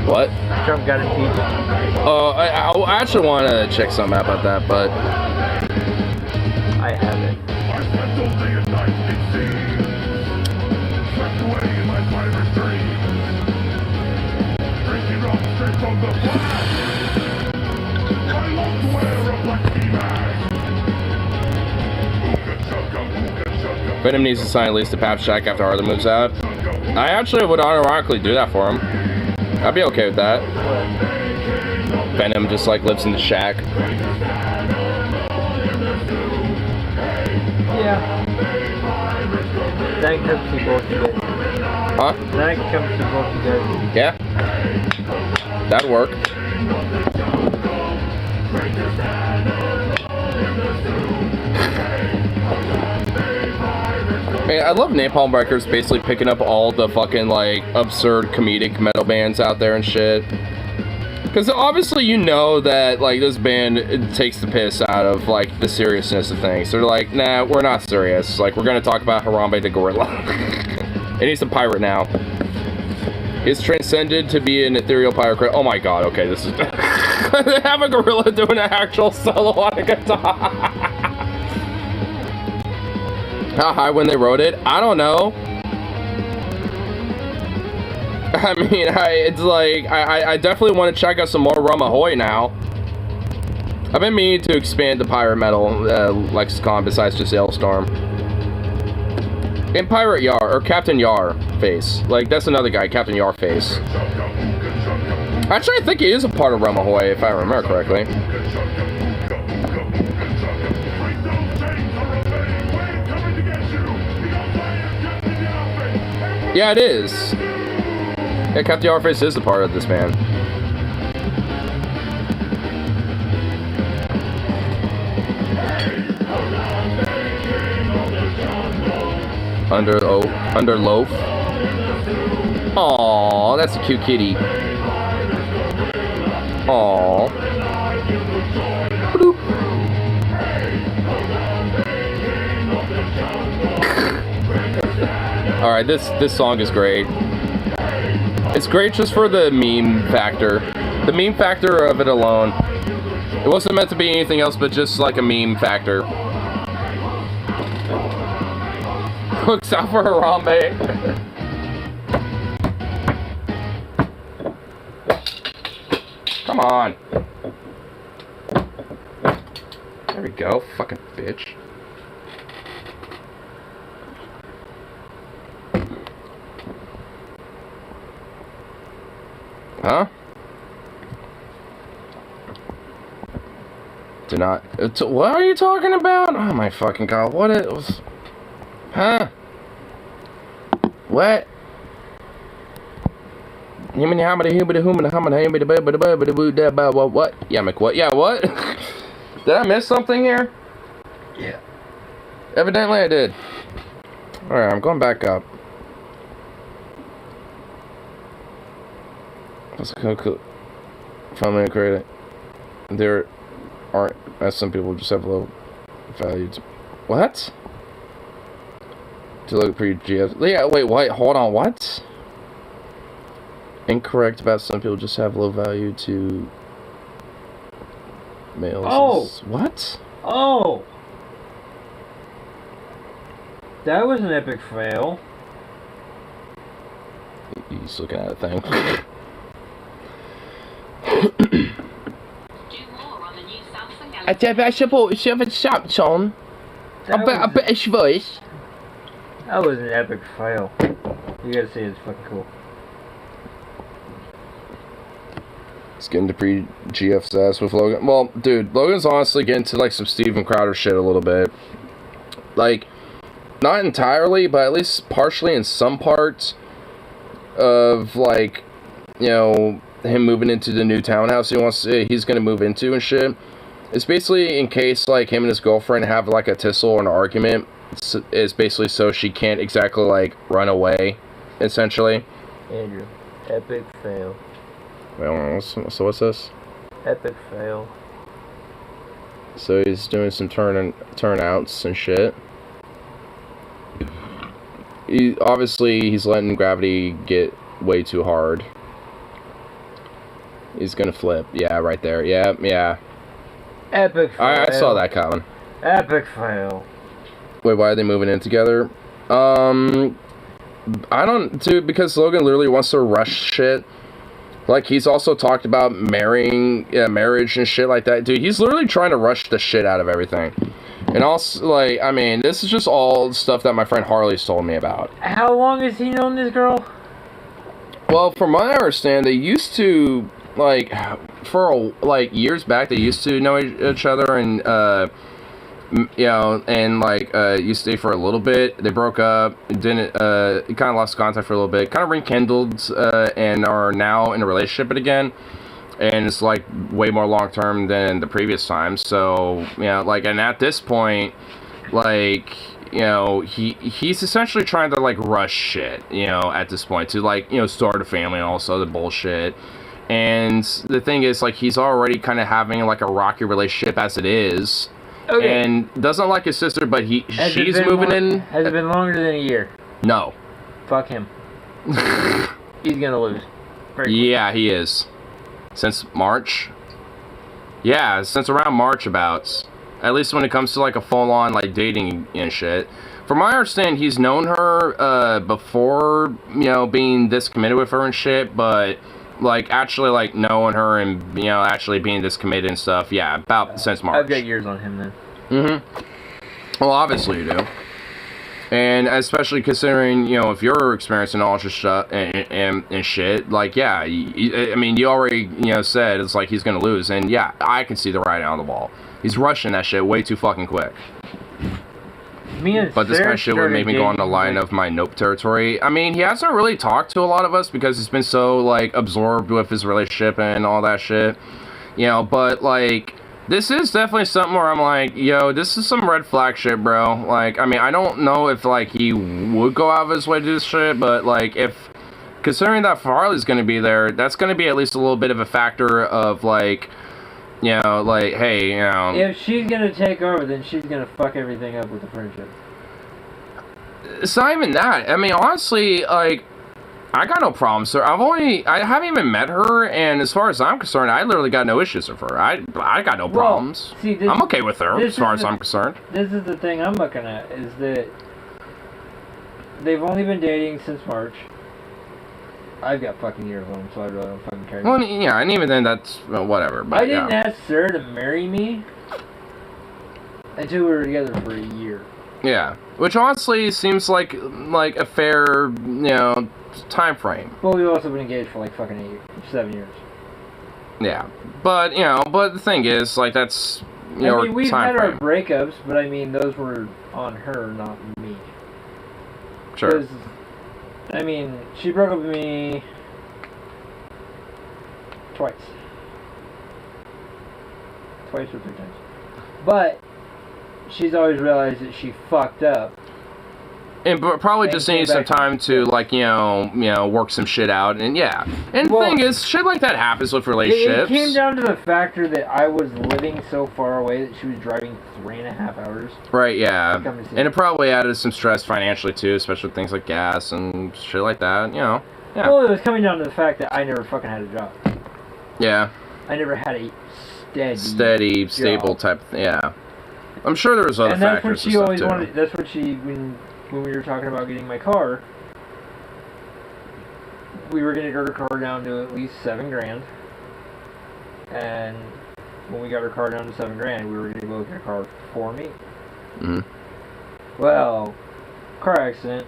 What? Trump got impeached. Oh, I actually want to check something out about that, but... I haven't. Venom needs to sign at least the Pap Shack after Arthur moves out. I actually would ironically do that for him. I'd be okay with that. Venom just like lives in the shack. Yeah. Then it comes to both you guys. Huh? Then it comes to both you guys. Yeah. That'd work. Man, I love Napalm Records basically picking up all the fucking like absurd comedic metal bands out there and shit. Because obviously you know that like this band takes the piss out of like the seriousness of things. They're like, nah, we're not serious. Like we're gonna talk about Harambe the Gorilla. And he's a pirate now. He's transcended to be an ethereal pirate. Oh my god, okay, this is... They have a gorilla doing an actual solo on a guitar. How high when they wrote it? I don't know. I mean, it's like, I definitely want to check out some more Rum Ahoy now. I've been meaning to expand the pirate metal lexicon besides just Ailstorm. And Pirate Yar, or Captain Yar face. Like, that's another guy, Captain Yar face. Actually, I think he is a part of Rum Ahoy, if I remember correctly. Yeah, it is. Yeah, Captain Yar face is a part of this band. Under loaf. Aww, that's a cute kitty. Aww. Bloop. All right, this song is great. It's great just for the meme factor. The meme factor of it alone. It wasn't meant to be anything else but just like a meme factor. Looks out for Harambe. Come on. There we go, fucking bitch. Huh? Do not. What are you talking about? Oh my fucking god! What it was? Huh? What? What? Yeah, what? Yeah, what? Did I miss something here? Yeah. Evidently I did. Alright, I'm going back up. Let's go cool. Finally create it. There aren't, as some people just have low values. What? To look pretty GF. Yeah, wait, hold on, what? Incorrect about some people just have low value to males. Oh! What? Oh! That was an epic fail. He's looking at a thing. I support shop on. Huskyverse. That was an epic fail. You gotta see, it's fucking cool. It's getting to pre-GF's ass with Logan. Well, dude, Logan's honestly getting to like some Steven Crowder shit a little bit. Like, not entirely, but at least partially in some parts of like, you know, him moving into the new townhouse he's gonna move into and shit. It's basically in case like him and his girlfriend have like a tussle or an argument. It's basically so she can't exactly like run away, essentially. Andrew, epic fail. Wait, so what's this? Epic fail. So he's doing some turnouts and shit. He's letting gravity get way too hard. He's gonna flip. Yeah, right there. Yeah. Epic fail. I saw that coming. Epic fail. Wait, why are they moving in together? I don't... Dude, because Logan literally wants to rush shit. Like, he's also talked about marriage and shit like that. Dude, he's literally trying to rush the shit out of everything. And also, like, I mean, this is just all stuff that my friend Harley's told me about. How long has he known this girl? Well, from what I understand, they used to, like, years back, they used to know each other and, you know, and, like, used to stay for a little bit. They broke up, didn't, kind of lost contact for a little bit, kind of rekindled, and are now in a relationship again. And it's, like, way more long-term than the previous time. So, you know, like, and at this point, like, you know, he's essentially trying to, like, rush shit, you know, at this point, to, like, you know, start a family and all this other bullshit. And the thing is, like, he's already kind of having, like, a rocky relationship as it is. Okay. And doesn't like his sister, but she's moving in. Has it been longer than a year? No. Fuck him. He's gonna lose. Yeah, he is. Since March? Yeah, since around March about. At least when it comes to, like, a full-on, like, dating and shit. From my understanding, he's known her, before, you know, being this committed with her and shit, but, like, actually, like, knowing her and, you know, actually being this committed and stuff, yeah, about since March. I've got years on him, then. Mm-hmm. Well, obviously you do. And especially considering, you know, if you're experiencing all this shit and shit, like, yeah, I mean, you already, you know, said it's like he's gonna lose, and yeah, I can see the writing on the wall. He's rushing that shit way too fucking quick. But this kind of shit would make me go on the line of my nope territory. I mean, he hasn't really talked to a lot of us because he's been so, like, absorbed with his relationship and all that shit. You know, but, like, this is definitely something where I'm like, yo, this is some red flag shit, bro. Like, I mean, I don't know if, like, he would go out of his way to do this shit, but, like, if, considering that Farley's gonna be there, that's gonna be at least a little bit of a factor of, like, you know, like, hey, you know. If she's gonna take over, then she's gonna fuck everything up with the friendship. It's not even that. I mean, honestly, like, I got no problems, sir. I haven't even met her, and as far as I'm concerned, I literally got no issues with her. I got no problems. See, I'm okay with her, as far as I'm concerned. This is the thing I'm looking at, is that they've only been dating since March. I've got fucking years on them, so I really don't fucking care. Well, yeah, and even then, that's, well, whatever. But, I didn't ask Sarah to marry me until we were together for a year. Yeah, which honestly seems like a fair, you know, time frame. Well, we've also been engaged for like fucking 7 years. Yeah, but, you know, but the thing is, like, that's, you know, I mean, we've time had frame. our breakups, but I mean, those were on her, not me. Sure. I mean, she broke up with me twice. Twice or 3 times. But she's always realized that she fucked up. And probably just needs some time to, like, you know, work some shit out, and yeah. And the thing is, shit like that happens with relationships. It came down to the factor that I was living so far away that she was driving 3.5 hours. Right, yeah. And it probably added some stress financially, too, especially with things like gas and shit like that, you know. Yeah. Well, it was coming down to the fact that I never fucking had a job. Yeah. I never had a steady, stable type, yeah. I'm sure there was other factors and stuff, too. That's what she, when we were talking about getting my car, we were going to get her car down to at least $7,000. And when we got her car down to $7,000, we were going to go get a car for me. Mm-hmm. Well, car accident,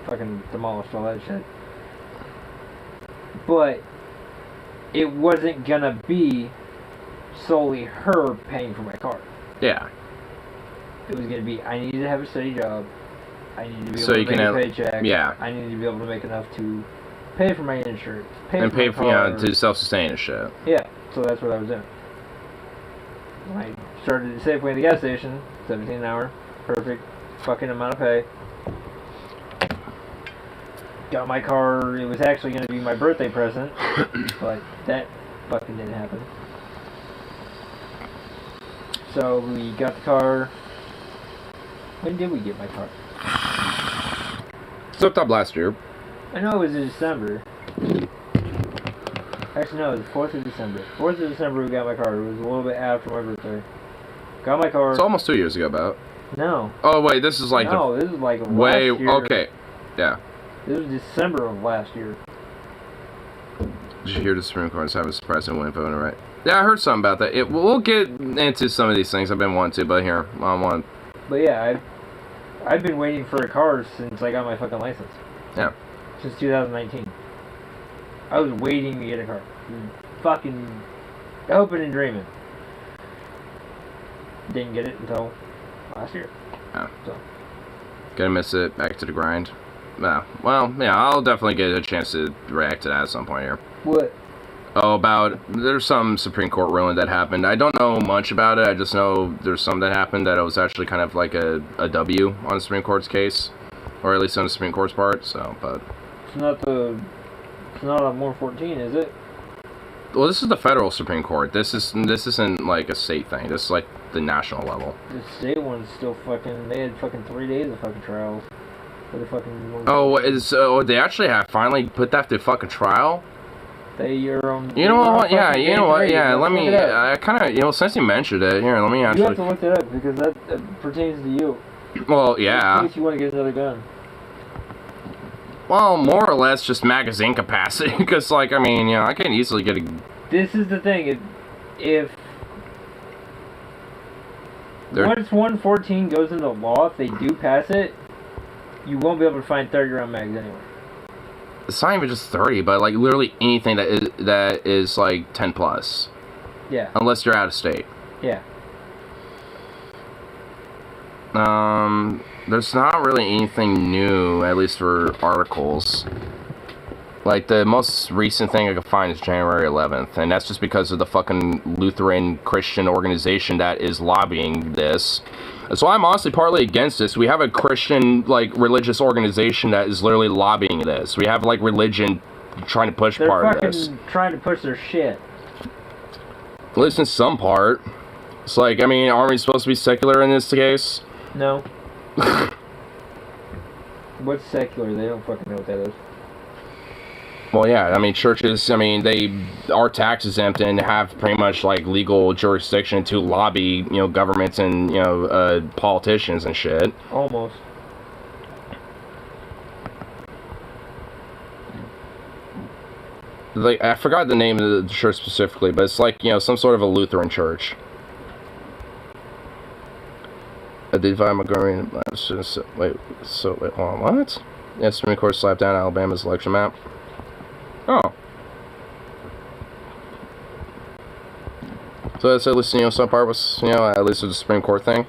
fucking demolished all that shit. But it wasn't going to be solely her paying for my car. Yeah. It was going to be, I needed to have a steady job. I need to be able to make a paycheck. Yeah. I need to be able to make enough to pay for my insurance. Pay for, you know, to self-sustain and shit. Yeah, so that's what I was doing. I started at Safeway at the gas station, $17 an hour, perfect fucking amount of pay. Got my car, it was actually going to be my birthday present, but that fucking didn't happen. So we got the car. When did we get my car? Soaked up last year. I know it was in December. Actually, no, it was the 4th of December. 4th of December we got my car. It was a little bit after my birthday. Got my car. It's almost 2 years ago, about. No. Oh, wait, this is like no, this is like way, last year. Okay. Yeah. This was December of last year. Did you hear the Supreme Court is having a surprise and winning vote, right? Yeah, I heard something about that. We'll get into some of these things I've been wanting to, but here, on one. But yeah, I've been waiting for a car since I got my fucking license. Yeah. Since 2019. I was waiting to get a car. Fucking hoping and dreaming. Didn't get it until last year. Yeah. So. Gonna miss it. Back to the grind. Yeah. Well, yeah, I'll definitely get a chance to react to that at some point here. What? Oh, there's some Supreme Court ruling that happened. I don't know much about it. I just know there's some that happened that it was actually kind of like a W on the Supreme Court's case. Or at least on the Supreme Court's part, so, but... It's not on 114, is it? Well, this is the federal Supreme Court. This isn't like a state thing. This is like the national level. The state one's still fucking... They had fucking 3 days of fucking trials. For the fucking... Oh, they actually have finally put that to fucking trial? You know what? Yeah, you know what? Yeah, let me... I kind of... You know, since you mentioned it, here, let me actually... You have to look that up, because that pertains to you. Well, yeah. In case you want to get another gun. Well, more or less just magazine capacity, because, like, I mean, you know, I can easily get a... This is the thing, if once 114 goes into law, if they do pass it, you won't be able to find 30-round mags anywhere. It's not even just 30, but, like, literally anything that is like, 10 plus. Yeah. Unless you're out of state. Yeah. There's not really anything new, at least for articles. Like, the most recent thing I could find is January 11th, and that's just because of the fucking Lutheran Christian organization that is lobbying this. So I'm honestly partly against this. We have a Christian, like, religious organization that is literally lobbying this. We have, like, religion trying to push part of this. They're fucking trying to push their shit. At least in some part. It's like, I mean, aren't we supposed to be secular in this case? No. What's secular? They don't fucking know what that is. Well, yeah, I mean, churches, I mean, they are tax exempt and have pretty much, like, legal jurisdiction to lobby, you know, governments and, you know, politicians and shit. Almost. Like, I forgot the name of the church specifically, but it's like, you know, some sort of a Lutheran church. The divine majority. Wait, hold on, what? Yeah, Supreme Court slapped down Alabama's election map. Oh. So that's at least, you know, some part was, you know, at least with the Supreme Court thing.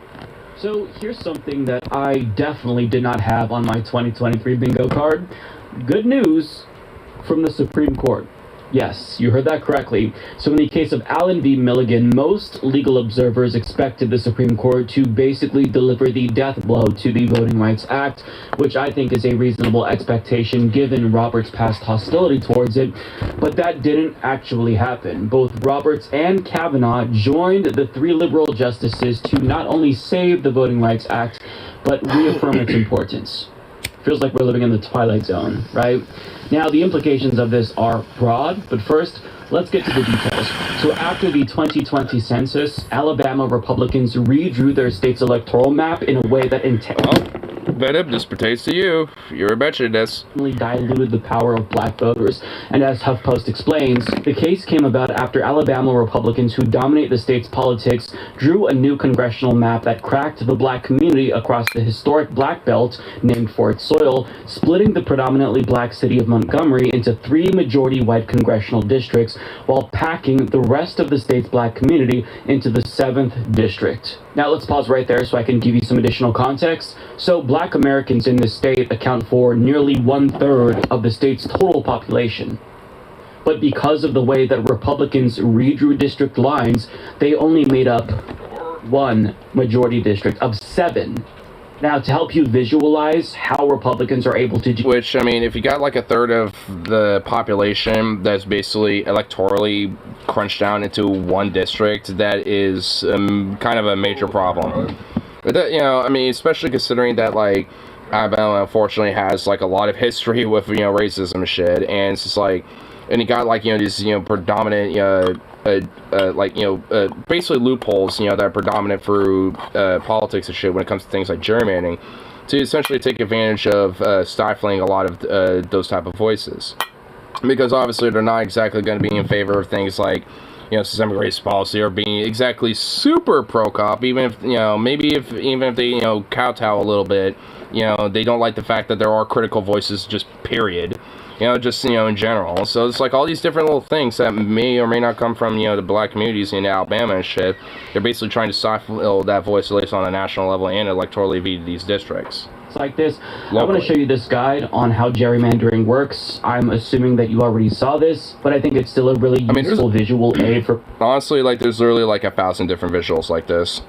So here's something that I definitely did not have on my 2023 bingo card. Good news from the Supreme Court. Yes, you heard that correctly. So in the case of Allen v. Milligan, most legal observers expected the Supreme Court to basically deliver the death blow to the Voting Rights Act, which I think is a reasonable expectation given Roberts' past hostility towards it, but that didn't actually happen. Both Roberts and Kavanaugh joined the 3 liberal justices to not only save the Voting Rights Act, but reaffirm its importance. Feels like we're living in the Twilight Zone, right? Now, the implications of this are broad, but first, let's get to the details. So after the 2020 census, Alabama Republicans redrew their state's electoral map in a way that Vedib, this pertains to you. You're a betcha this. Diluted the power of black voters. And as HuffPost explains, the case came about after Alabama Republicans who dominate the state's politics drew a new congressional map that cracked the black community across the historic Black Belt, named for its soil, splitting the predominantly black city of Montgomery into 3 majority white congressional districts, while packing the rest of the state's black community into the 7th district. Now let's pause right there so I can give you some additional context. So black Americans in this state account for nearly 1/3 of the state's total population. But because of the way that Republicans redrew district lines, they only made up 1 majority district of 7. Now, to help you visualize how Republicans are able to do... Which, I mean, if you got like 1/3 of the population that's basically electorally crunched down into 1 district, that is kind of a major problem. But that, you know, I mean, especially considering that, like, Alabama unfortunately has, like, a lot of history with, you know, racism and shit, and it's just like... And you got, like, you know, these, you know, predominant, like, you know, basically loopholes, you know, that are predominant through politics and shit when it comes to things like gerrymandering, to essentially take advantage of stifling a lot of those type of voices. Because obviously they're not exactly going to be in favor of things like, you know, systemic race policy or being exactly super pro-cop, even if, you know, even if they, you know, kowtow a little bit, you know, they don't like the fact that there are critical voices, just period. You know, just, you know, in general. So it's like all these different little things that may or may not come from, you know, the black communities in Alabama and shit. They're basically trying to stifle that voice, at least on a national level and electorally via these districts. Like this. Locally. I want to show you this guide on how gerrymandering works. I'm assuming that you already saw this, but I think it's still a really useful visual aid for... Honestly, like, there's literally like 1,000 different visuals like this.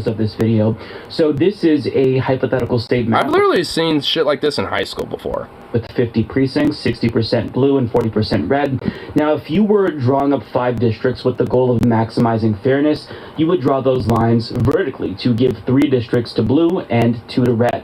Of this video. So this is a hypothetical state map. I've literally seen shit like this in high school before. With 50 precincts, 60% blue and 40% red. Now, if you were drawing up 5 districts with the goal of maximizing fairness, you would draw those lines vertically to give 3 districts to blue and 2 to red.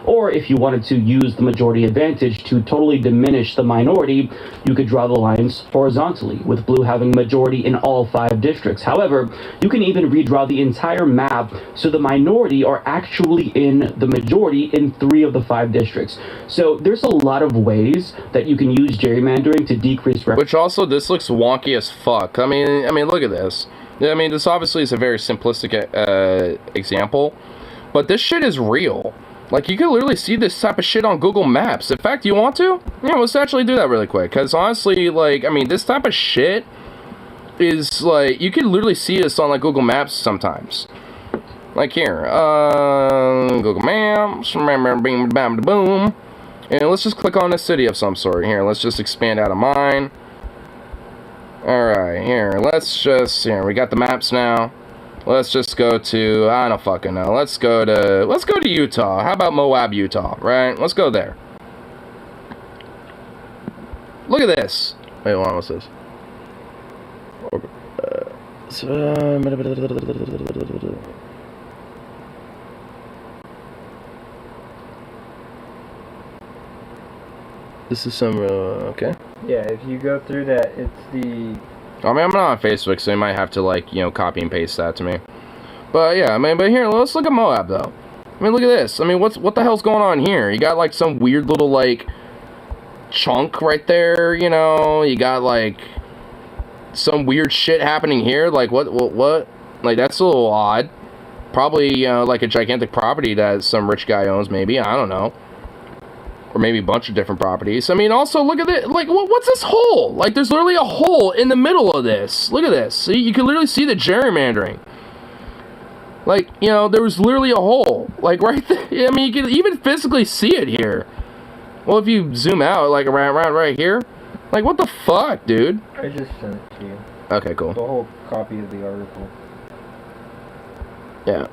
Or if you wanted to use the majority advantage to totally diminish the minority, you could draw the lines horizontally, with blue having majority in all 5 districts. However, you can even redraw the entire map so the minority are actually in the majority in 3 of the 5 districts. So there's a lot of ways that you can use gerrymandering to decrease... Which also, this looks wonky as fuck. I mean, look at this. I mean, this obviously is a very simplistic example, but this shit is real. Like, you can literally see this type of shit on Google Maps. In fact, you want to? Yeah, let's actually do that really quick. Because honestly, like, I mean, this type of shit is, like, you can literally see this on, like, Google Maps sometimes. Like here, Google Maps, bing, bam, boom. And let's just click on a city of some sort. Here, let's just expand out of mine. Alright, here, here, we got the maps now. Let's just go to, I don't fucking know. Let's go to Utah. How about Moab, Utah, right? Let's go there. Look at this. Wait, hold on, what's this? This is some, okay. Yeah, if you go through that, it's the... I mean, I'm not on Facebook, so you might have to, like, you know, copy and paste that to me. But, yeah, I mean, but here, let's look at Moab, though. I mean, look at this. I mean, what the hell's going on here? You got, like, some weird little, like, chunk right there, you know? You got, like, some weird shit happening here. Like, what? Like, that's a little odd. Probably, you know, like a gigantic property that some rich guy owns, maybe. I don't know. Or maybe a bunch of different properties. I mean, also, look at it. Like, what's this hole? Like, there's literally a hole in the middle of this. Look at this. See, you can literally see the gerrymandering. Like, you know, there was literally a hole. Like, right there. I mean, you can even physically see it here. Well, if you zoom out, like, around right here. Like, what the fuck, dude? I just sent it to you. Okay, cool. The whole copy of the article. Yeah.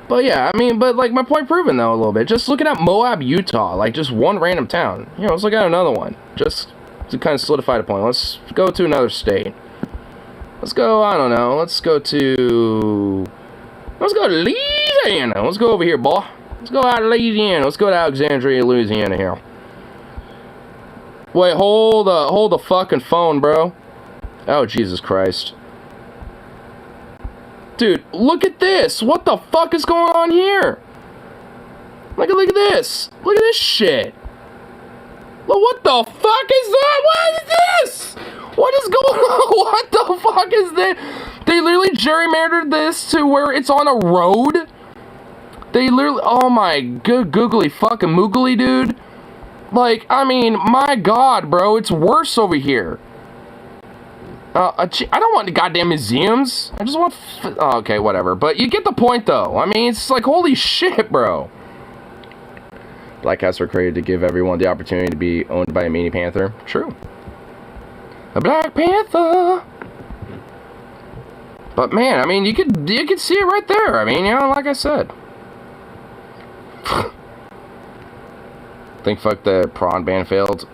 But yeah, I mean, but like my point proven though a little bit. Just looking at Moab, Utah, like just one random town. You know, let's look at another one. Just to kind of solidify the point. Let's go to another state. Let's go, I don't know, let's go to Louisiana. Let's go over here, boy. Let's go out of Louisiana. Let's go to Alexandria, Louisiana here. Wait, hold the fucking phone, bro. Oh, Jesus Christ. Dude, look at this! What the fuck is going on here? Look at this! Look at this shit! Well, what the fuck is that? What is this? What is going on? What the fuck is that? They literally gerrymandered this to where it's on a road? They literally... Oh my good googly fucking moogly, dude. Like, I mean, my god, bro. It's worse over here. I don't want the goddamn museums. I just want... Oh, okay, whatever. But you get the point, though. I mean, it's like, holy shit, bro. Black cats were created to give everyone the opportunity to be owned by a mini panther. True. A Black Panther. But, man, I mean, you could see it right there. I mean, you know, like I said. Think fuck the prawn ban failed.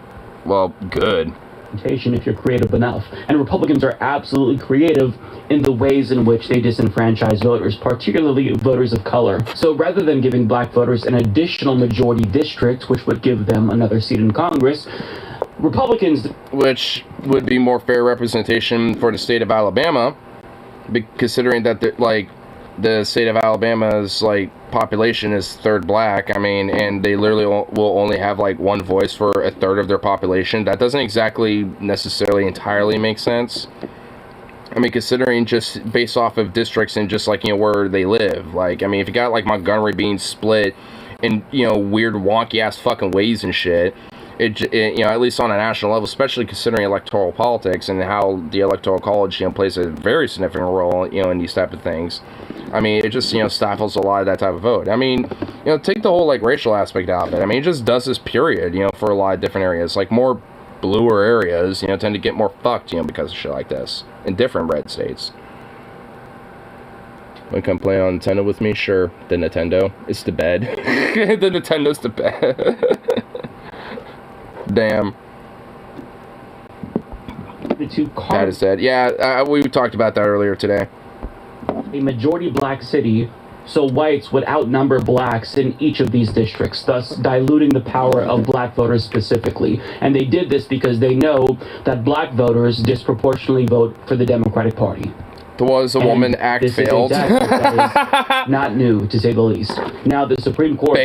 Well, good. If you're creative enough. And Republicans are absolutely creative in the ways in which they disenfranchise voters, particularly voters of color. So rather than giving black voters an additional majority district, which would give them another seat in Congress, Republicans... Which would be more fair representation for the state of Alabama, considering that, the state of Alabama's, population is third black. I mean, and they literally will only have, one voice for a third of their population. That doesn't exactly necessarily entirely make sense. I mean, considering just based off of districts and just, where they live. I mean, if you got, Montgomery being split in, weird, wonky-ass fucking ways and shit, you know, at least on a national level, especially considering electoral politics and how the electoral college, you know, plays a very significant role, you know, in these type of things. I mean, it just, you know, stifles a lot of that type of vote. I mean, you know, take the whole, like, racial aspect out of it. I mean, it just does this, period, you know, for a lot of different areas. Like, more bluer areas, you know, tend to get more fucked, you know, because of shit like this in different red states. Want to come play on Nintendo with me? Sure. The Nintendo is to bed. The Nintendo's to bed. Damn. That is dead. Yeah, we talked about that earlier today. A majority black city, so whites would outnumber blacks in each of these districts, thus diluting the power of black voters specifically. And they did this because they know that black voters disproportionately vote for the Democratic Party. The Was a Woman Act failed. That is not new, to say the least. Now, the Supreme Court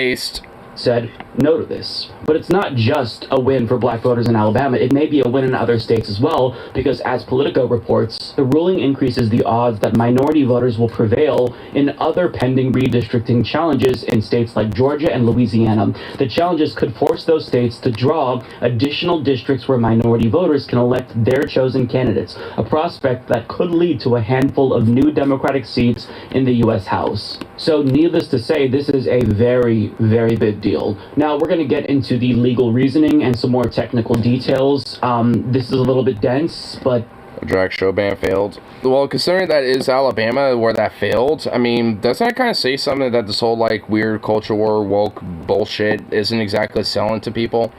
said no to this. But it's not just a win for black voters in Alabama. It may be a win in other states as well, because as Politico reports, the ruling increases the odds that minority voters will prevail in other pending redistricting challenges in states like Georgia and Louisiana. The challenges could force those states to draw additional districts where minority voters can elect their chosen candidates, a prospect that could lead to a handful of new Democratic seats in the U.S. House. So needless to say, this is a very, very big deal. Now, we're going to get into the legal reasoning and some more technical details. This is a little bit dense, but... A drag show ban failed. Well, considering that is Alabama where that failed, I mean, doesn't that kind of say something that this whole, like, weird culture war, woke bullshit isn't exactly selling to people?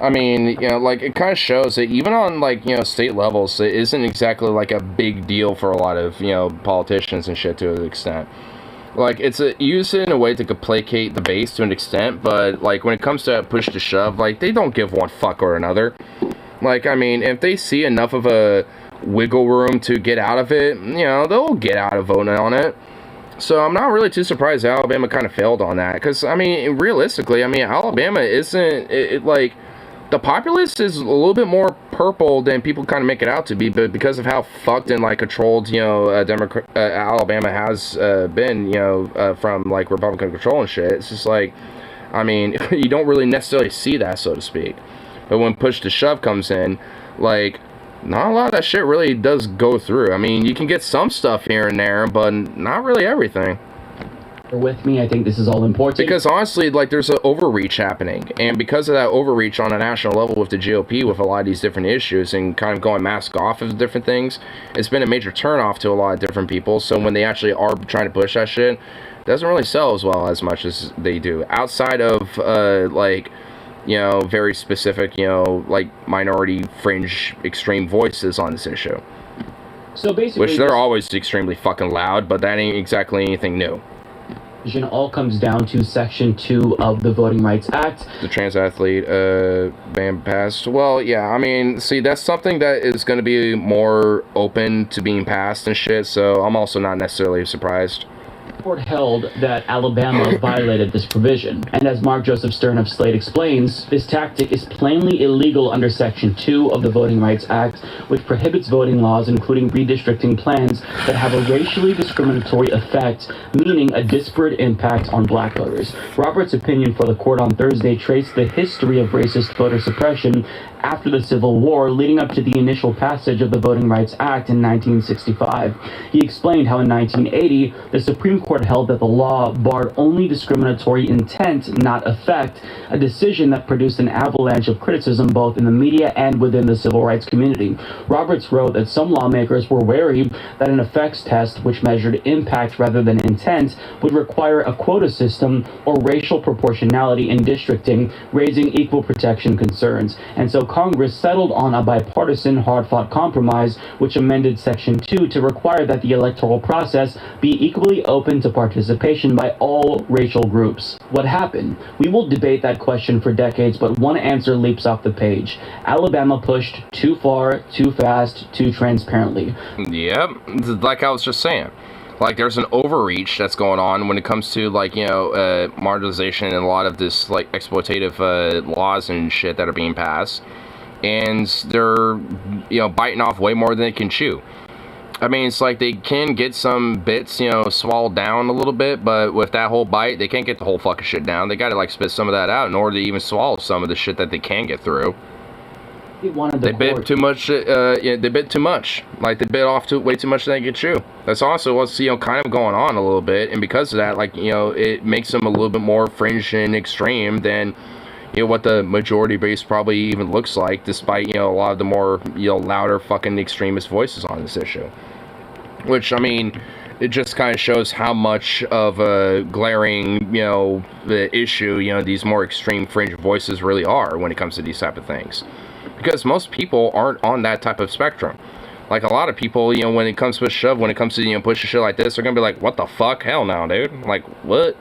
I mean, you know, like, it kind of shows that even on, like, you know, state levels, it isn't exactly, like, a big deal for a lot of, you know, politicians and shit to an extent. Like, it's used in a way to placate the base to an extent, but, like, when it comes to push to shove, like, they don't give one fuck or another. Like, I mean, if they see enough of a wiggle room to get out of it, you know, they'll get out of voting on it. So I'm not really too surprised Alabama kind of failed on that, because, I mean, realistically, I mean, Alabama isn't, like, the populace is a little bit more purple than people kind of make it out to be, but because of how fucked and, like, controlled, you know, Alabama has been, you know, from, like, Republican control and shit, it's just like, I mean, you don't really necessarily see that, so to speak. But when push to shove comes in, like, not a lot of that shit really does go through. I mean, you can get some stuff here and there, but not really everything. With me, I think this is all important. Because honestly, like, there's an overreach happening. And because of that overreach on a national level with the GOP, with a lot of these different issues and kind of going mask off of different things, it's been a major turnoff to a lot of different people. So when they actually are trying to push that shit, it doesn't really sell as well as much as they do. Outside of, like, you know, very specific, you know, like, minority, fringe, extreme voices on this issue. So basically, which they're always extremely fucking loud, but that ain't exactly anything new. All comes down to Section 2 of the Voting Rights Act. The trans athlete ban passed. Well, yeah, I mean, see, that's something that is going to be more open to being passed and shit, so I'm also not necessarily surprised. The court held that Alabama violated this provision, and as Mark Joseph Stern of Slate explains, this tactic is plainly illegal under Section 2 of the Voting Rights Act, which prohibits voting laws, including redistricting plans, that have a racially discriminatory effect, meaning a disparate impact on black voters. Roberts' opinion for the court on Thursday traced the history of racist voter suppression after the Civil War, leading up to the initial passage of the Voting Rights Act in 1965. He explained how in 1980, the Supreme Court held that the law barred only discriminatory intent, not effect, a decision that produced an avalanche of criticism both in the media and within the civil rights community. Roberts wrote that some lawmakers were wary that an effects test, which measured impact rather than intent, would require a quota system or racial proportionality in districting, raising equal protection concerns. And so Congress settled on a bipartisan, hard-fought compromise which amended Section 2 to require that the electoral process be equally open to participation by all racial groups. What happened? We will debate that question for decades, but one answer leaps off the page. Alabama pushed too far, too fast, too transparently. Yep, like I was just saying. Like, there's an overreach that's going on when it comes to, like, you know, marginalization and a lot of this, like, exploitative laws and shit that are being passed. And they're, you know, biting off way more than they can chew. I mean, it's like they can get some bits, you know, swallowed down a little bit, but with that whole bite, they can't get the whole fucking shit down. They gotta, like, spit some of that out in order to even swallow some of the shit that they can get through. They bit too much, yeah, they bit too much. Like, they bit off way too much that they could chew. That's also what's, you know, kind of going on a little bit, and because of that, like, you know, it makes them a little bit more fringe and extreme than, you know, what the majority base probably even looks like, despite, you know, a lot of the more, you know, louder fucking extremist voices on this issue. Which, I mean, it just kind of shows how much of a glaring, you know, the issue, you know, these more extreme fringe voices really are when it comes to these type of things. Because most people aren't on that type of spectrum. Like, a lot of people, you know, when it comes to a shove, when it comes to, you know, pushing shit like this, they're gonna be like, what the fuck? Hell no, dude. Like, what?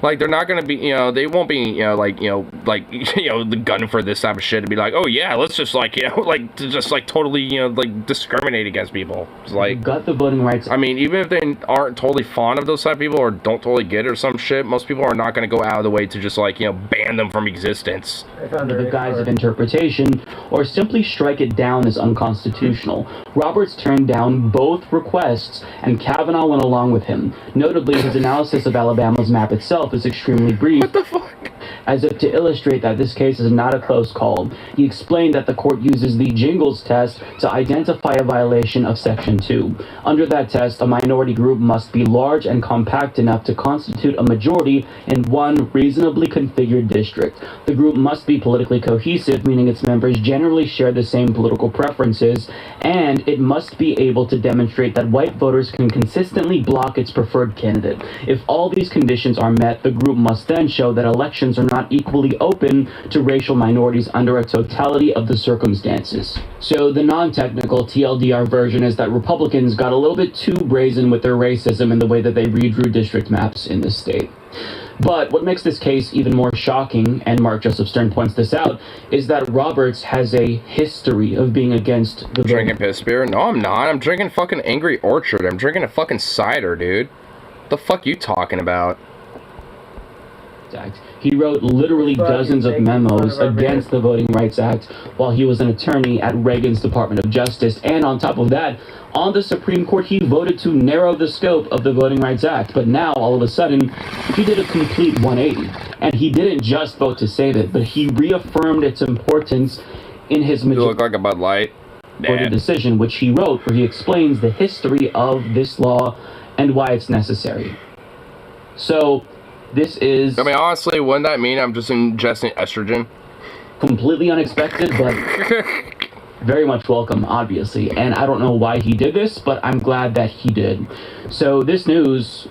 Like, they're not gonna be, you know, they won't be, you know, the gunning for this type of shit to be like, oh yeah, let's just, like, you know, like, to just, like, totally, you know, like, discriminate against people. It's like, You've got the voting rights. I mean, even if they aren't totally fond of those type of people or don't totally get it or some shit, most people are not gonna go out of the way to just, like, you know, ban them from existence. Under the guise of interpretation, or simply strike it down as unconstitutional. Roberts turned down both requests, and Kavanaugh went along with him. Notably, his analysis of Alabama's map itself is extremely brief. What the fuck? As if to illustrate that this case is not a close call. He explained that the court uses the Jingles test to identify a violation of Section 2. Under that test, a minority group must be large and compact enough to constitute a majority in one reasonably configured district. The group must be politically cohesive, meaning its members generally share the same political preferences, and it must be able to demonstrate that white voters can consistently block its preferred candidate. If all these conditions are met, the group must then show that elections are not equally open to racial minorities under a totality of the circumstances. So the non-technical TLDR version is that Republicans got a little bit too brazen with their racism in the way that they redrew district maps in this state. But what makes this case even more shocking, and Mark Joseph Stern points this out, is that Roberts has a history of being against the Drinking piss beer? No, I'm not. I'm drinking fucking Angry Orchard. I'm drinking a fucking cider, dude. What the fuck you talking about? Act. He wrote literally dozens of memos against the Voting Rights Act while he was an attorney at Reagan's Department of Justice, and on top of that, on the Supreme Court, he voted to narrow the scope of the Voting Rights Act. But now, all of a sudden, he did a complete 180. And he didn't just vote to save it, but he reaffirmed its importance in his You look like a Bud Light. majority decision, which he wrote, where he explains the history of this law and why it's necessary. So, this is... I mean, honestly, wouldn't that mean I'm just ingesting estrogen? Completely unexpected, but very much welcome, obviously. And I don't know why he did this, but I'm glad that he did. So this news,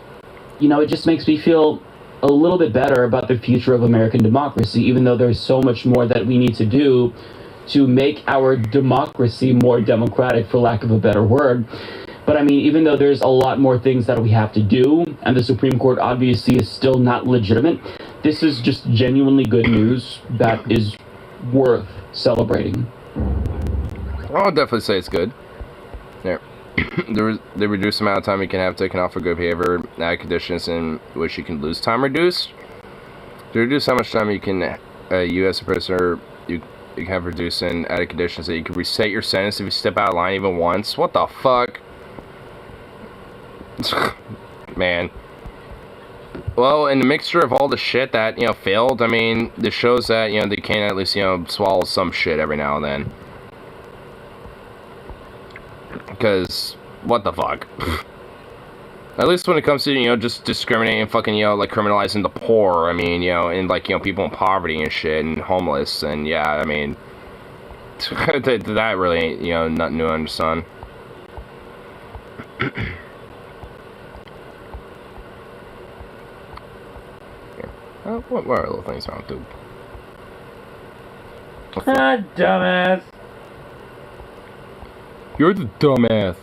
you know, it just makes me feel a little bit better about the future of American democracy, even though there's so much more that we need to do to make our democracy more democratic, for lack of a better word. But I mean, even though there's a lot more things that we have to do, and the Supreme Court obviously is still not legitimate, this is just genuinely good news that is worth celebrating. I would definitely say it's good. There. They reduce the amount of time you can have taken off for good behavior, add conditions in which you can lose time reduced. To reduce how much time you can, you as a prisoner, you can have reduced in added conditions that you can reset your sentence if you step out of line even once. What the fuck? Man. Well, in the mixture of all the shit that, you know, failed, I mean, this shows that, you know, they can at least, you know, swallow some shit every now and then. Because, what the fuck? At least when it comes to, you know, just discriminating, fucking, you know, like, criminalizing the poor, I mean, you know, and, like, you know, people in poverty and shit, and homeless, and, yeah, I mean, that really ain't, you know, nothing new under the sun. What are little things around, dude? Ah, dumbass. You're the dumbass.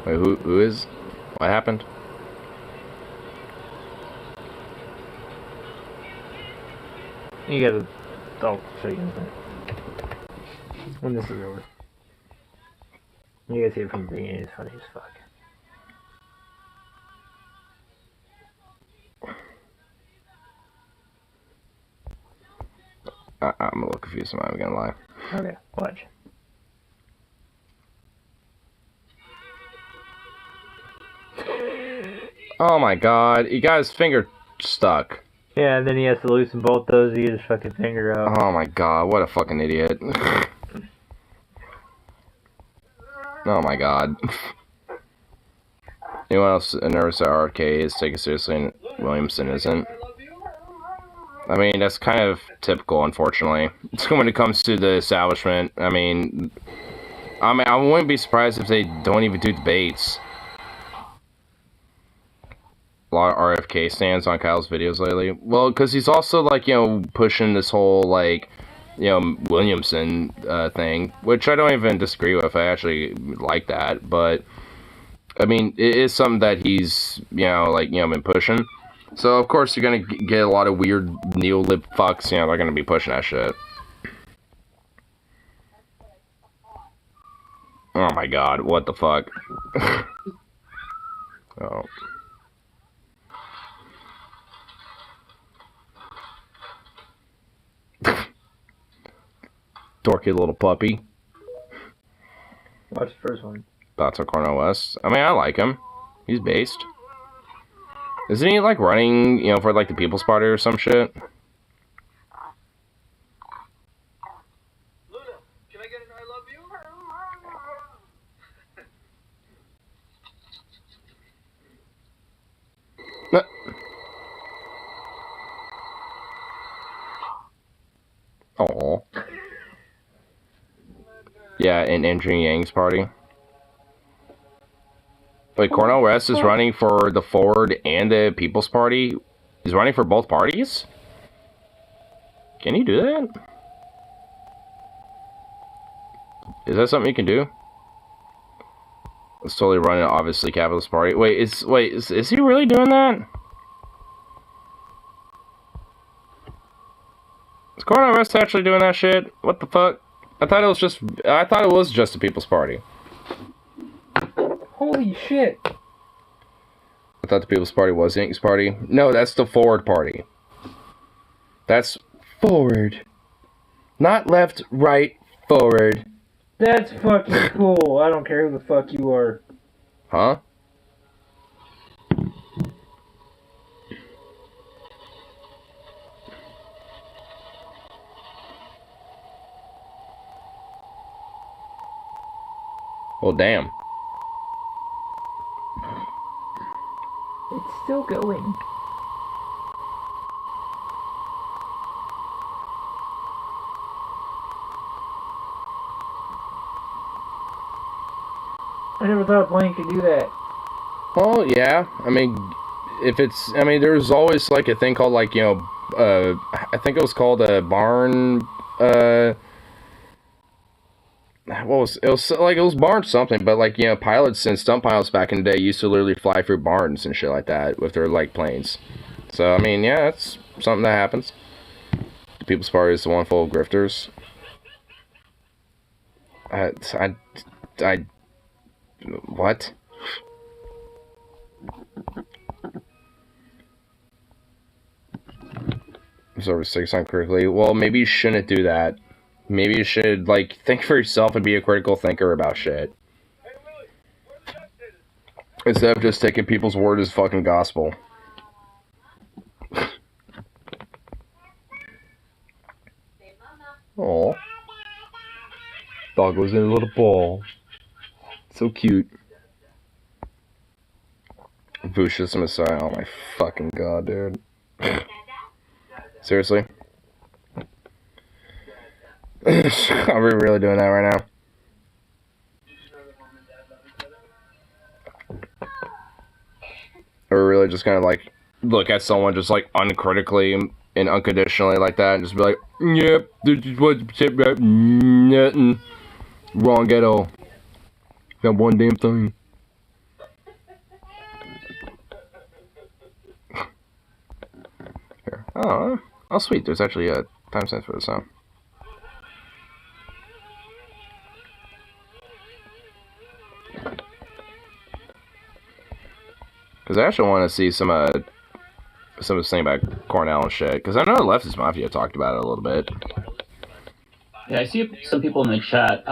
Wait, who is? What happened? You gotta... I'll show you in a minute. When this is over. You guys see it from the beginning, it's funny as fuck. I'm a little confused, I'm not gonna lie. Okay, watch. Oh my god, he got his finger stuck. Yeah, and then he has to loosen both those to get his fucking finger out. Oh my god, what a fucking idiot. Oh my god. Anyone else nervous that RK is taken seriously and Williamson isn't? I mean, that's kind of typical, unfortunately. When it comes to the establishment, I mean, I wouldn't be surprised if they don't even do debates. A lot of RFK stands on Kyle's videos lately. Well, because he's also, like, you know, pushing this whole, like, you know, Williamson thing, which I don't even disagree with. I actually like that, but, I mean, it is something that he's, you know, like, you know, been pushing. So, of course, you're gonna get a lot of weird neo-lib fucks, you know, they're gonna be pushing that shit. Oh my god, what the fuck? Oh. Dorky little puppy. Watch the first one. Thoughts on Cornel West? I mean, I like him. He's based. Isn't he, like, running, you know, for, like, the People's Party or some shit? Luna, can I get an I love you? Oh. Yeah, and entering Yang's party. Wait, Cornel West is running for the Forward and the People's Party? He's running for both parties? Can you do that? Is that something you can do? It's totally running, obviously, Capitalist Party. Wait, is he really doing that? Is Cornel West actually doing that shit? What the fuck? I thought it was just the People's Party. Holy shit! I thought the People's Party was the Yankees Party. No, that's the Forward Party. That's forward. Not left, right, forward. That's fucking cool. I don't care who the fuck you are. Huh? Well, damn. It's still going. I never thought a plane could do that. Well, yeah. I mean, if it's... I mean, there's always, like, a thing called, like, you know... I think it was called a barn... What was... It was barn something, but, like, you know, pilots and stunt pilots back in the day used to literally fly through barns and shit like that with their, like, planes. So, I mean, yeah, it's something that happens. The People's Party is the one full of grifters. What? Observe 6 on correctly. Well, maybe you shouldn't do that. Maybe you should, like, think for yourself and be a critical thinker about shit. Instead of just taking people's word as fucking gospel. Aw. Dog was in a little ball. So cute. Vicious Messiah. Oh my fucking god, dude. Seriously? Are we really doing that right now? Or really just kind of like look at someone just like uncritically and unconditionally like that and just be like, yep, this is what's nothing wrong at all. Not one damn thing. Here. Oh sweet, there's actually a timestamp for this now. Because I actually want to see some of this thing about Cornell and shit. Because I know the Leftist Mafia talked about it a little bit. Yeah, I see some people in the chat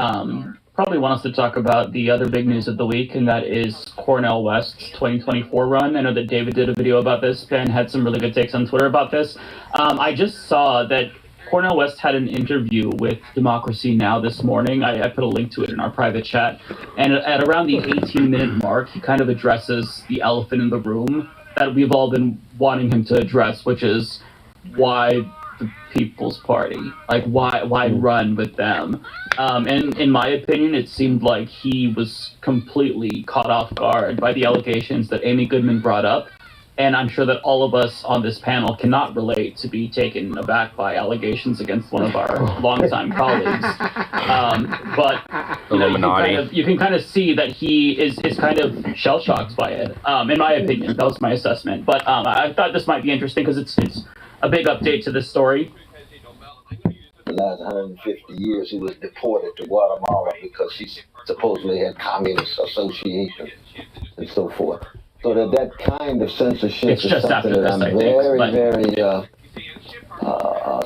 probably want us to talk about the other big news of the week, and that is Cornel West's 2024 run. I know that David did a video about this and had some really good takes on Twitter about this. I just saw that Cornel West had an interview with Democracy Now! This morning. I put a link to it in our private chat. And at around the 18-minute mark, he kind of addresses the elephant in the room that we've all been wanting him to address, which is why the People's Party? Like, why run with them? And in my opinion, it seemed like he was completely caught off guard by the allegations that Amy Goodman brought up. And I'm sure that all of us on this panel cannot relate to be taken aback by allegations against one of our longtime colleagues. But you can kind of see that he is kind of shell-shocked by it, in my opinion. That was my assessment. But I thought this might be interesting because it's a big update to this story. The last 150 years, he was deported to Guatemala because she supposedly had communist associations and so forth. So that kind of censorship It's is just something after that this, I'm very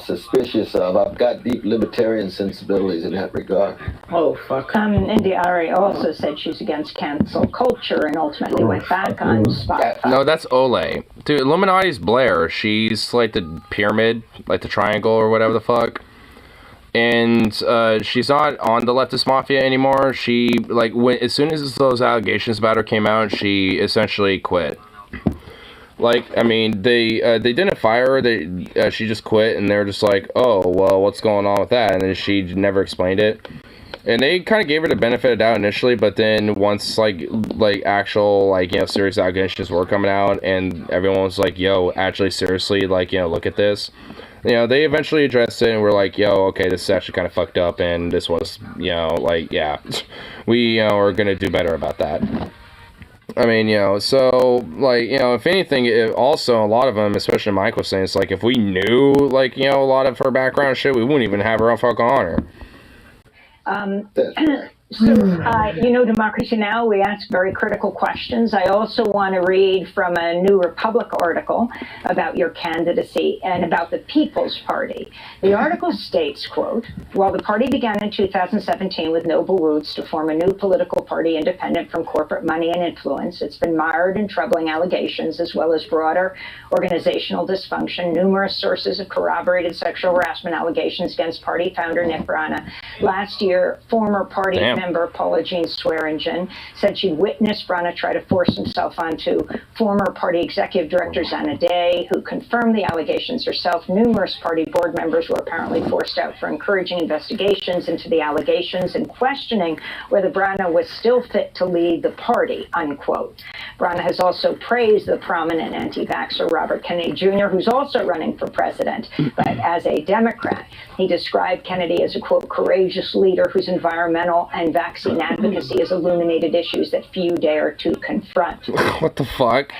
suspicious of. I've got deep libertarian sensibilities in that regard. Oh, fuck. India Ari also said she's against cancel culture and ultimately went back on Spotify. No, that's Ole. Dude, Illuminati's Blair. She's like the pyramid, like the triangle or whatever the fuck. And she's not on the leftist mafia anymore. She, like, as soon as those allegations about her came out, she essentially quit. Like, I mean, they didn't fire her. She just quit, and they're just like, oh, well, what's going on with that? And then she never explained it. And they kind of gave her the benefit of the doubt initially, but then once, like actual, like, you know, serious allegations were coming out, and everyone was like, yo, actually, seriously, like, you know, look at this. You know, they eventually addressed it and were like, yo, okay, this is actually kind of fucked up, and this was, you know, like, yeah, we, you know, are going to do better about that. I mean, you know, so, like, you know, if anything, also, a lot of them, especially Mike was saying, it's like, if we knew, like, you know, a lot of her background shit, we wouldn't even have her on fucking honor. So, you know, Democracy Now! We ask very critical questions. I also want to read from a New Republic article about your candidacy and about the People's Party. The article states, quote, while the party began in 2017 with noble roots to form a new political party independent from corporate money and influence, it's been mired in troubling allegations as well as broader organizational dysfunction, numerous sources of corroborated sexual harassment allegations against party founder Nick Brana. Last year, former party member Paula Jean Swearingen said she witnessed Brana try to force himself onto former party executive director Zana Day, who confirmed the allegations herself. Numerous party board members were apparently forced out for encouraging investigations into the allegations and questioning whether Brana was still fit to lead the party, unquote. Brana has also praised the prominent anti-vaxxer Robert Kennedy Jr., who's also running for president, but as a Democrat. He described Kennedy as a, quote, courageous leader whose environmental and vaccine advocacy has illuminated issues that few dare to confront. What the fuck?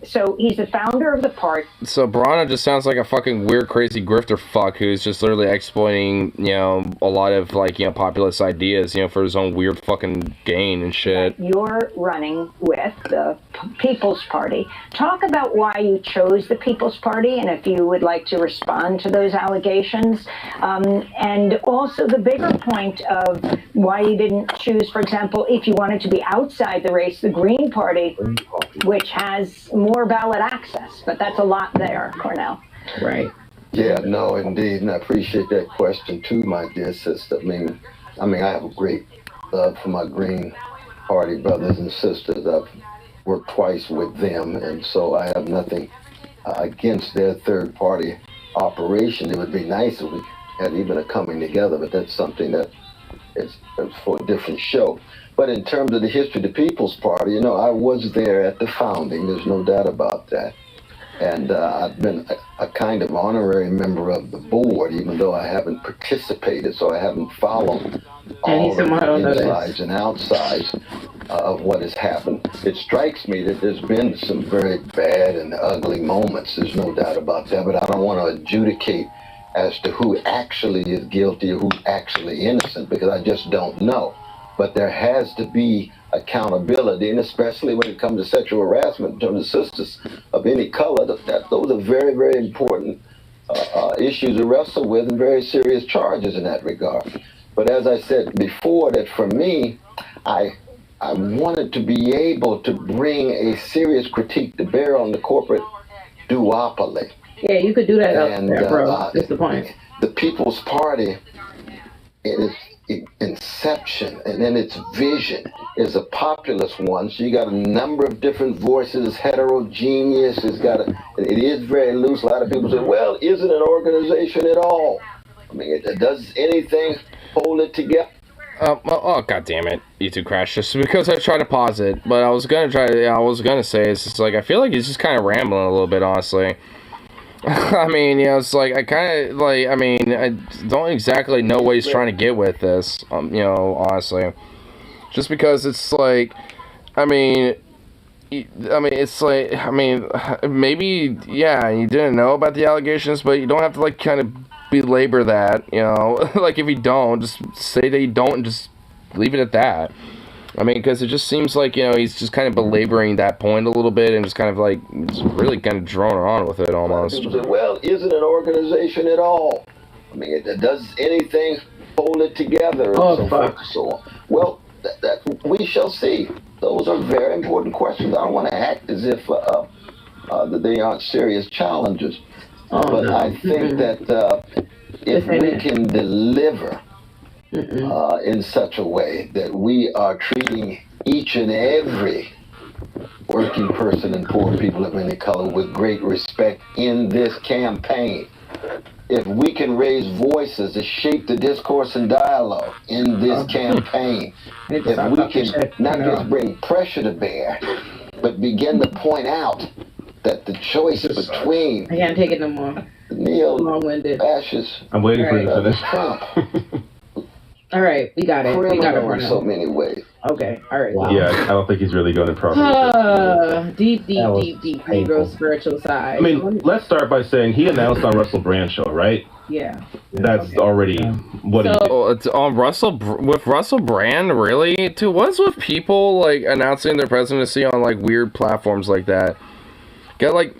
So he's the founder of the party. So Brana just sounds like a fucking weird, crazy grifter fuck who's just literally exploiting, you know, a lot of, like, you know, populist ideas, you know, for his own weird fucking gain and shit. You're running with the People's Party. Talk about why you chose the People's Party and if you would like to respond to those allegations. And also the bigger point of why you didn't choose, for example, if you wanted to be outside the race, the Green Party, which has more ballot access. But that's a lot there, Cornel. Right. Yeah, no, indeed, and I appreciate that question too, my dear sister. I mean, I have a great love for my Green Party brothers and sisters. I've worked twice with them, and so I have nothing against their third-party operation. It would be nice if we had even a coming together, but that's something that is for a different show. But in terms of the history of the People's Party, you know, I was there at the founding. There's no doubt about that. And I've been a kind of honorary member of the board, even though I haven't participated, so I haven't followed all the insides and outsides of what has happened. It strikes me that there's been some very bad and ugly moments. There's no doubt about that, but I don't want to adjudicate as to who actually is guilty or who's actually innocent, because I just don't know. But there has to be accountability, and especially when it comes to sexual harassment in terms of sisters of any color, those are very, very important issues to wrestle with and very serious charges in that regard. But as I said before, that for me, I wanted to be able to bring a serious critique to bear on the corporate duopoly. Yeah, you could do that out And there, bro. That's the point. the People's Party, in its inception and in its vision, is a populist one. So you got a number of different voices, heterogeneous. It is very loose. A lot of people say, well, is it an organization at all? I mean, does anything hold it together? Oh god damn it! YouTube crashed just because I tried to pause it, but I was gonna say it's just like I feel like he's just kind of rambling a little bit, honestly. I mean, you know, it's like I kind of like. I mean, I don't exactly know what he's trying to get with this. You know, honestly, just because it's like, I mean, it's like, I mean, maybe yeah, you didn't know about the allegations, but you don't have to like kind of belabor that, you know. Like if you don't, just say that you don't and just leave it at that. I mean, because it just seems like, you know, he's just kind of belaboring that point a little bit and just kind of like just really kind of droning on with it almost. People say, well, is it an organization at all? I mean, does anything hold it together? Oh, and fuck. So on. Well, that we shall see. Those are very important questions. I don't want to act as if that they aren't serious challenges. But no. I think that if we can deliver in such a way that we are treating each and every working person and poor people of any color with great respect in this campaign, if we can raise voices to shape the discourse and dialogue in this campaign, if we can not just bring pressure to bear, but begin to point out that the choice between I can't take it no more. Long-winded. neo-fascist I'm waiting for you to finish. Trump, All right, we got it. We got it criminal for in so now. many ways. Okay, all right. Yeah, I don't think he's really going to properly. Deep That was Negro painful. spiritual side. I mean, let's start by saying he announced on Russell Brand show, right? Yeah. That's already what he So- did. Oh, it's on with Russell Brand, really? Dude, what's with people like announcing their presidency on like weird platforms like that? Got like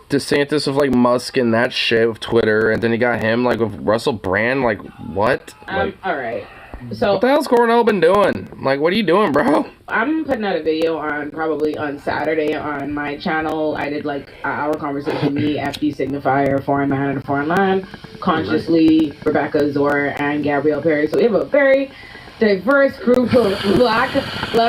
DeSantis with like Musk and that shit with Twitter, and then you got him like with Russell Brand. Like what? All right. So What the hell's Cornell been doing? Like, what are you doing, bro? I'm putting out a video probably on Saturday on my channel. I did like our conversation, me, FD Signifier, Foreign Man and a Foreign Land, Consciously, Rebecca, Zora, and Gabrielle Perry. So we have a very diverse group of black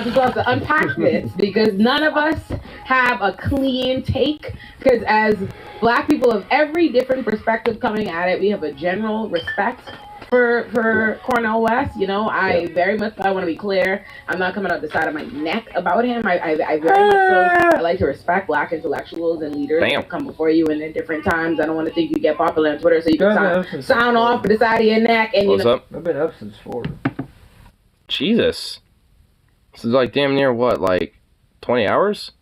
people to unpack this because none of us have a clean take, because as black people of every different perspective coming at it, we have a general respect for Cornel West. You know, I very much, I want to be clear, I'm not coming out the side of my neck about him. I very much so, I like to respect black intellectuals and leaders Damn. who come before you and in different times. I don't want to think you get popular on Twitter so you can sound off the side of your neck and What's you know. up? I've been up since 4. Jesus. This is like damn near what, like 20 hours?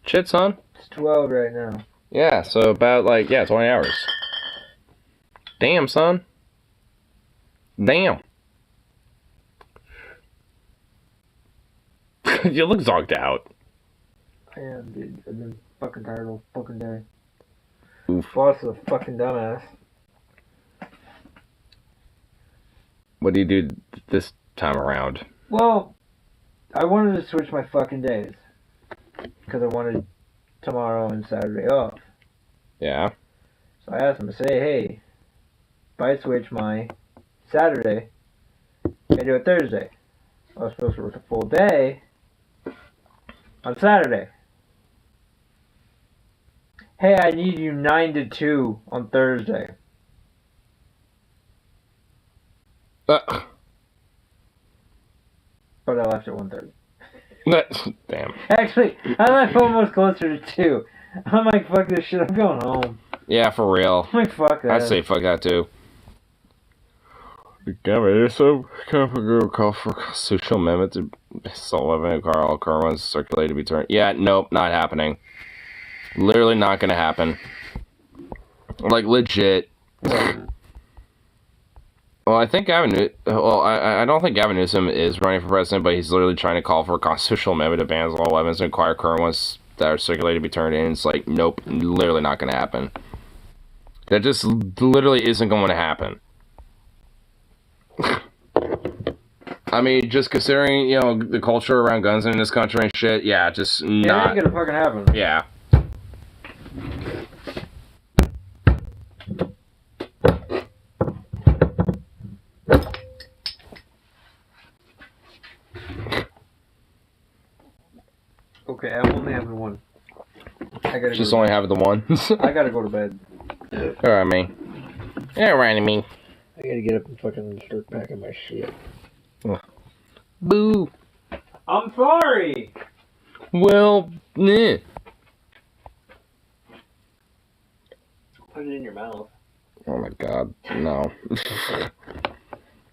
Shit, son. It's 12 right now. Yeah, so about like 20 hours. Damn, son. Damn. You look zonked out. I am, dude. I've been fucking tired all fucking day. Oof. Boss is a fucking dumbass. What do you do this time around? Well, I wanted to switch my fucking days. Because I wanted tomorrow and Saturday off. Yeah. So I asked him to say, hey, if I switch my Saturday, I do it Thursday. I was supposed to work a full day on Saturday. Hey, I need you 9 to 2 on Thursday. Uh, But I left at 1:30. damn. Actually, I left almost closer to 2. I'm like, fuck this shit, I'm going home. Yeah, for real. I'm like, fuck that. I'd say fuck that too. Damn it, there's some kind of call for social amendment to Assault weapon Carl Kerwin's circulated to be turned. Yeah, nope, not happening. Literally not gonna happen. Like legit. Well, I think I don't think Gavin Newsom is running for president, but he's literally trying to call for a constitutional amendment to ban all weapons and require current ones that are circulated to be turned in. It's like, nope, literally not going to happen. That just literally isn't going to happen. I mean, just considering, you know, the culture around guns in this country and shit, yeah, just not... Yeah, it ain't gonna fucking happen. Yeah. Okay, I'm only having one. I gotta Just only having the one. I gotta go to bed. Alright, me. Alright, me. I gotta get up and fucking start packing my shit. Boo. I'm sorry! Well, eh. Put it in your mouth. Oh my god, no.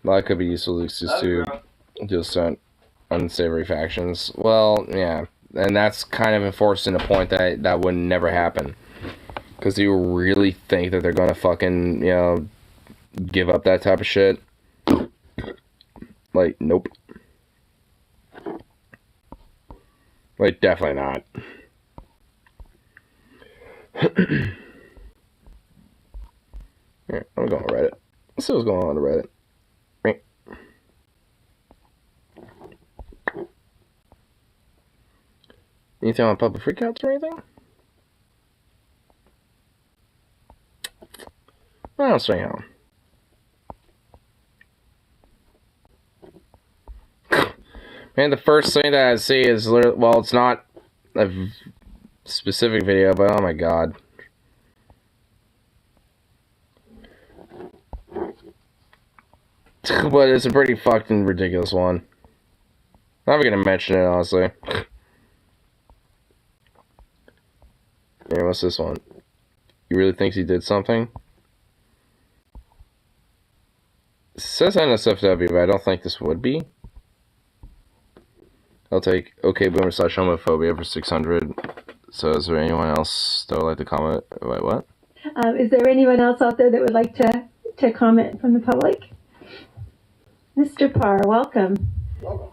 That could be useful excuses to just unsavory factions. Well, yeah. And that's kind of enforcing a point that would never happen. Because do you really think that they're gonna fucking, you know, give up that type of shit? Like, nope. Like, definitely not. Yeah, I'm going to Reddit. Let's see what's going on Reddit. Right. Anything on public freakouts or anything? I don't see how. Man, the first thing that I see is literally, well, it's not a specific video, but oh my god. But it's a pretty fucking ridiculous one. I'm not gonna mention it, honestly. Yeah, what's this one? He really thinks he did something? It says NSFW, but I don't think this would be. I'll take OK Boomer / homophobia for 600. So is there anyone else that would like to comment? Wait, what? Is there anyone else out there that would like to comment from the public? Mr. Parr, welcome. Welcome.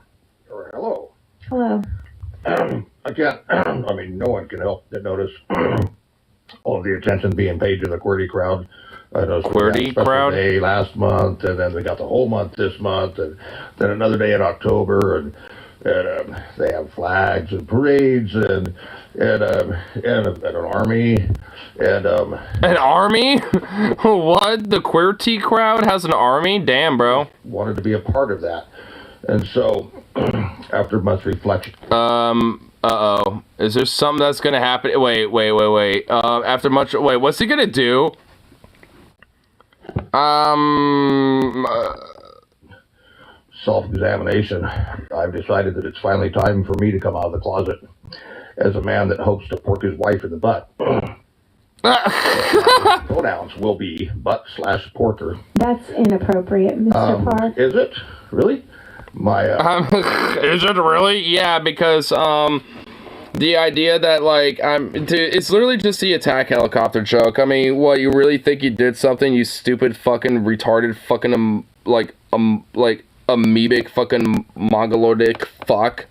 Or hello. Hello. I can't, I mean, no one can help but notice all of the attention being paid to the QWERTY crowd. QWERTY crowd? Day last month, and then we got the whole month this month, and then another day in October, and they have flags and parades and an army and an army? What? The QWERTY crowd has an army? Damn, bro. Wanted to be a part of that, and so after much reflection. Uh-oh. Is there something that's gonna happen? Wait. After much... Wait, what's he gonna do? Self-examination. I've decided that it's finally time for me to come out of the closet as a man that hopes to pork his wife in the butt. Pronouns will be butt/porker. That's inappropriate, Mr. Parr. Is it? Really? Is it really? Yeah, because, the idea that, like, it's literally just the attack helicopter joke. I mean, what, you really think you did something, you stupid fucking retarded fucking, like, amoebic fucking mongoloidic fuck?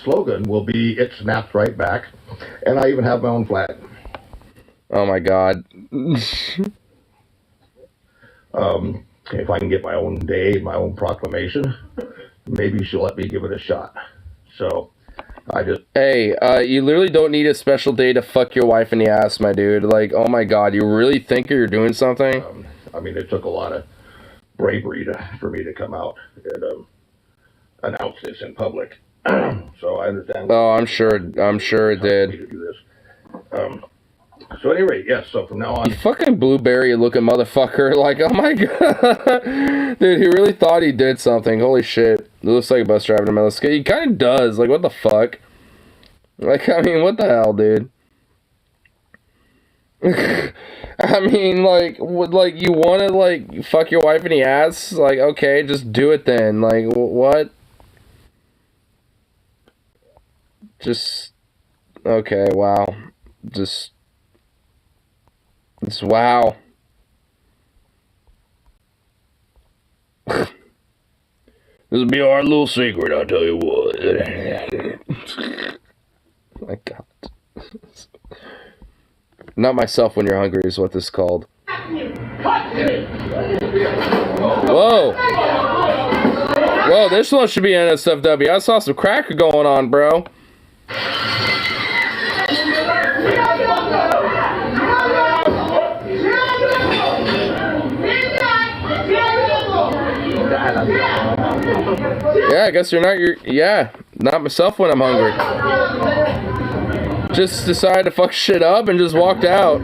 Slogan will be, it snaps right back, and I even have my own flag. Oh my god. If I can get my own day, my own proclamation, maybe she'll let me give it a shot. So, I just... Hey, you literally don't need a special day to fuck your wife in the ass, my dude. Like, oh my god, you really think you're doing something? I mean, it took a lot of bravery for me to come out and announce this in public. So I understand. Oh, I'm sure it did. To do this. So at any rate, yes, so from now on... You fucking blueberry looking motherfucker. Like, oh my god. Dude, he really thought he did something. Holy shit. It looks like a bus driver in a metal skate. He kind of does. Like, what the fuck? Like, I mean, what the hell, dude? I mean, like, you want to, like, fuck your wife in the ass? Like, okay, just do it then. Like, what? Just... Okay, wow. Just wow. This will be our little secret, I'll tell you what. My god. Not myself when you're hungry is what this is called. Whoa. Whoa, this one should be NSFW. I saw some cracker going on, bro. Yeah, I guess you're not not myself when I'm hungry. Just decided to fuck shit up and just walked out.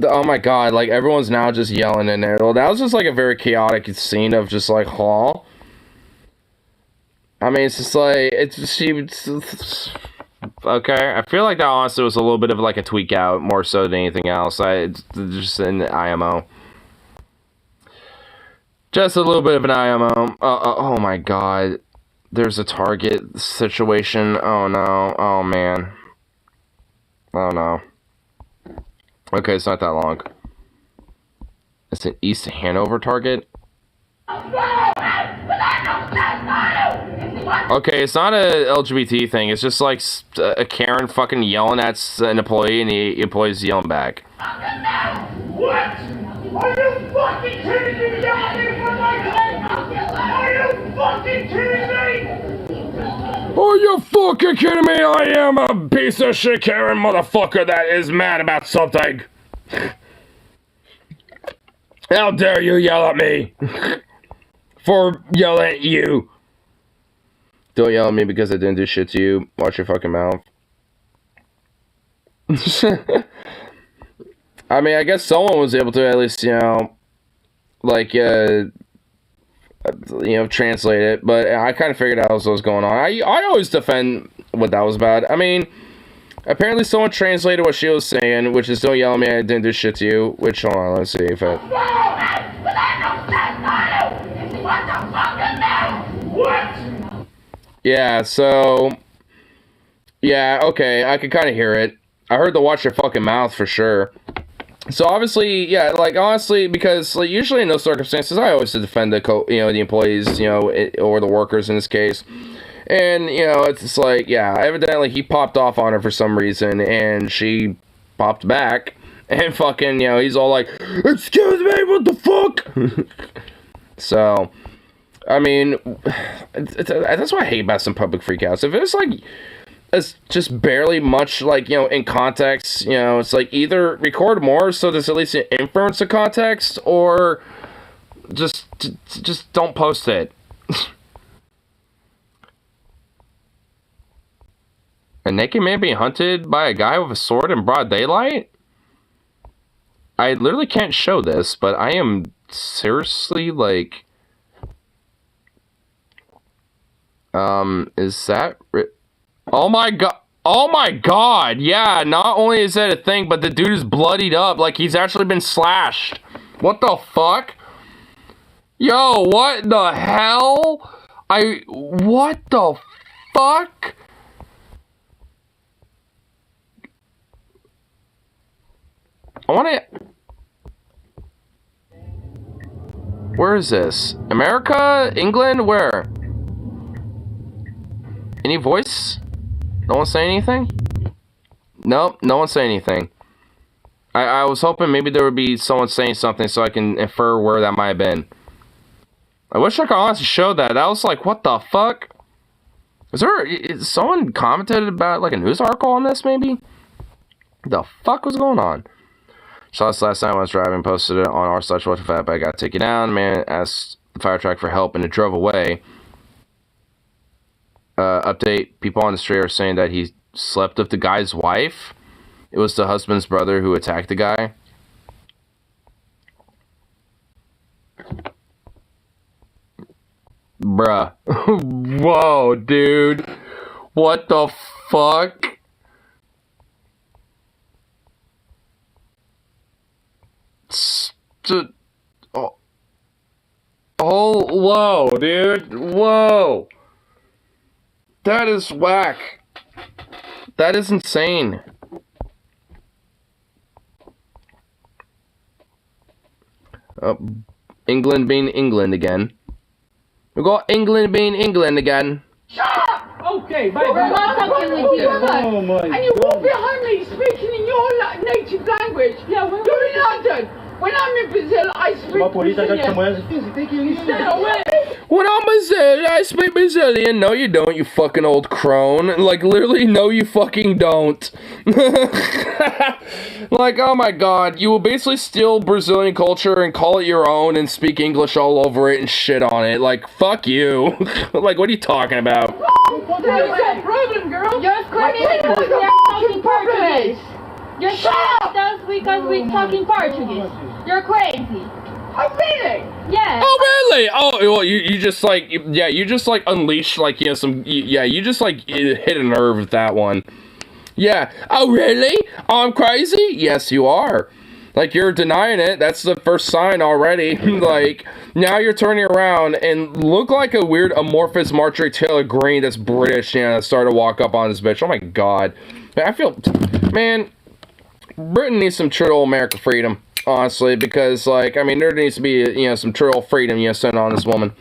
Oh my god, like everyone's now just yelling in there. Well, that was just like a very chaotic scene of just like, huh? I mean, it's just like, okay, I feel like that honestly was a little bit of like a tweak out more so than anything else. It's just an IMO. Just a little bit of an IMO. Oh my god. There's a target situation. Oh no. Oh man. Oh no. Okay, it's not that long. It's an East Hanover target. Okay, it's not a LGBT thing. It's just like a Karen fucking yelling at an employee and the employee's yelling back. What? Are you fucking kidding me? Are you fucking kidding me? Are you fucking kidding me? I am a piece of shit Karen motherfucker that is mad about something. How dare you yell at me? For yelling at you. Don't yell at me because I didn't do shit to you. Watch your fucking mouth. I mean, I guess someone was able to at least, you know, like, translate it, but I kind of figured out what was going on. I always defend what that was about. I mean, apparently someone translated what she was saying, which is don't yell at me, I didn't do shit to you, which, hold on, let's see if it... Yeah, so... Yeah, okay, I can kind of hear it. I heard the watch your fucking mouth for sure. So obviously, yeah, like honestly, because like usually in those circumstances, I always defend the the employees, or the workers in this case, and it's just like, yeah, evidently he popped off on her for some reason, and she popped back, and fucking, he's all like, "Excuse me, what the fuck?" So, I mean, that's what I hate about some public freakouts. If it's like. It's just barely much, like, in context, it's like either record more so there's at least an inference of context, or just don't post it. A naked man being hunted by a guy with a sword in broad daylight? I literally can't show this, but I am seriously, like... is that... Oh my god. Oh my god. Yeah, not only is that a thing, but the dude is bloodied up. Like, he's actually been slashed. What the fuck? Yo, what the hell? What the fuck? I wanna... Where is this? America? England? Where? Any voice? No one say anything? Nope, no one say anything. I was hoping maybe there would be someone saying something so I can infer where that might have been. I wish I could honestly show that. That was like, what the fuck? Is someone commented about like a news article on this maybe? The fuck was going on? Saw this last time I was driving, posted it on r/whatthefat, but I got taken down. Man asked the fire truck for help and it drove away. Update, people on the street are saying that he slept with the guy's wife. It was the husband's brother who attacked the guy. Bruh. Whoa, dude. What the fuck? Oh, whoa, dude. Whoa. That is whack. That is insane. England being England again. We got England being England again. Shut up! Oh Okay, bye. We're not talking with you. Oh my And you walk God. behind me speaking in your native language. Yeah, you're in London. When I'm in Brazil, I speak Brazilian. Stay away. When I'm Brazilian, I speak Brazilian. No, you don't, you fucking old crone. Like, literally, no, you fucking don't. Like, oh my god, you will basically steal Brazilian culture and call it your own and speak English all over it and shit on it. Like, fuck you. Like, what are you talking about? What's your problem, girl? You're screaming because we are talking Portuguese. You're screaming at us because we're talking Portuguese. You're crazy. Oh, really? Yes. Oh, really? Oh, well, you just, like, yeah, you just, like, unleashed, like, you know, some, yeah, you just, like, hit a nerve with that one. Yeah. Oh, really? I'm crazy? Yes, you are. Like, you're denying it. That's the first sign already. Like, now you're turning around and look like a weird amorphous Marjorie Taylor Greene that's British, you know, that started to walk up on this bitch. Oh, my God. Man, I feel, man, Britain needs some true old American freedom. Honestly, because, like, I mean, there needs to be, you know, some true old freedom, you know, sent on this woman.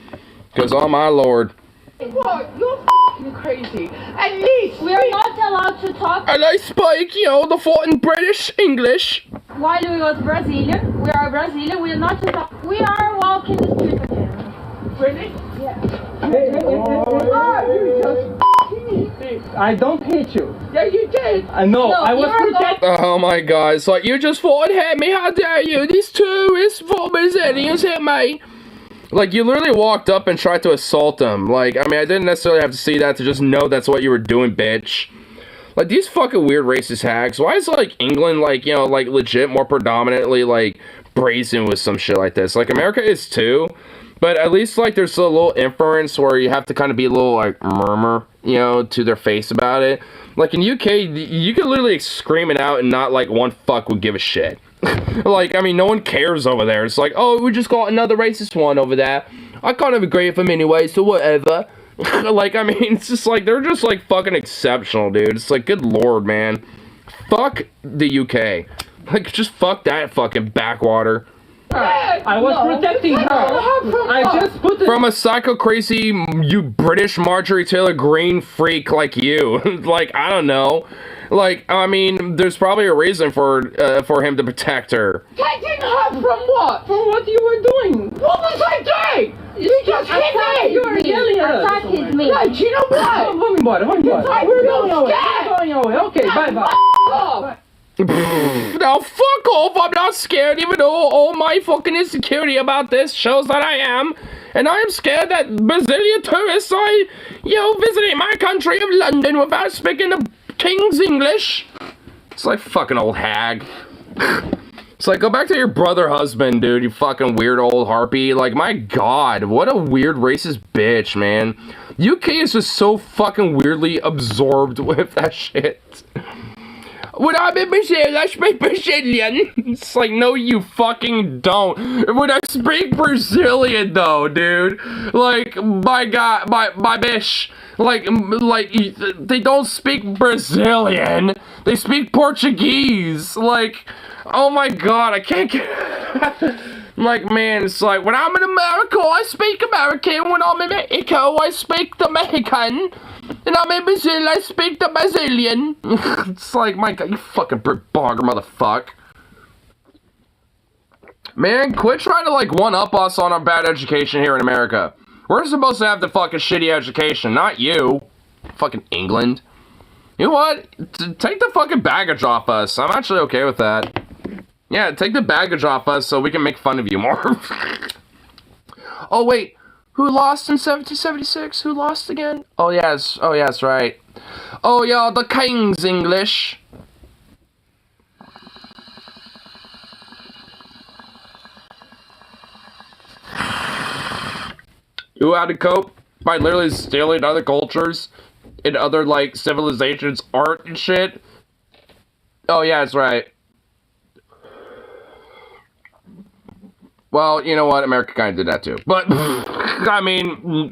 Because, oh my lord. What? You're f***ing crazy. At least we are not allowed to talk. And I speak, you know, the fucking British English. While we was Brazilian, we are Brazilian, we are not to talk. We are walking the street again. Really? Yeah. You just I don't hate you. Yeah, you did. No, I was protecting. Oh my god, it's like, you just fought and hit me, how dare you? These tourists for Brazilians hit me. Like, you literally walked up and tried to assault them. Like, I mean, I didn't necessarily have to see that to just know that's what you were doing, bitch. Like, these fucking weird racist hacks. Why is, like, England, like, you know, like, legit more predominantly, like, brazen with some shit like this? Like, America is too. But at least, like, there's a little inference where you have to kind of be a little, like, murmur, you know, to their face about it. Like, in UK, you could literally scream it out and not, like, one fuck would give a shit. Like, I mean, no one cares over there. It's like, oh, we just got another racist one over there. I can't even agree with him anyway, so whatever. Like, I mean, it's just like, they're just, like, fucking exceptional, dude. It's like, good lord, man. Fuck the UK. Like, just fuck that fucking backwater. I was protecting her. I just put it from a psycho crazy, you British Marjorie Taylor Greene freak like you. Like, I don't know. Like, I mean, there's probably a reason for him to protect her. Protecting her from what? From what you were doing. What was I doing? You just hit me. You were yelling at us. Attack me. Like, you know what? Vamos embora, vamos embora. We're going away. Okay, bye bye. Off. Now fuck off, I'm not scared, even though all my fucking insecurity about this shows that I am. And I am scared that Brazilian tourists are, you know, visiting my country of London without speaking the King's English. It's like fucking old hag. It's like, go back to your brother husband, dude, you fucking weird old harpy. Like, my god, what a weird racist bitch, man. UK is just so fucking weirdly absorbed with that shit. When I'm in Brazil, I speak Brazilian. It's like, no, you fucking don't. When I speak Brazilian, though, dude. Like, my god, my bitch. Like, they don't speak Brazilian. They speak Portuguese. Like, oh my god, I can't get... Like, man, it's like, when I'm in America, I speak American. When I'm in Mexico, I speak the Mexican. And I'm in Brazil, I speak the Brazilian. It's like, my god, you fucking bogger motherfucker. Man, quit trying to, like, one-up us on our bad education here in America. We're supposed to have the fucking shitty education, not you. Fucking England. You know what? Take the fucking baggage off us. I'm actually okay with that. Yeah, take the baggage off us so we can make fun of you more. Oh, wait. Who lost in 1776? Who lost again? Oh, yes. Oh, yes, right. Oh, yeah, the King's English. Who had to cope by literally stealing other cultures and other, like, civilizations' art and shit? Oh, yeah, that's right. Well, you know what? America kind of did that too. But, I mean,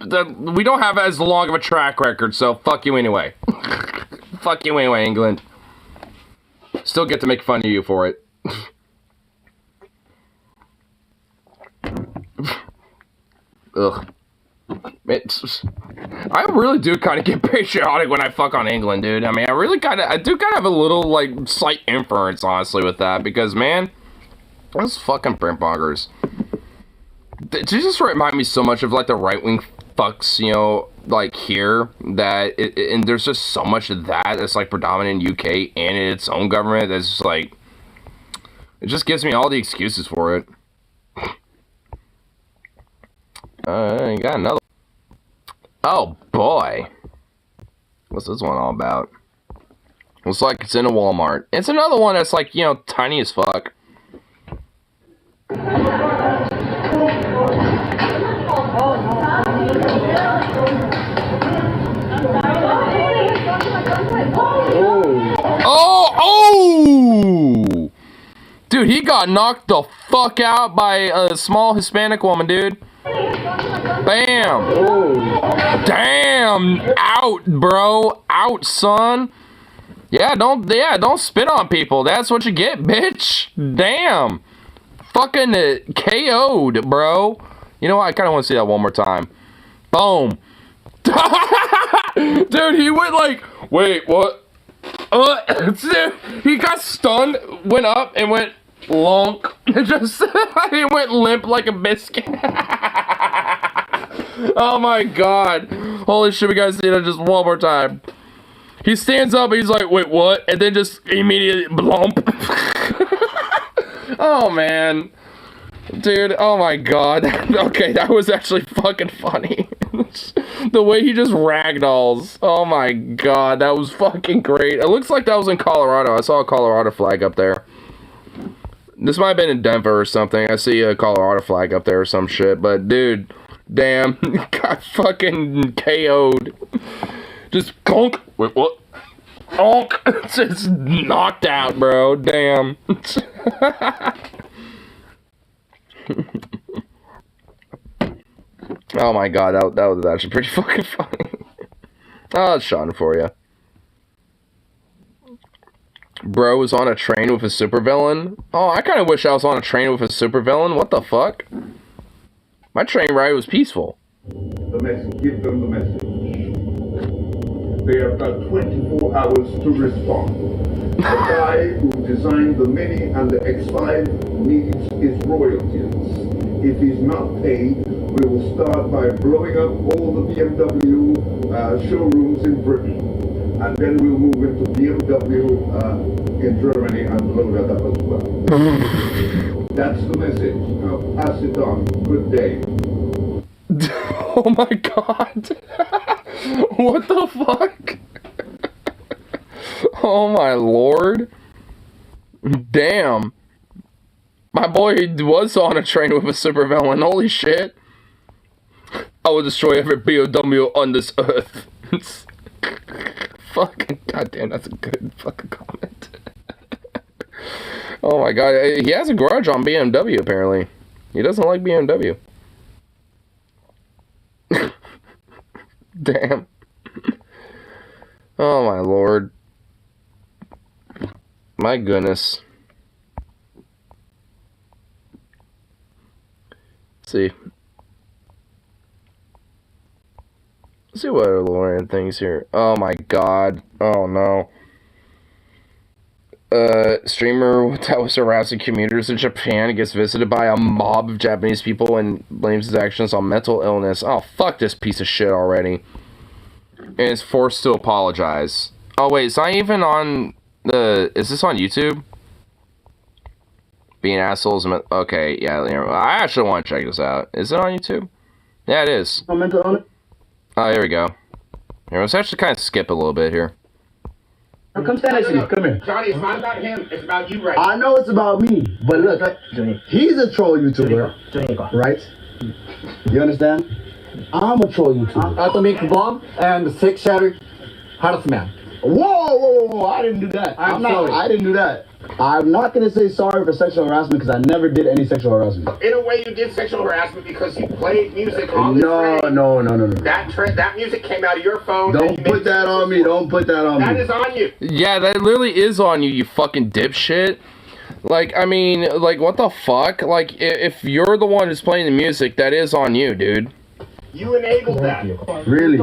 we don't have as long of a track record, so fuck you anyway. Fuck you anyway, England. Still get to make fun of you for it. Ugh. I really do kind of get patriotic when I fuck on England, dude. I mean, I do kind of have a little, like, slight inference, honestly, with that. Because, man, those fucking printmongers. They just remind me so much of, like, the right-wing fucks, you know, like, here. That, and there's just so much of that that's, like, predominant in UK and in its own government. That's just, like, it just gives me all the excuses for it. You got another. Oh, boy. What's this one all about? Looks like it's in a Walmart. It's another one that's, like, you know, tiny as fuck. Oh! Dude, he got knocked the fuck out by a small Hispanic woman, dude. Bam! Damn! Out, bro! Out, son! Yeah, don't spit on people. That's what you get, bitch. Damn! Fucking KO'd, bro. You know what? I kind of want to see that one more time. Boom! Dude, he went like, wait, what? He got stunned, went up, and went lonk. Just, he went limp like a biscuit. Oh my god. Holy shit, we gotta see that just one more time. He stands up, and he's like, wait, what? And then just immediately blump. Oh man. Dude, oh my god. Okay, that was actually fucking funny. The way he just ragdolls. Oh my god, that was fucking great. It looks like that was in Colorado. I saw a Colorado flag up there. This might have been in Denver or something. I see a Colorado flag up there or some shit. But dude, damn, got fucking KO'd. Just conk. Wait, what? Conk. Just knocked out, bro. Damn. Oh my god, that was actually pretty fucking funny. Oh, it's Sean for you. Bro was on a train with a supervillain. Oh, I kind of wish I was on a train with a supervillain. What the fuck? My train ride was peaceful. The message. Give them the message. They have got 24 hours to respond. The guy who designed the Mini and the X5 needs his royalties. If he's not paid, we will start by blowing up all the BMW showrooms in Britain. And then we'll move into BMW in Germany and blow that up as well. That's the message. Now pass it on. Good day. Oh my god. What the fuck? Oh my lord. Damn. My boy was on a train with a supervillain. Holy shit. I will destroy every BMW on this earth. Fucking goddamn, that's a good fucking comment. Oh my god, he has a grudge on BMW apparently. He doesn't like BMW. Damn. Oh my lord. My goodness. Let's see. Let's see what Lauren thinks here. Oh my god. Oh no. Streamer that was harassing commuters in Japan gets visited by a mob of Japanese people and blames his actions on mental illness. Oh, fuck this piece of shit already. And is forced to apologize. Oh wait, it's not even on the... Is this on YouTube? Being assholes... Okay, yeah, I actually want to check this out. Is it on YouTube? Yeah, it is. Mental illness? Oh, here we go. Here, let's actually kind of skip a little bit here. Come stand next to me. Come here. Johnny, it's not about him. It's about you, right? I know it's about me, but look, he's a troll YouTuber, right? You understand? I'm a troll YouTuber. Atomic bomb and the six shattered harassment. Whoa! I didn't do that. I didn't do that. I'm not gonna say sorry for sexual harassment because I never did any sexual harassment. In a way, you did sexual harassment because you played music on the train. No. That music came out of your phone. Don't put that on me. Don't put that on me. That is on you. Yeah, that literally is on you, you fucking dipshit. Like, I mean, like, what the fuck? Like, if you're the one who's playing the music, that is on you, dude. You enabled that. Really?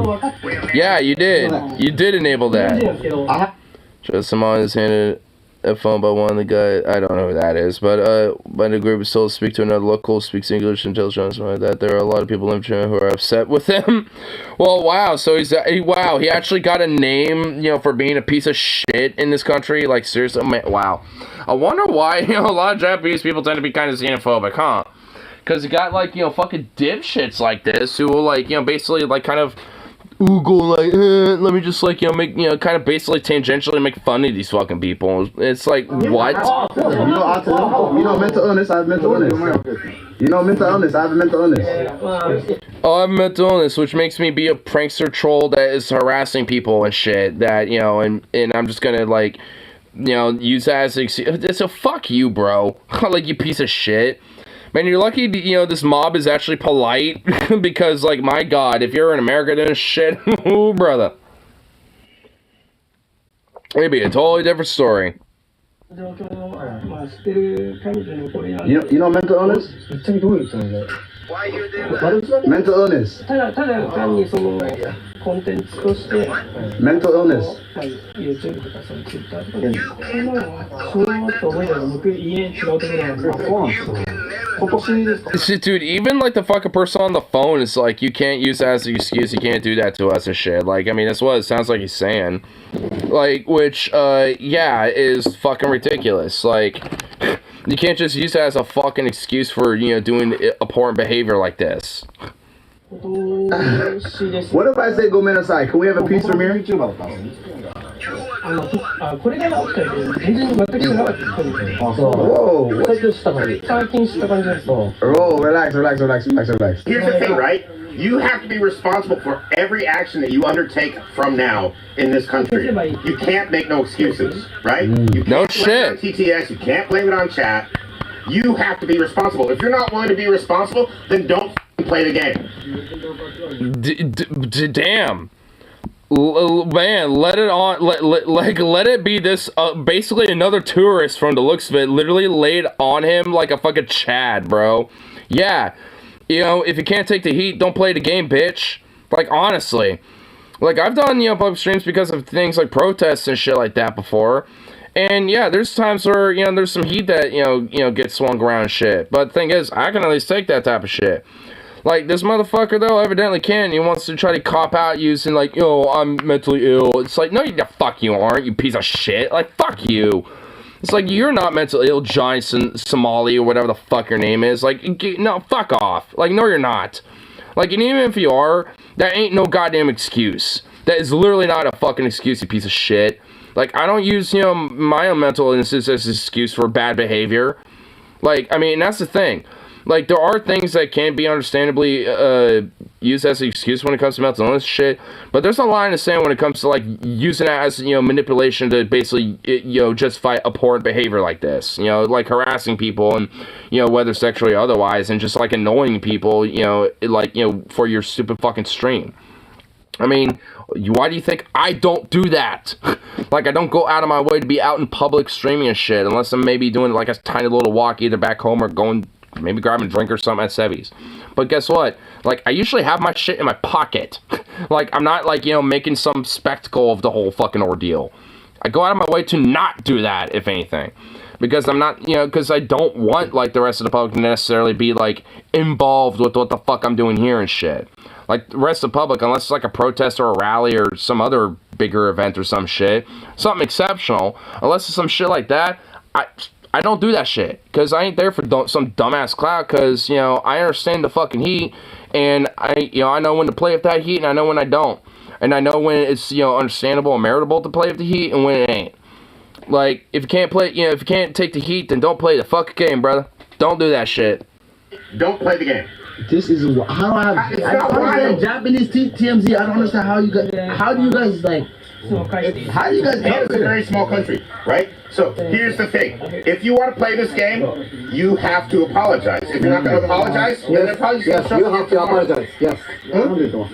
Yeah, you did. You did enable that. Just someone is handed a phone by one of the guys. I don't know who that is, but the group is told to speak to another local, speaks English, and tells John something like that. There are a lot of people in China who are upset with him. Well, wow. So he actually got a name, for being a piece of shit in this country. Like, seriously, man, wow. I wonder why, a lot of Japanese people tend to be kind of xenophobic, huh? Because you got, like, fucking dipshits like this who will, like, basically, like, kind of go like, let me just, like, make, kind of basically tangentially make fun of these fucking people. It's like, what? Mental illness, I have mental illness. Mental illness, I have a mental illness. Oh, I have mental illness, which makes me be a prankster troll that is harassing people and shit, that, and I'm just gonna, like, use that as an excuse. So fuck you, bro. Like, you piece of shit. Man, you're lucky, this mob is actually polite, because, like, my God, if you're in America doing shit, ooh, brother. It'd be a totally different story. You know mental illness? Mental illness. Mental illness. Dude, even like the fucking person on the phone is like, you can't use that as an excuse, you can't do that to us and shit. Like, I mean, that's what it sounds like he's saying. Like, which, yeah, is fucking ridiculous. Like, you can't just use that as a fucking excuse for, doing abhorrent behavior like this. What if I say go men aside? Can we have a peace from here? Whoa. Oh, relax. Here's the thing, right? You have to be responsible for every action that you undertake from now in this country. You can't make no excuses, right? You can't no blame shit. it on TTS, you can't blame it on chat. You have to be responsible. If you're not willing to be responsible, then don't play the game. Damn. Man, let it on, let it be this, basically another tourist from the looks of it, literally laid on him like a fucking Chad, bro. Yeah, if you can't take the heat, don't play the game, bitch. Like, honestly. Like, I've done, public streams because of things like protests and shit like that before. And, yeah, there's times where, there's some heat that, gets swung around and shit. But the thing is, I can at least take that type of shit. Like, this motherfucker, though, evidently can. He wants to try to cop out using, like, I'm mentally ill. It's like, no, the fuck you aren't, you piece of shit. Like, fuck you. It's like, you're not mentally ill, Johnny Somali, or whatever the fuck your name is. Like, no, fuck off. Like, no, you're not. Like, and even if you are, that ain't no goddamn excuse. That is literally not a fucking excuse, you piece of shit. Like, I don't use, my own mental illness as an excuse for bad behavior. Like, I mean, that's the thing. Like, there are things that can be understandably used as an excuse when it comes to mental illness shit, but there's a line in the sand when it comes to, like, using that as, manipulation to basically, justify abhorrent behavior like this. Like harassing people and, whether sexually or otherwise, and just, like, annoying people, for your stupid fucking stream. I mean, why do you think I don't do that? Like, I don't go out of my way to be out in public streaming and shit, unless I'm maybe doing, like, a tiny little walk either back home or going, maybe grabbing a drink or something at Sevy's. But guess what? Like, I usually have my shit in my pocket. Like, I'm not, like, making some spectacle of the whole fucking ordeal. I go out of my way to not do that, if anything. Because I'm not, because I don't want, like, the rest of the public to necessarily be, like, involved with what the fuck I'm doing here and shit. Like, the rest of the public, unless it's, like, a protest or a rally or some other bigger event or some shit, something exceptional, unless it's some shit like that, I don't do that shit, because I ain't there for some dumbass clout, because, I understand the fucking heat, and I know when to play with that heat, and I know when I don't. And I know when it's, understandable and meritable to play with the heat, and when it ain't. Like, if you can't play, if you can't take the heat, then don't play the fucking game, brother. Don't do that shit. Don't play the game. This is, I don't understand Japanese TMZ, I don't understand how do you guys, like, how do you guys Japan is a very small country, right? So here's the thing: if you want to play this game, you have to apologize. If you're not going to apologize, then probably you have to apologize. Yes,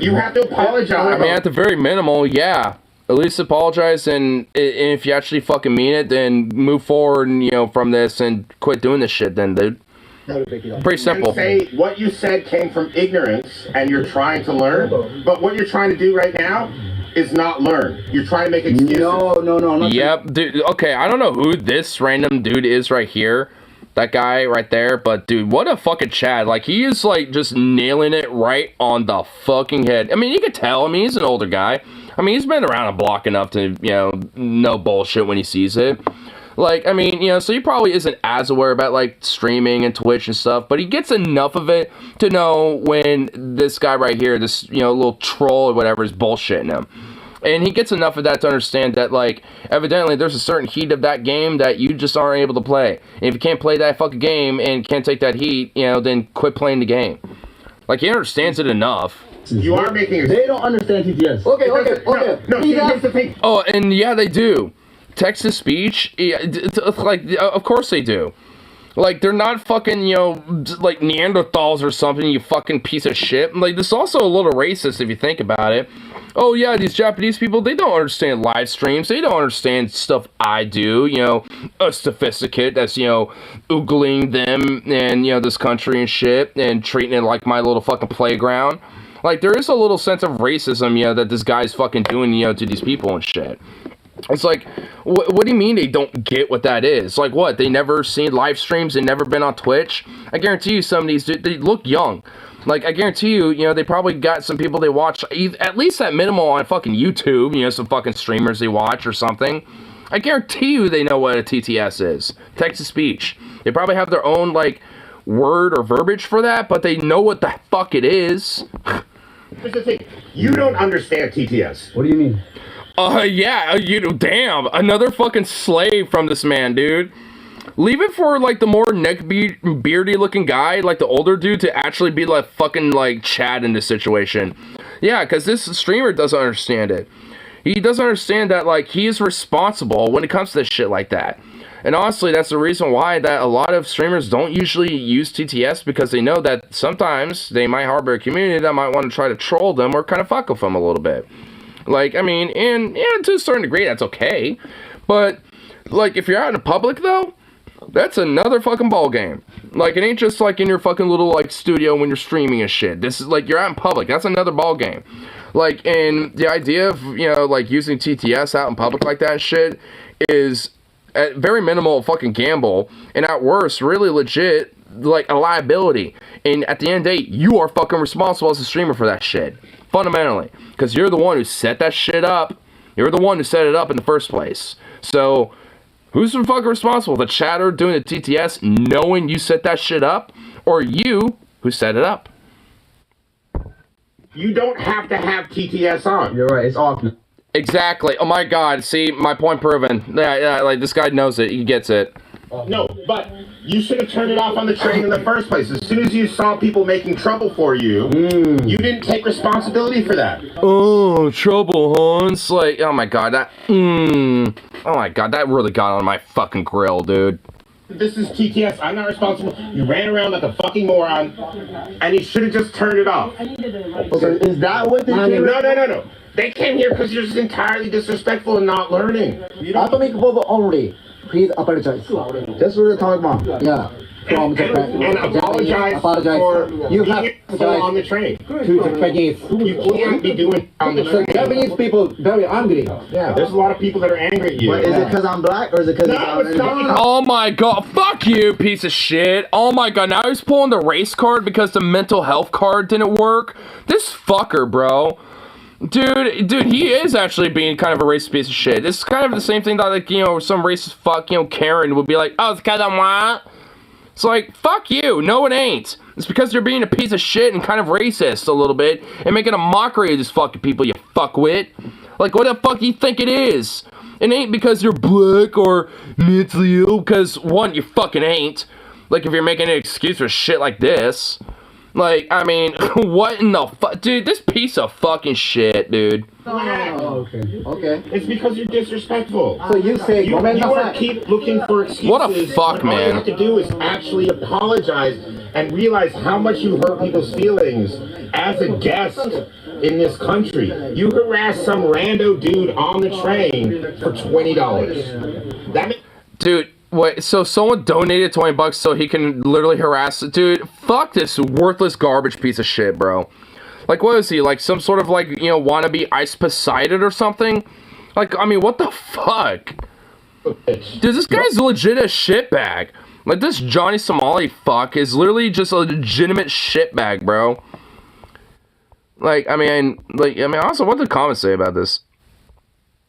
you have to apologize. I mean, at the very minimal, yeah. At least apologize, and if you actually fucking mean it, then move forward, and, from this and quit doing this shit, then, dude. Pretty simple. Say what you said came from ignorance and you're trying to learn, but what you're trying to do right now is not learn. You're trying to make excuses. No. Yep, dude. Okay, I don't know who this random dude is right here. That guy right there, but dude, what a fucking Chad. Like, he is like just nailing it right on the fucking head. I mean, you could tell. I mean, he's an older guy. I mean, he's been around a block enough to, know bullshit when he sees it. Like, I mean, so he probably isn't as aware about, like, streaming and Twitch and stuff, but he gets enough of it to know when this guy right here, this, little troll or whatever, is bullshitting him. And he gets enough of that to understand that, like, evidently there's a certain heat of that game that you just aren't able to play. And if you can't play that fucking game and can't take that heat, then quit playing the game. Like, he understands it enough. You are making They don't understand TTS. Okay. No, here's the thing. Oh, and yeah, they do. Text-to-speech, like, of course they do. Like, they're not fucking, like Neanderthals or something, you fucking piece of shit. Like, this is also a little racist if you think about it. Oh, yeah, these Japanese people, they don't understand live streams. They don't understand stuff I do, a sophisticate that's, oogling them and, this country and shit and treating it like my little fucking playground. Like, there is a little sense of racism, that this guy's fucking doing, to these people and shit. It's like, what do you mean they don't get what that is? Like, what? They never seen live streams? They never been on Twitch? I guarantee you some of these, they look young. Like, I guarantee you, they probably got some people they watch, at least at minimal on fucking YouTube, some fucking streamers they watch or something. I guarantee you they know what a TTS is. Text-to-speech. They probably have their own, like, word or verbiage for that, but they know what the fuck it is. Here's the thing. You don't understand TTS. What do you mean? Yeah, damn, another fucking slave from this man, dude. Leave it for, like, the more beardy looking guy, like the older dude, to actually be, like, fucking, like, Chad in this situation. Yeah, because this streamer doesn't understand it. He doesn't understand that, like, he is responsible when it comes to shit like that. And honestly, that's the reason why that a lot of streamers don't usually use TTS, because they know that sometimes they might harbor a community that might want to try to troll them or kind of fuck with them a little bit. Like, I mean, and to a certain degree, that's okay. But, like, if you're out in public, though, that's another fucking ball game. Like, it ain't just, like, in your fucking little, like, studio when you're streaming and shit. This is, like, you're out in public. That's another ball game. Like, and the idea of, like, using TTS out in public like that and shit is, at very minimal, fucking gamble. And at worst, really legit, like, a liability. And at the end of the day, you are fucking responsible as a streamer for that shit. Fundamentally. Because you're the one who set that shit up. You're the one who set it up in the first place. So, who's the fucking responsible? The chatter doing the TTS knowing you set that shit up? Or you who set it up? You don't have to have TTS on. You're right, it's off. Exactly. Oh my god, see, my point proven. Yeah, like, this guy knows it. He gets it. No, but you should have turned it off on the train in the first place. As soon as you saw people making trouble for you, you didn't take responsibility for that. Oh, trouble, huh? It's like, oh my god, that, oh my god, that really got on my fucking grill, dude. This is TTS. I'm not responsible. You ran around like a fucking moron, and you should have just turned it off. Okay, is that what they came? No. They came here because you're just entirely disrespectful and not learning. Atomic Bob only. Please apologize. That's what they're talking about. Yeah. From Japan. And apologize for you being have on the train. To the Japanese. You can't be doing on the train. Japanese people very angry. Yeah, there's a lot of people that are angry at you. But is it because I'm black or is it because it's not. Oh my god, fuck you, piece of shit. Oh my god, now he's pulling the race card because the mental health card didn't work? This fucker, bro. Dude, he is actually being kind of a racist piece of shit. It's kind of the same thing that, like, some racist fuck, Karen would be like, oh, it's because I'm white. It's like, fuck you. No, it ain't. It's because you're being a piece of shit and kind of racist a little bit and making a mockery of these fucking people, you fuckwit. Like, what the fuck do you think it is? It ain't because you're black or mentally ill, because, one, you fucking ain't. Like, if you're making an excuse for shit like this. Like, I mean, what in the fuck? Dude, this piece of fucking shit, dude. Oh, okay. It's because you're disrespectful. So you say, you keep looking for excuses. What a fuck, man. All you have to do is actually apologize and realize how much you hurt people's feelings as a guest in this country. You harassed some rando dude on the train for $20. Dude, Wait, so someone donated $20 so he can literally harass it? Dude, fuck this worthless garbage piece of shit, bro. Like, what is he? Like, some sort of, like, you know, wannabe Ice Poseidon or something? Like, I mean, what the fuck? Dude, this guy's legit a shitbag. Like, this Johnny Somali fuck is literally just a legitimate shitbag, bro. Like, I mean, also, what did the comments say about this?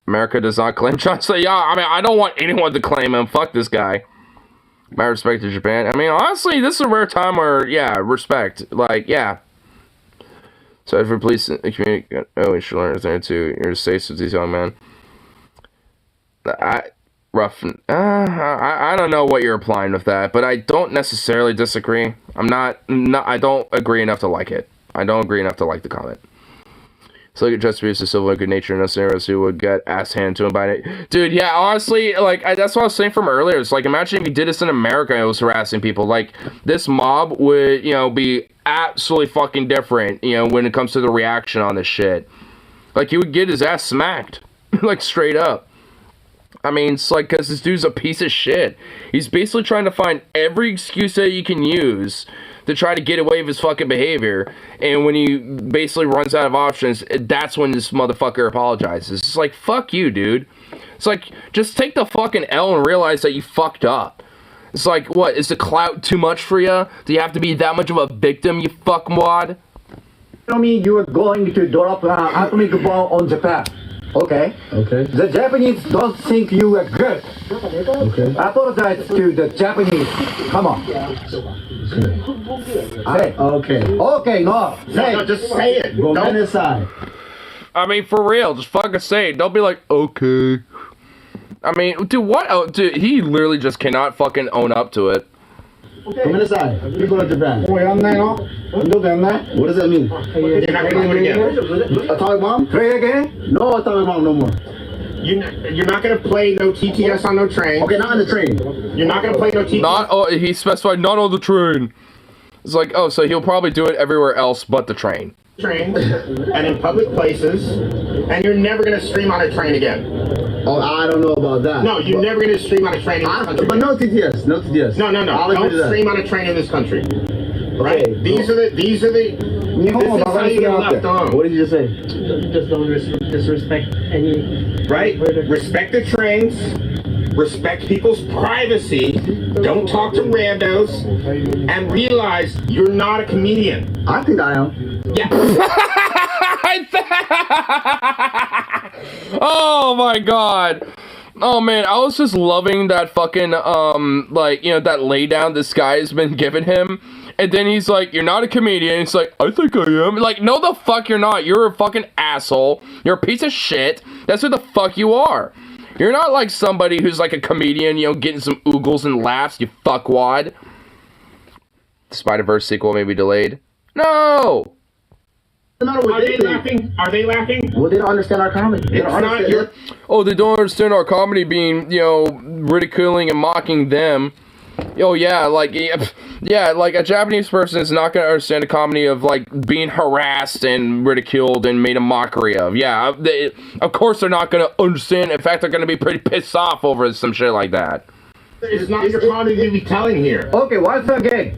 America does not claim John. So, yeah, I mean, I don't want anyone to claim him. Fuck this guy. My respect to Japan. I mean, honestly, this is a rare time where, yeah, respect. Like, yeah. So, if we police community, oh, we should learn there too. You're safe with these young men. I don't know what you're applying with that, but I don't necessarily disagree. I don't agree enough to like it. I don't agree enough to like the comment. So look at Just Abuse of civil and good nature in those scenarios who would get ass handed to him by it. Dude, yeah, honestly, like, that's what I was saying from earlier. It's like, imagine if he did this in America and it was harassing people. Like, this mob would, you know, be absolutely fucking different, you know, when it comes to the reaction on this shit. Like, he would get his ass smacked. Like, straight up. I mean, it's like, because this dude's a piece of shit. He's basically trying to find every excuse that you can use to try to get away with his fucking behavior. And when he basically runs out of options, that's when this motherfucker apologizes. It's like, fuck you, dude. It's like, just take the fucking L and realize that you fucked up. It's like, what, is the clout too much for you? Do you have to be that much of a victim, you fuckwad? Tell me you are going to drop an atomic bomb on Japan. Okay. Okay. The Japanese don't think you are good. Okay. Apologize to the Japanese. Come on. Okay. Okay. Okay, no. Say No, just say it. Go Don't- inside. I mean, for real, just fucking say it. Don't be like, okay. I mean, dude, what? Oh, dude, he literally just cannot fucking own up to it. Go inside. You go to Japan. What does that mean? You're not gonna do it again. Atomic bomb? Try again? No atomic bomb no more. You're not gonna play no TTS on no train. Okay, not on the train. You're not gonna play no TTS. Not, oh, he specified not on the train. It's like, oh, so he'll probably do it everywhere else but the train. Trains and in public places, and you're never gonna stream on a train again. Oh, I don't know about that. No, you're never gonna stream on a train in this country. But no TTS, no TTS. No. I'll agree to Don't that. stream on a train in this country. Right? Okay, These are the. This is how you get left on. What did you just say? Just don't disrespect any. Right? Respect the trains. Respect people's privacy. Don't talk to randos. And realize you're not a comedian. I think I am. Yeah. Oh my god. Oh man, I was just loving that fucking, like, you know, that lay down this guy has been giving him. And then he's like, you're not a comedian. He's like, I think I am. Like, no the fuck you're not. You're a fucking asshole. You're a piece of shit. That's what the fuck you are. You're not like somebody who's like a comedian, you know, getting some oogles and laughs, you fuckwad. The Spider-Verse sequel may be delayed. No! Are they laughing? Are they laughing? Well, they don't understand our comedy. They don't understand it. Oh, they don't understand our comedy being, you know, ridiculing and mocking them. Oh, yeah, like, yeah, like a Japanese person is not going to understand the comedy of, like, being harassed and ridiculed and made a mockery of. Yeah, of course they're not going to understand. In fact, they're going to be pretty pissed off over some shit like that. It's not your comedy to be telling here. Okay, what's the game?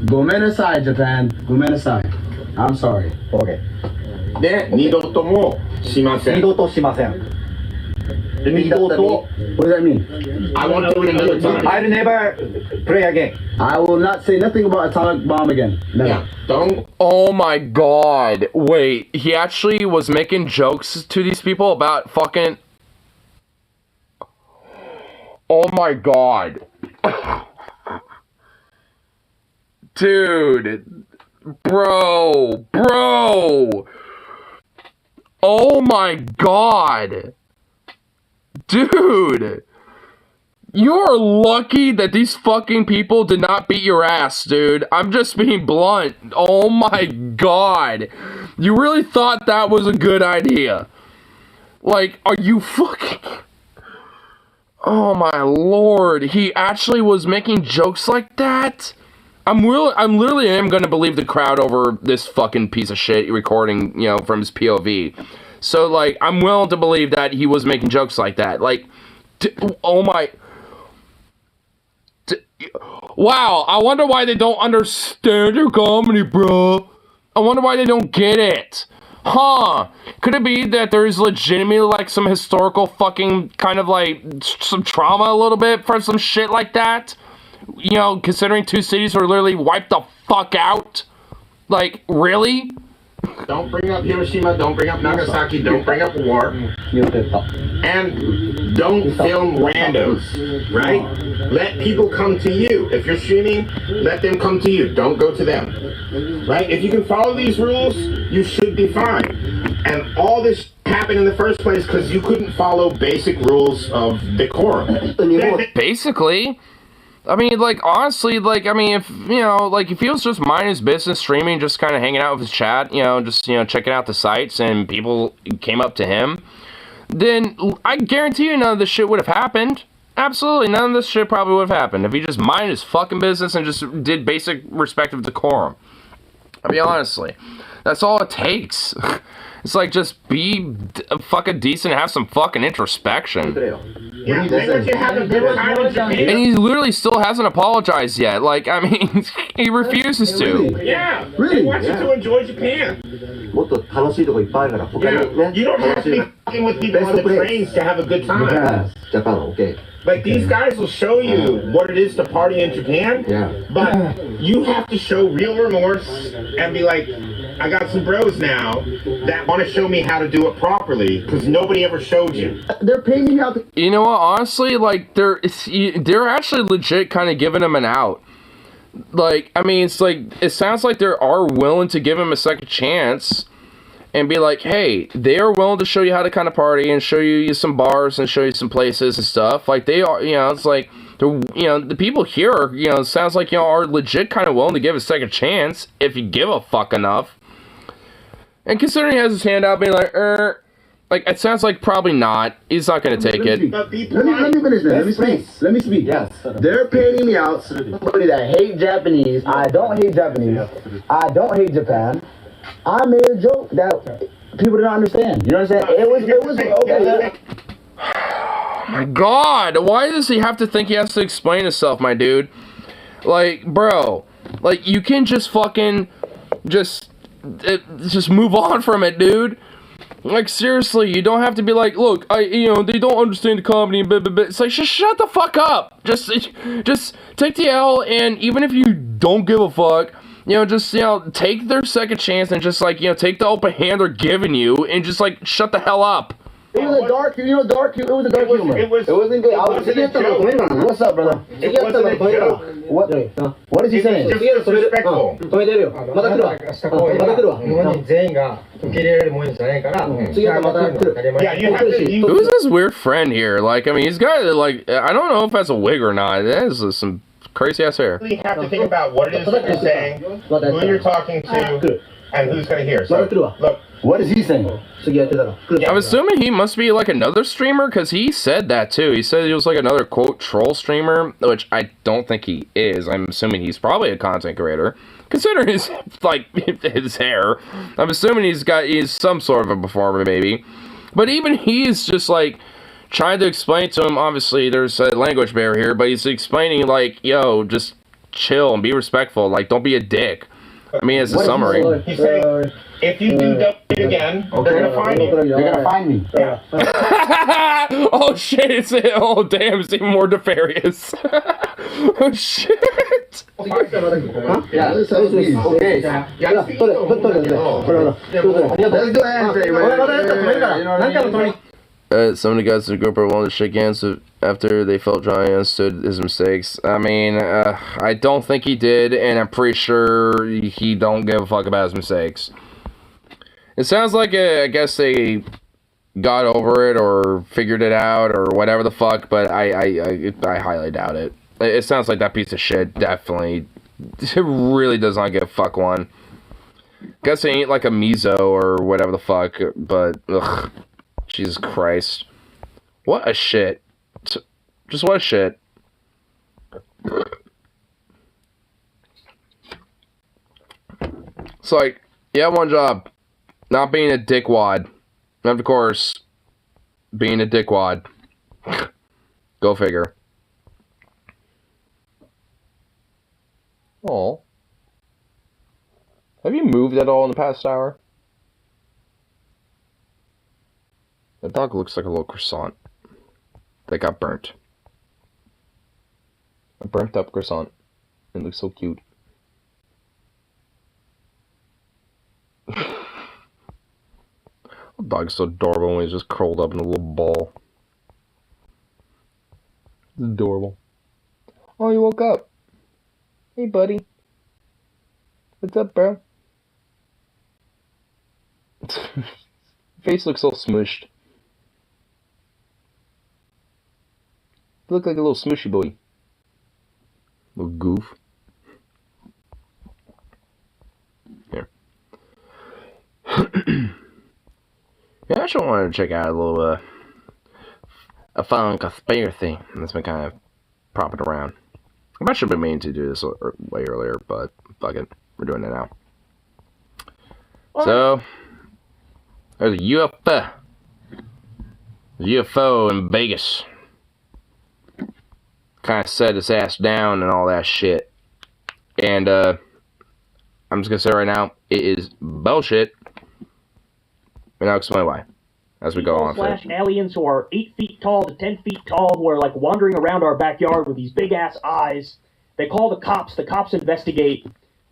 Gomenasai, Japan. Gomenasai. I'm sorry. Okay. で、二度ともしません。二度としません。二度と。What does that mean? I won't do it another time. I'll never play again. I will not say nothing about atomic bomb again. Never. Yeah, don't. Oh my god. Wait, he actually was making jokes to these people about fucking... Oh my god. Dude. Bro. Oh my god. Dude. You're lucky that these fucking people did not beat your ass, dude. I'm just being blunt. Oh my god. You really thought that was a good idea? Like, are you fucking... Oh my lord. He actually was making jokes like that? I'm literally gonna believe the crowd over this fucking piece of shit recording, you know, from his POV. So, like, I'm willing to believe that he was making jokes like that. Like, oh my... Wow, I wonder why they don't understand your comedy, bro. I wonder why they don't get it. Huh. Could it be that there's legitimately, like, some historical fucking kind of, like, some trauma a little bit for some shit like that? You know, considering two cities were literally wiped the fuck out? Like, really? Don't bring up Hiroshima, don't bring up Nagasaki, don't bring up war. And don't film randos, right? Let people come to you. If you're streaming, let them come to you. Don't go to them. Right? If you can follow these rules, you should be fine. And all this happened in the first place because you couldn't follow basic rules of decorum. Basically. I mean, like, honestly, like, I mean, if, you know, like, if he was just minding his business, streaming, just kind of hanging out with his chat, you know, just, you know, checking out the sites, and people came up to him, then I guarantee you none of this shit would have happened. Absolutely, none of this shit probably would have happened if he just minded his fucking business and just did basic respective decorum. I mean, honestly, that's all it takes. It's like, just be fucking decent and have some fucking introspection. Yeah, you have a good time in Japan. And he literally still hasn't apologized yet. Like, I mean, he refuses to. Yeah, he wants you to enjoy Japan. Yeah, you don't have to be fucking with people on the trains to have a good time. Like, these guys will show you what it is to party in Japan, but you have to show real remorse and be like, I got some bros now that want to show me how to do it properly, because nobody ever showed you. They're paying me out. You know what, honestly, like, they're actually legit kind of giving him an out. Like, I mean, it's like, it sounds like they are willing to give him a second chance and be like, hey, they are willing to show you how to kind of party and show you some bars and show you some places and stuff. Like, they are, you know, it's like, you know, the people here are, you know, sounds like, you know, are legit kind of willing to give a second chance if you give a fuck enough. And considering he has his hand out being like, it sounds like probably not. He's not going to take it. Let me finish this. Let me speak. Yes. They're paying me out. Somebody that hates Japanese. I don't hate Japanese. I don't hate Japan. I made a joke that people didn't understand. You know what I'm saying? It was okay. Oh my god. Why does he have to think he has to explain himself, my dude? Like, bro. Like, you can just fucking just move on from it, dude. Like, seriously, you don't have to be like, look, you know, they don't understand the comedy and blah, blah, blah. It's like, just shut the fuck up. Just take the L, and even if you don't give a fuck, you know, just, you know, take their second chance and just, like, you know, take the open hand they're giving you and just, like, shut the hell up. It was a dark, you know, it was a dark humor. It wasn't good. What's up, brother? What is he saying? Just disrespectful. Who's this weird friend here? Like, I mean, he's got, like, I don't know if that's a wig or not. That is some crazy ass hair. You have to think about what it is that you're saying, who you're talking to, and who's going to hear. So, look. What is he saying? I'm assuming he must be like another streamer, because he said that too. He said he was like another quote troll streamer, which I don't think he is. I'm assuming he's probably a content creator, considering his like his hair. I'm assuming he's some sort of a performer maybe, but even he's just like trying to explain to him. Obviously, there's a language barrier here, but he's explaining like, yo, just chill and be respectful. Like, don't be a dick. I mean, as a summary. He's saying, if you do it again, they're gonna find you. They're gonna find me. Yeah. Oh shit! Oh damn! It's even more nefarious. Oh shit! Huh? Yeah, this is okay. Some of the guys in the group are willing to shake hands after they felt Johnny understood his mistakes. I mean, I don't think he did, and I'm pretty sure he don't give a fuck about his mistakes. It sounds like, I guess they got over it or figured it out or whatever the fuck, but I highly doubt it. It sounds like that piece of shit definitely really does not give a fuck one. Guess it ain't like a miso or whatever the fuck, but ugh. Jesus Christ. What a shit. Just what a shit. It's like, you have one job. Not being a dickwad. And of course, being a dickwad. Go figure. Oh. Have you moved at all in the past hour? The dog looks like a little croissant that got burnt. A burnt up croissant. It looks so cute. The dog's so adorable when he's just curled up in a little ball. It's adorable. Oh, you woke up. Hey, buddy. What's up, bro? Face looks so smushed. You look like a little smushy boy. Little goof. Here. Yeah, I actually wanted to check out a little, a fun conspiracy that's been kind of propping around. I should have been meaning to do this way earlier, but fuck it. We're doing it now. So, there's a UFO. UFO in Vegas. Kind of set its ass down and all that shit. And, I'm just gonna say right now, it is bullshit. And I'll explain why as we go on. Slash aliens who are 8 feet tall to 10 feet tall, who are like wandering around our backyard with these big ass eyes. They call the cops investigate.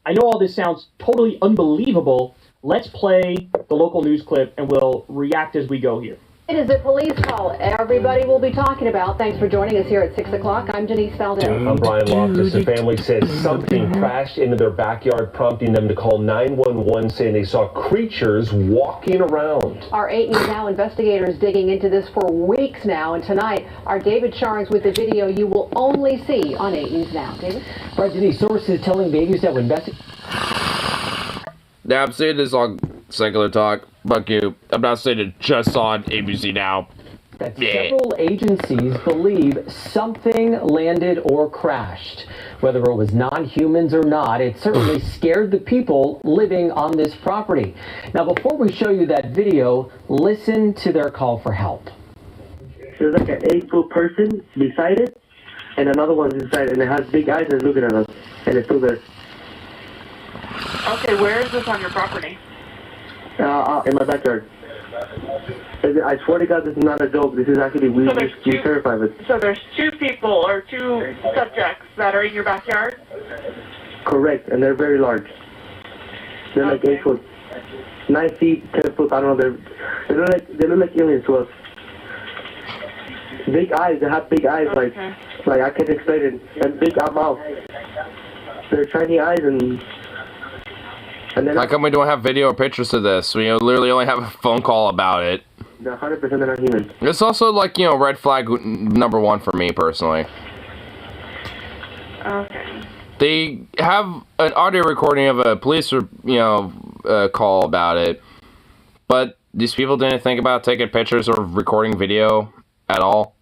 I know all this sounds totally unbelievable. Let's play the local news clip and we'll react as we go here. It is a police call everybody will be talking about. Thanks for joining us here at 6 o'clock. I'm Denise Valdez. I'm Brian Loftus. The family says something crashed into their backyard, prompting them to call 911, saying they saw creatures walking around. Our 8 News Now investigators digging into this for weeks now, and tonight, our David Sharns with the video you will only see on 8 News Now. David? Right, Denise, sources telling babies that would investigate. Now, I'm saying this on Secular Talk. Fuck you. I'm not saying it just on ABC Now. That several agencies believe something landed or crashed. Whether it was non-humans or not, it certainly scared the people living on this property. Now, before we show you that video, listen to their call for help. There's like an 8-foot person beside it, and another one's inside, and it has big eyes and it's looking at us, and it's still there. Okay, where is this on your property? In my backyard. I swear to God, this is not a joke. This is actually, we're terrified of it. So there's 2 people or 2 subjects that are in your backyard? Correct, and they're very large. They're like 8 foot, 9 feet, 10 foot. I don't know. They look like aliens to us. Big eyes. They have big eyes, like I can't explain it. And big mouth. They're shiny eyes and. How come we don't have video or pictures of this? We literally only have a phone call about it. They're 100% they're not human. It's also like, red flag number 1 for me personally. Okay. They have an audio recording of a police, call about it. But these people didn't think about taking pictures or recording video at all.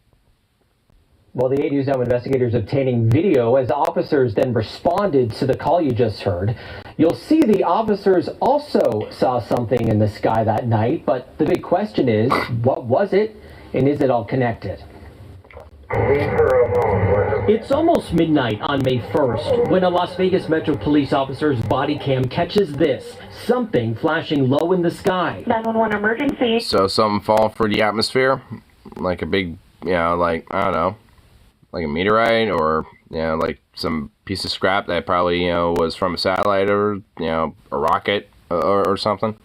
Well, the 8 News Now investigators obtaining video as officers then responded to the call you just heard. You'll see the officers also saw something in the sky that night, but the big question is, what was it, and is it all connected? It's almost midnight on May 1st when a Las Vegas Metro Police officer's body cam catches this, something flashing low in the sky. 911 emergency. So something falling through the atmosphere? Like a big, I don't know, like a meteorite or, like some piece of scrap that probably, was from a satellite or, a rocket or something.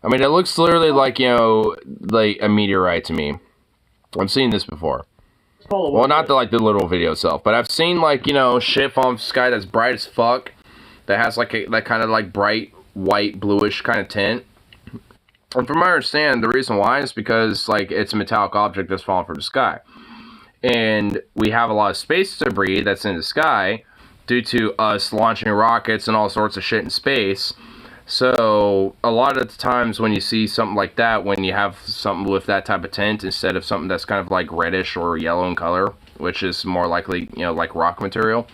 I mean, it looks literally like, like a meteorite to me. I've seen this before. Well, not the little video itself, but I've seen shit from the sky that's bright as fuck, that has that kind of bright white bluish kind of tint. And from my understanding, the reason why is because it's a metallic object that's falling from the sky, and we have a lot of space debris that's in the sky due to us launching rockets and all sorts of shit in space. So a lot of the times when you see something like that, when you have something with that type of tint instead of something that's kind of reddish or yellow in color, which is more likely, like rock material.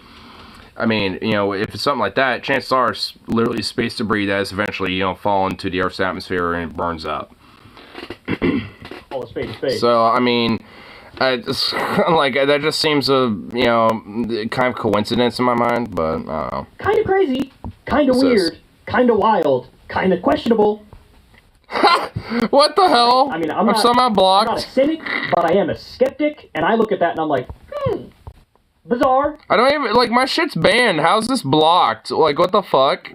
I mean, if it's something like that, chances are it's literally space debris that is eventually, fall into the Earth's atmosphere and it burns up. Oh, space. So, I mean, I just, like, that just seems a, you know, kind of coincidence in my mind, but I don't know. Kind of crazy, kind of weird, kind of wild, kind of questionable. What the hell? I mean, I'm somehow blocked. I'm not a cynic, but I am a skeptic, and I look at that and I'm like, bizarre. I don't even, like, my shit's banned. How's this blocked? Like, what the fuck?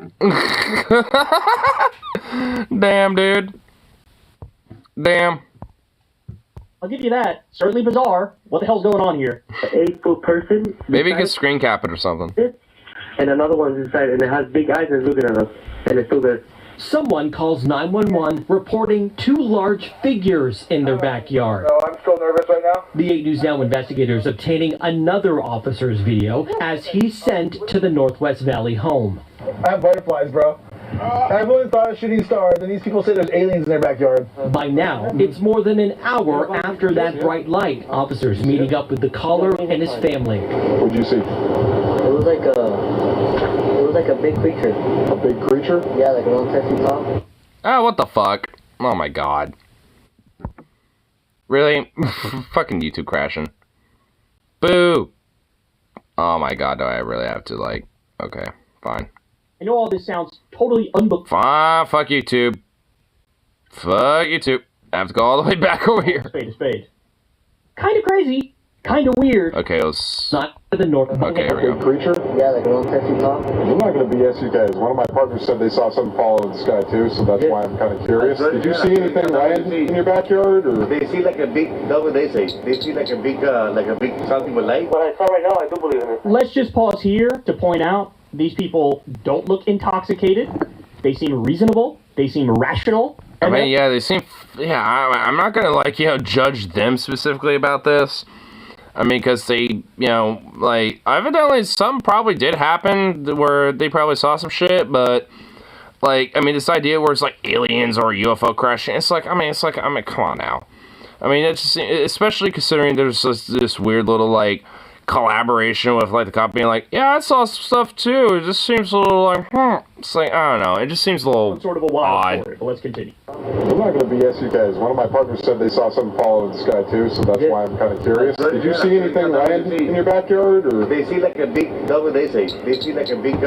Damn, dude. Damn. I'll give you that. Certainly bizarre. What the hell's going on here? An 8-foot person. Maybe you can screen cap it or something. And another one's inside, and it has big eyes and it's looking at us. And it's still there. Someone calls 911 reporting 2 large figures in their backyard. No, I'm still nervous right now. The 8 News Now investigators obtaining another officer's video as he's sent to the Northwest Valley home. I have butterflies, bro. I've only thought of shooting stars, and these people say there's aliens in their backyard. By now, it's more than an hour after that bright light. Officers meeting up with the caller and his family. What'd you see? It was like a big creature. A big creature? Yeah, like around 10 feet tall. Oh, what the fuck? Oh my god. Really? Fucking YouTube crashing. Boo! Oh my god, do I really have to, like... Okay, fine. I know all this sounds totally unbelievable. Fine, fuck YouTube. Fuck YouTube. I have to go all the way back over here. Spade to spade. Kind of crazy. Kind of weird. Okay, let's... Not to the north. Okay, here we go. Big creature? Yeah, like around 10 feet tall. I'm not going to BS you guys. One of my partners said they saw something fall out of the sky too, so that's why I'm kind of curious. Did you see anything land in your backyard? Or? They see like a big, that's what they say. They see like a big something with light. What I saw right now, I do believe in it. Let's just pause here to point out these people don't look intoxicated. They seem reasonable. They seem rational. I mean, yeah, they seem... Yeah, I'm not gonna, like, you know, judge them specifically about this. I mean, because they, you know, like, evidently some probably did happen where they probably saw some shit, but, like, I mean, this idea where it's, like, aliens or UFO crashing, it's like, come on now. I mean, it's just, especially considering there's this weird little, like, collaboration with, like, the cop being like, yeah, I saw some stuff too. It just seems a little like, It's like, I don't know. It just seems a little sort of a wild odd. story, but let's continue. I'm not going to BS you guys. One of my partners said they saw something fall out of the sky too, so that's why I'm kind of curious. Did you see anything land in your backyard? Or? They see like a big, that's what they say. They see like a big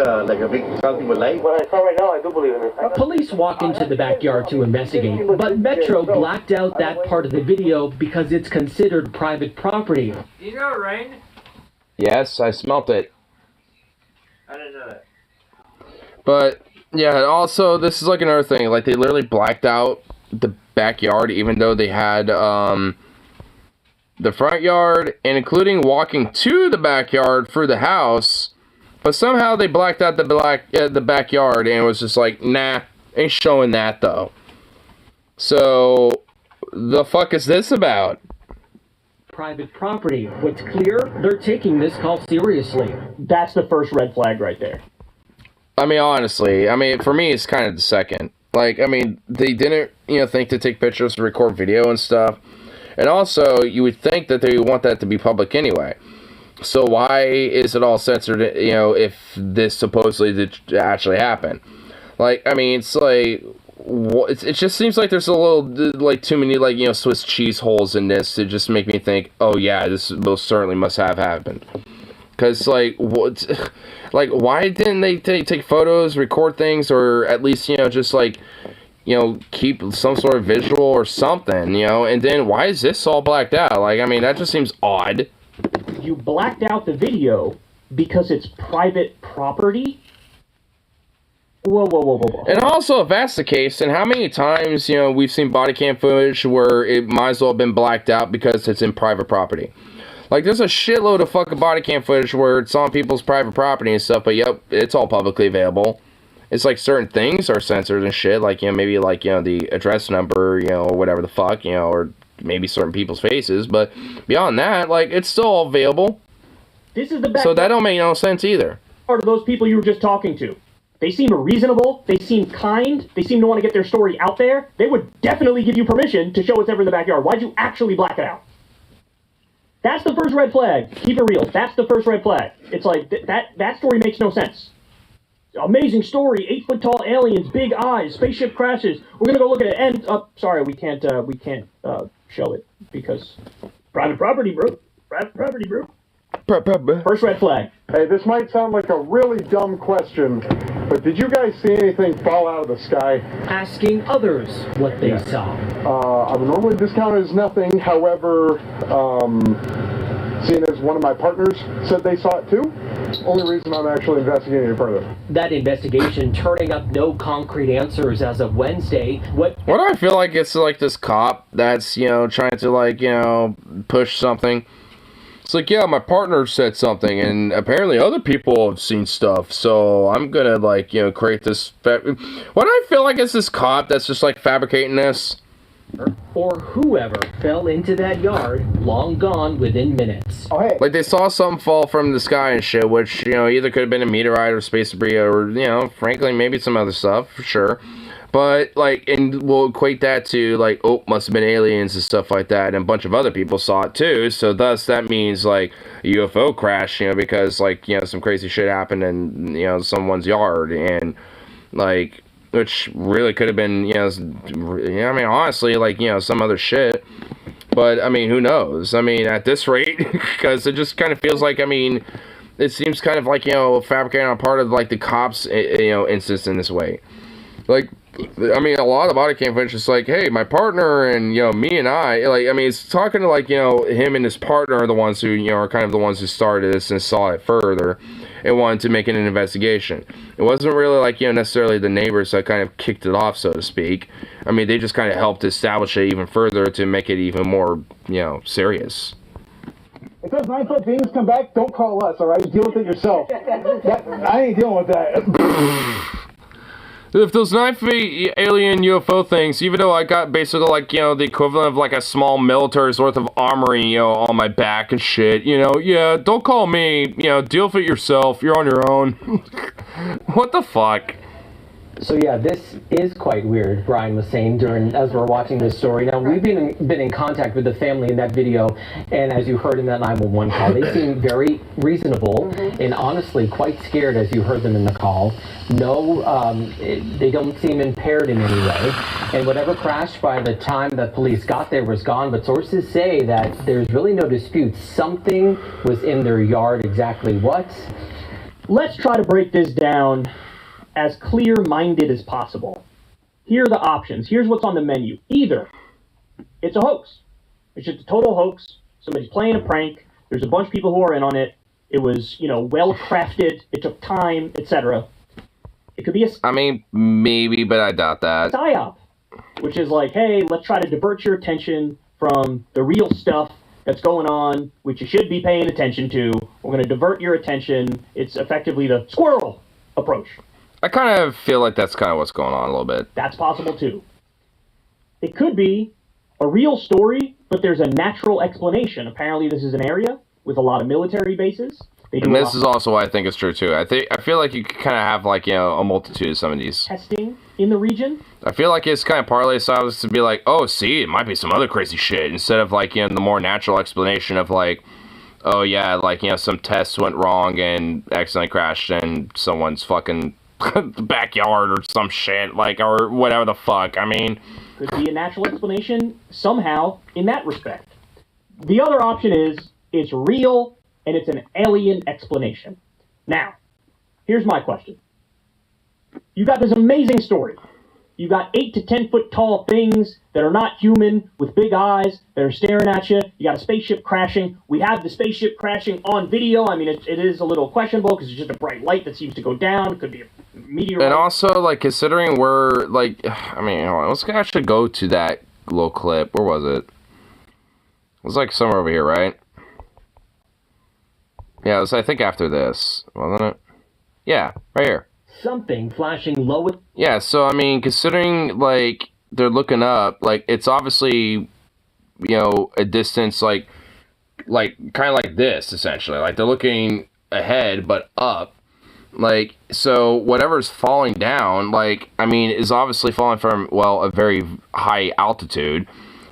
something with light. What I saw right now, I do believe in it. Police walk into the backyard to investigate, but Metro blacked out that part of the video because it's considered private property. You know it rained? Yes, I smelt it. I didn't know that. But, yeah, also, this is like another thing. Like, they literally blacked out the backyard, even though they had, the front yard, and including walking to the backyard through the house. But somehow they blacked out the backyard, and it was just like, nah, ain't showing that, though. So, the fuck is this about? Private property. What's clear, they're taking this call seriously. That's the first red flag right there. I mean, honestly, I mean, for me, it's kind of the second. Like, I mean, they didn't, you know, think to take pictures, to record video and stuff. And also, you would think that they want that to be public anyway. So why is it all censored, you know, if this supposedly did actually happen? Like, I mean, it's like... It just seems like there's a little, like, too many, like, you know, Swiss cheese holes in this to just make me think, oh, yeah, this most certainly must have happened. Because, like, what, like, why didn't they take photos, record things, or at least, you know, just, like, you know, keep some sort of visual or something, you know? And then why is this all blacked out? Like, I mean, that just seems odd. You blacked out the video because it's private property? Whoa. And also, if that's the case, then how many times, you know, we've seen body cam footage where it might as well have been blacked out because it's in private property? Like, there's a shitload of fucking body cam footage where it's on people's private property and stuff, but yep, it's all publicly available. It's like certain things are censored and shit, like, you know, maybe like, you know, the address number, you know, or whatever the fuck, you know, or maybe certain people's faces, but beyond that, like, it's still all available. This is the best. So that don't make no sense either. Part of those people you were just talking to. They seem reasonable, they seem kind, they seem to want to get their story out there. They would definitely give you permission to show what's ever in the backyard. Why'd you actually black it out? That's the first red flag. Keep it real. That's the first red flag. It's like, that story makes no sense. Amazing story, 8-foot tall aliens, big eyes, spaceship crashes. We're gonna go look at it, and, sorry, we can't show it, because Private property, bro. Private property, bro. First red flag. Hey, this might sound like a really dumb question, but did you guys see anything fall out of the sky? Asking others what they saw. I would normally discount it as nothing. However, seeing as one of my partners said they saw it too, only reason I'm actually investigating it further. That investigation turning up no concrete answers as of Wednesday. What do I feel like it's like this cop that's, you know, trying to, like, you know, push something? It's like, yeah, my partner said something, and apparently other people have seen stuff, so I'm gonna, like, you know, create this... What do I feel like it's this cop that's just, like, fabricating this? Or whoever fell into that yard, long gone within minutes. Oh, hey. Like, they saw something fall from the sky and shit, which, you know, either could have been a meteorite or space debris, or, you know, frankly, maybe some other stuff, for sure. But, like, and we'll equate that to, like, oh, must have been aliens and stuff like that, and a bunch of other people saw it too, so thus that means, like, a UFO crash, you know, because, like, you know, some crazy shit happened in, you know, someone's yard, and, like, which really could have been, you know, I mean, honestly, like, you know, some other shit, but, I mean, who knows? I mean, at this rate, because it just kind of feels like, I mean, it seems kind of like, you know, fabricating on part of, like, the cops, you know, instance in this way. Like, I mean, a lot of the body cam footage is like, hey, my partner and, you know, me and I, like, I mean, it's talking to, like, you know, him and his partner are the ones who, you know, are kind of the ones who started this and saw it further and wanted to make it an investigation. It wasn't really, like, you know, necessarily the neighbors that kind of kicked it off, so to speak. I mean, they just kind of helped establish it even further to make it even more, you know, serious. If those 9-foot things come back, don't call us, alright? Deal with it yourself. I ain't dealing with that. If those 9-feet alien UFO things, even though I got basically, like, you know, the equivalent of, like, a small military's worth of armory, you know, on my back and shit, you know, yeah, don't call me, you know, deal with it yourself, you're on your own. What the fuck? So yeah, this is quite weird, Brian was saying as we're watching this story. Now, we've been in contact with the family in that video, and as you heard in that 911 call, they seem very reasonable and honestly quite scared as you heard them in the call. No, they don't seem impaired in any way, and whatever crashed by the time the police got there was gone, but sources say that there's really no dispute. Something was in their yard. Exactly what? Let's try to break this down as clear-minded as possible. Here are the options. Here's what's on the menu. Either it's a hoax. It's just a total hoax. Somebody's playing a prank. There's a bunch of people who are in on it. It was, you know, well-crafted. It took time, etc. It could be a... I mean, maybe, but I doubt that. psyop, which is like, hey, let's try to divert your attention from the real stuff that's going on, which you should be paying attention to. We're going to divert your attention. It's effectively the squirrel approach. I kind of feel like that's kind of what's going on a little bit. That's possible too. It could be a real story, but there's a natural explanation. Apparently this is an area with a lot of military bases. And this is also what I think is true too. I feel like you kind of have, like, you know, a multitude of some of these. Testing in the region? I feel like it's kind of partly established to be like, oh, see, it might be some other crazy shit, instead of, like, you know, the more natural explanation of, like, oh yeah, like, you know, some tests went wrong and accidentally crashed in someone's fucking backyard or some shit, like, or whatever the fuck. I mean, could be a natural explanation somehow in that respect. The other option is it's real and it's an alien explanation. Now, here's my question. You got this amazing story. You got 8 to 10 foot tall things that are not human with big eyes that are staring at you. You got a spaceship crashing. We have the spaceship crashing on video. I mean, it is a little questionable because it's just a bright light that seems to go down. It could be a meteorite. And also, like, considering we're, like, I mean, hold on, let's actually go to that little clip. Where was it? It was, like, somewhere over here, right? Yeah, it was, I think, after this, wasn't it? Yeah, right here. Something flashing low with... Yeah, so, I mean, considering, like, they're looking up, like, it's obviously, you know, a distance, like kind of like this, essentially. Like, they're looking ahead, but up. Like, so, whatever's falling down, like, I mean, is obviously falling from, well, a very high altitude.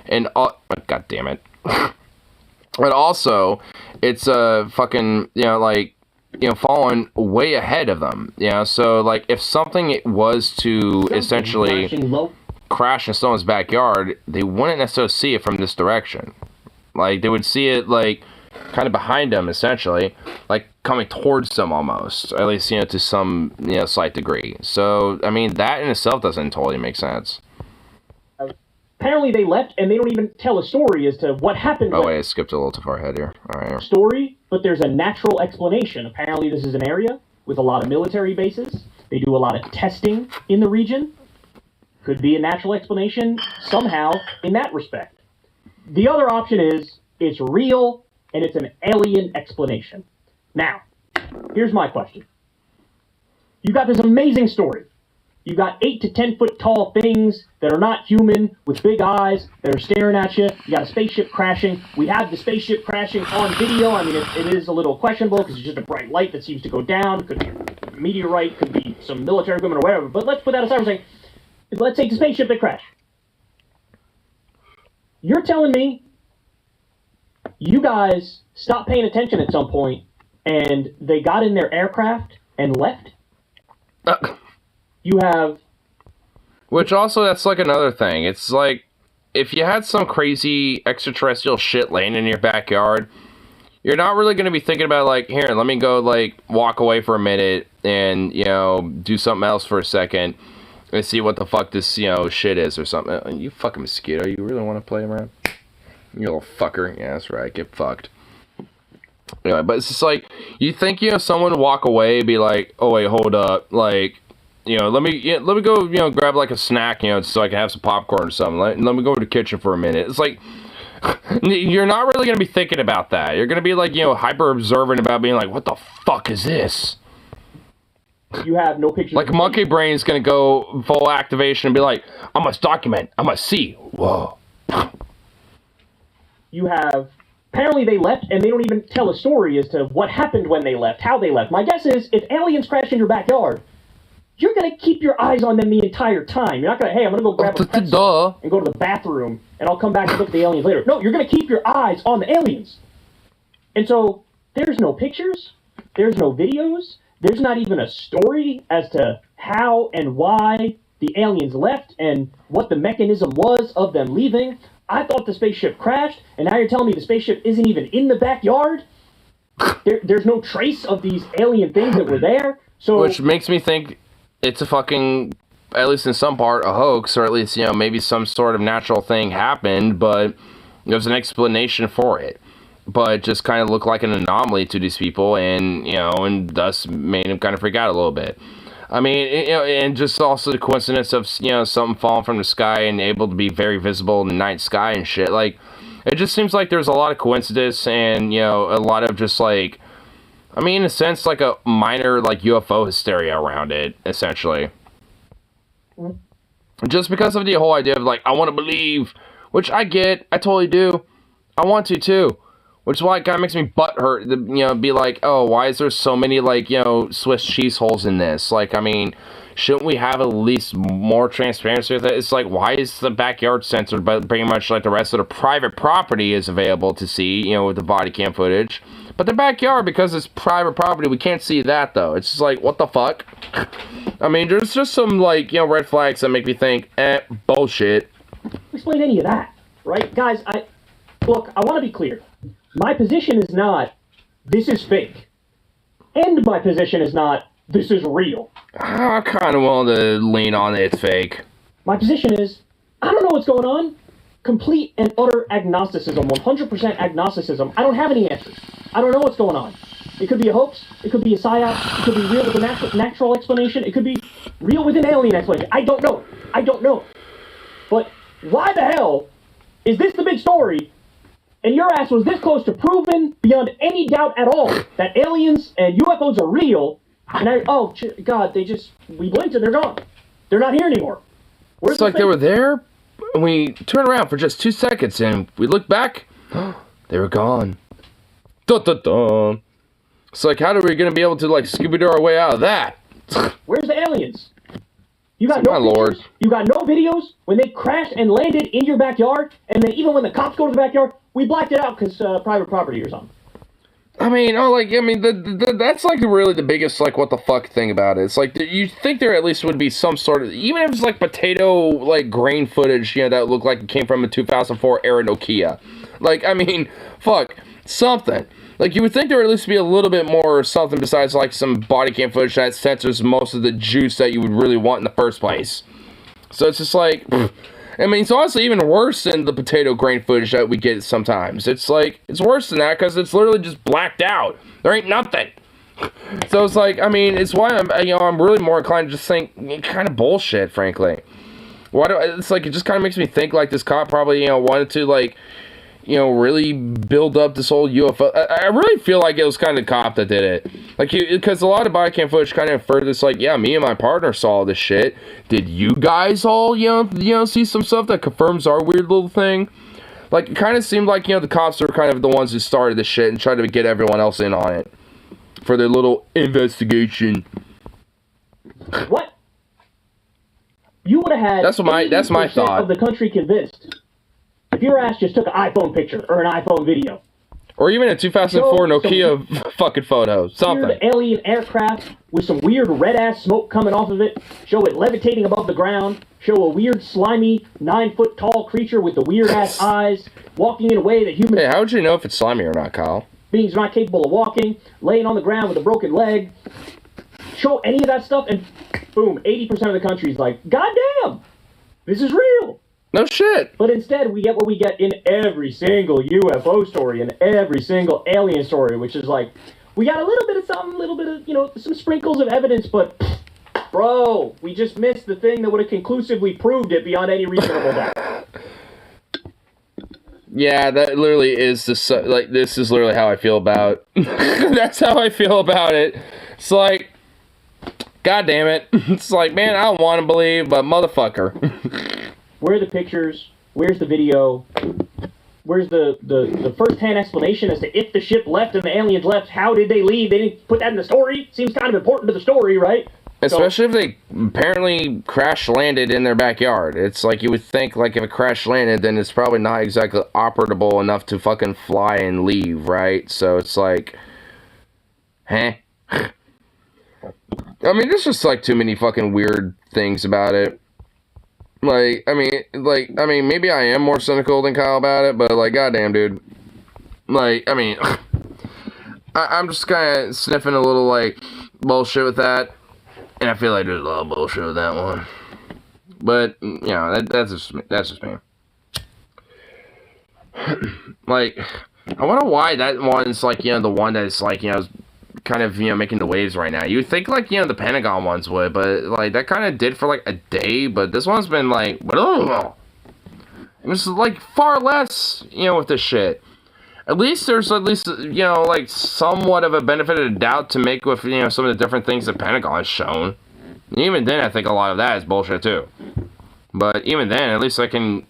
And, God damn it. But also, it's a fucking, you know, like, you know, falling way ahead of them, you know, so, like, if something was to essentially crash in someone's backyard, they wouldn't necessarily see it from this direction. Like, they would see it, like, kind of behind them, essentially. Like, coming towards them, almost. At least, you know, to some, you know, slight degree. So, I mean, that in itself doesn't totally make sense. Apparently they left, and they don't even tell a story as to what happened. Oh, wait, I skipped a little too far ahead here. All right. Story, but there's a natural explanation. Apparently this is an area with a lot of military bases. They do a lot of testing in the region. Could be a natural explanation somehow in that respect. The other option is it's real, and it's an alien explanation. Now, here's my question. You got this amazing story. You got 8 to 10 foot tall things that are not human with big eyes that are staring at you. You got a spaceship crashing. We have the spaceship crashing on video. I mean, it is a little questionable because it's just a bright light that seems to go down. Could be a meteorite, could be some military equipment or whatever. But let's put that aside for a second. Let's take the spaceship that crashed. You're telling me you guys stopped paying attention at some point and they got in their aircraft and left? You have... Which also, that's like another thing. It's like, if you had some crazy extraterrestrial shit laying in your backyard, you're not really going to be thinking about, like, here, let me go, like, walk away for a minute and, you know, do something else for a second and see what the fuck this, you know, shit is or something. You fucking mosquito, you really want to play around? You little fucker. Yeah, that's right, get fucked. Anyway, but it's just like, you think, you know, someone would walk away and be like, oh, wait, hold up, like... You know, let me go, you know, grab like a snack, you know, so I can have some popcorn or something. Let me go to the kitchen for a minute. It's like, you're not really going to be thinking about that. You're going to be like, you know, hyper observant about being like, what the fuck is this? You have no pictures. Like, monkey brain's going to go full activation and be like, I must document, I must see. Whoa. You have, apparently they left and they don't even tell a story as to what happened when they left, how they left. My guess is, if aliens crash in your backyard, you're going to keep your eyes on them the entire time. You're not going to, hey, I'm going to go grab a pretzel and go to the bathroom, and I'll come back and look at the aliens later. No, you're going to keep your eyes on the aliens. And so, there's no pictures, there's no videos, there's not even a story as to how and why the aliens left and what the mechanism was of them leaving. I thought the spaceship crashed, and now you're telling me the spaceship isn't even in the backyard? There's no trace of these alien things that were there. So, which makes me think... It's a fucking, at least in some part, a hoax, or at least, you know, maybe some sort of natural thing happened, but there's an explanation for it. But it just kind of looked like an anomaly to these people, and, you know, and thus made them kind of freak out a little bit. I mean, you know, and just also the coincidence of, you know, something falling from the sky and able to be very visible in the night sky and shit. Like, it just seems like there's a lot of coincidence and, you know, a lot of just, like, I mean, in a sense, like a minor, like, UFO hysteria around it, essentially. Just because of the whole idea of, like, I want to believe, which I get, I totally do. I want to, too. Which is why it kind of makes me butthurt, you know, be like, oh, why is there so many, like, you know, Swiss cheese holes in this? Like, I mean, shouldn't we have at least more transparency with it? It's like, why is the backyard censored, but pretty much like the rest of the private property is available to see, you know, with the body cam footage? But the backyard, because it's private property, we can't see that, though. It's just like, what the fuck? I mean, there's just some, like, you know, red flags that make me think, bullshit. Explain any of that, right? Guys, look, I want to be clear. My position is not, this is fake. And my position is not, this is real. I'm kind of willing to lean on it's fake. My position is, I don't know what's going on. Complete and utter agnosticism, 100% agnosticism. I don't have any answers. I don't know what's going on. It could be a hoax. It could be a psyop. It could be real with a natural explanation. It could be real with an alien explanation. I don't know. I don't know. But why the hell is this the big story? And your ass was this close to proving beyond any doubt at all that aliens and UFOs are real. And oh, God, we blinked and they're gone. They're not here anymore. It's like they were there, and we turned around for just 2 seconds, and we looked back, they were gone. Dun, dun, dun. It's like, how are we going to be able to, like, Scooby-Doo our way out of that? Where's the aliens? You got no pictures, you got no videos when they crashed and landed in your backyard, and then even when the cops go to the backyard, we blacked it out because private property or something. I mean, that's like really the biggest like what the fuck thing about it. It's like you think there at least would be some sort of, even if it's like potato like grain footage, you know, that looked like it came from a 2004 era Nokia. Like, I mean, fuck, something. Like, you would think there would at least be a little bit more or something besides like some body cam footage that censors most of the juice that you would really want in the first place. So it's just like, I mean, it's honestly even worse than the potato grain footage that we get sometimes. It's like, it's worse than that because it's literally just blacked out. There ain't nothing. So it's like, I mean, it's why I'm really more inclined to just think kind of bullshit, frankly. It's like, it just kind of makes me think like this cop probably, wanted to like, really build up this whole UFO. I really feel like it was kind of the cop that did it. Like, because a lot of body cam footage kind of inferred this, like, yeah, me and my partner saw this shit. Did you guys all, see some stuff that confirms our weird little thing? Like, it kind of seemed like, the cops were kind of the ones who started this shit and tried to get everyone else in on it for their little investigation. What? You would have had that's my thought of the country convinced. If your ass just took an iPhone picture or an iPhone video. Or even a 2004 Nokia fucking photo. Something. Weird alien aircraft with some weird red-ass smoke coming off of it. Show it levitating above the ground. Show a weird, slimy, 9-foot-tall creature with the weird-ass eyes. Walking in a way that humans... Hey, how would you know if it's slimy or not, Kyle? Beings are not capable of walking. Laying on the ground with a broken leg. Show any of that stuff and boom, 80% of the country's like, goddamn! This is real! No shit. But instead, we get what we get in every single UFO story and every single alien story, which is like, we got a little bit of something, a little bit of, some sprinkles of evidence, but, bro, we just missed the thing that would have conclusively proved it beyond any reasonable doubt. Yeah, that literally is this is literally how I feel about that's how I feel about it. It's like, god damn it. It's like, man, I don't want to believe, but motherfucker. Where are the pictures? Where's the video? Where's the first-hand explanation as to if the ship left and the aliens left, how did they leave? They didn't put that in the story? Seems kind of important to the story, right? Especially if they apparently crash-landed in their backyard. It's like you would think, like, if it crash-landed, then it's probably not exactly operable enough to fucking fly and leave, right? So it's like, I mean, there's just, like, too many fucking weird things about it. Like, I mean, maybe I am more cynical than Kyle about it, but, like, goddamn, dude. Like, I mean, I'm just kind of sniffing a little, like, bullshit with that. And I feel like there's a lot of bullshit with that one. But, that's just me. Like, I wonder why that one's, like, the one that's, like, kind of, making the waves right now. You'd think, like, the Pentagon ones would, but, like, that kind of did for, like, a day, but this one's been, like, it's, like, far less, with this shit. At least there's, like, somewhat of a benefit of the doubt to make with, some of the different things the Pentagon has shown. And even then, I think a lot of that is bullshit, too. But even then, at least I can,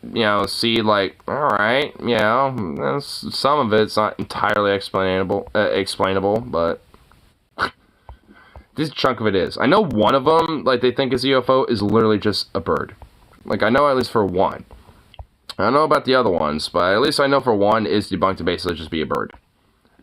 see, like, alright, some of it's not entirely explainable, but this chunk of it is. I know one of them, like, they think is a UFO is literally just a bird. Like, I know at least for one. I don't know about the other ones, but at least I know for one is debunked to basically just be a bird.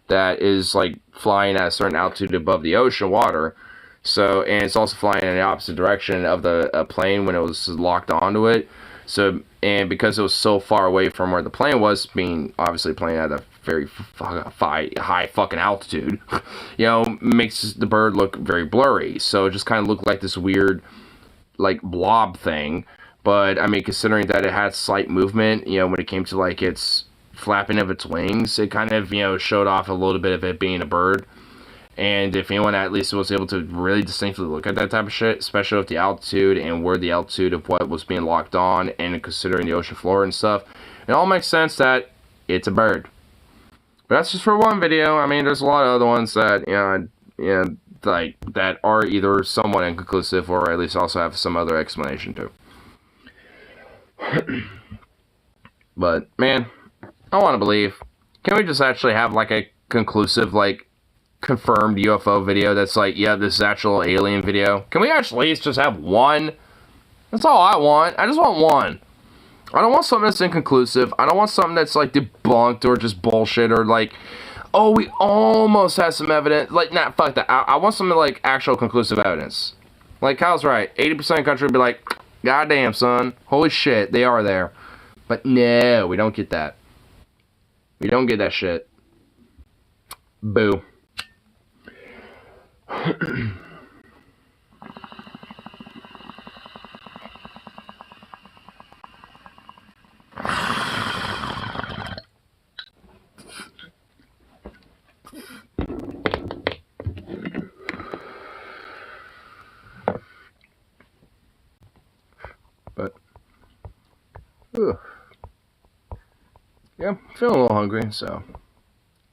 That is, like, flying at a certain altitude above the ocean water. So, and it's also flying in the opposite direction of the plane when it was locked onto it. So, and because it was so far away from where the plane was, being obviously playing at a very high fucking altitude, makes the bird look very blurry. So it just kind of looked like this weird, like, blob thing. But, I mean, considering that it had slight movement, when it came to, like, its flapping of its wings, it kind of, showed off a little bit of it being a bird. And if anyone at least was able to really distinctly look at that type of shit, especially with the altitude and where the altitude of what was being locked on, and considering the ocean floor and stuff, it all makes sense that it's a bird. But that's just for one video. I mean, there's a lot of other ones that, like, that are either somewhat inconclusive or at least also have some other explanation too. But, man, I want to believe. Can we just actually have, like, a conclusive, like, confirmed UFO video that's like, yeah, this is actual alien video? Can we actually just have one? That's all I want. I just want one. I don't want something that's inconclusive. I don't want something that's, like, debunked or just bullshit or, like, Oh, we almost had some evidence. Like, nah, fuck that. I want some, like, actual conclusive evidence. Like, Kyle's right. 80% of the country would be like, goddamn, son. Holy shit, they are there. But no, we don't get that. We don't get that shit. Boo. But, ugh. Yeah, feeling a little hungry, so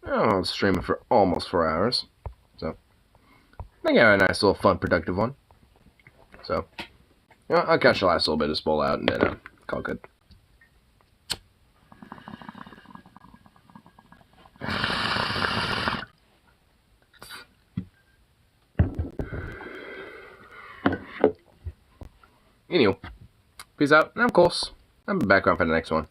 I don't know, streaming for almost 4 hours. So, I think I had a nice little fun, productive one. So, you know, I'll catch the last little bit of this bowl out and then call it good. Anywho, peace out, and of course, I'll be back on for the next one.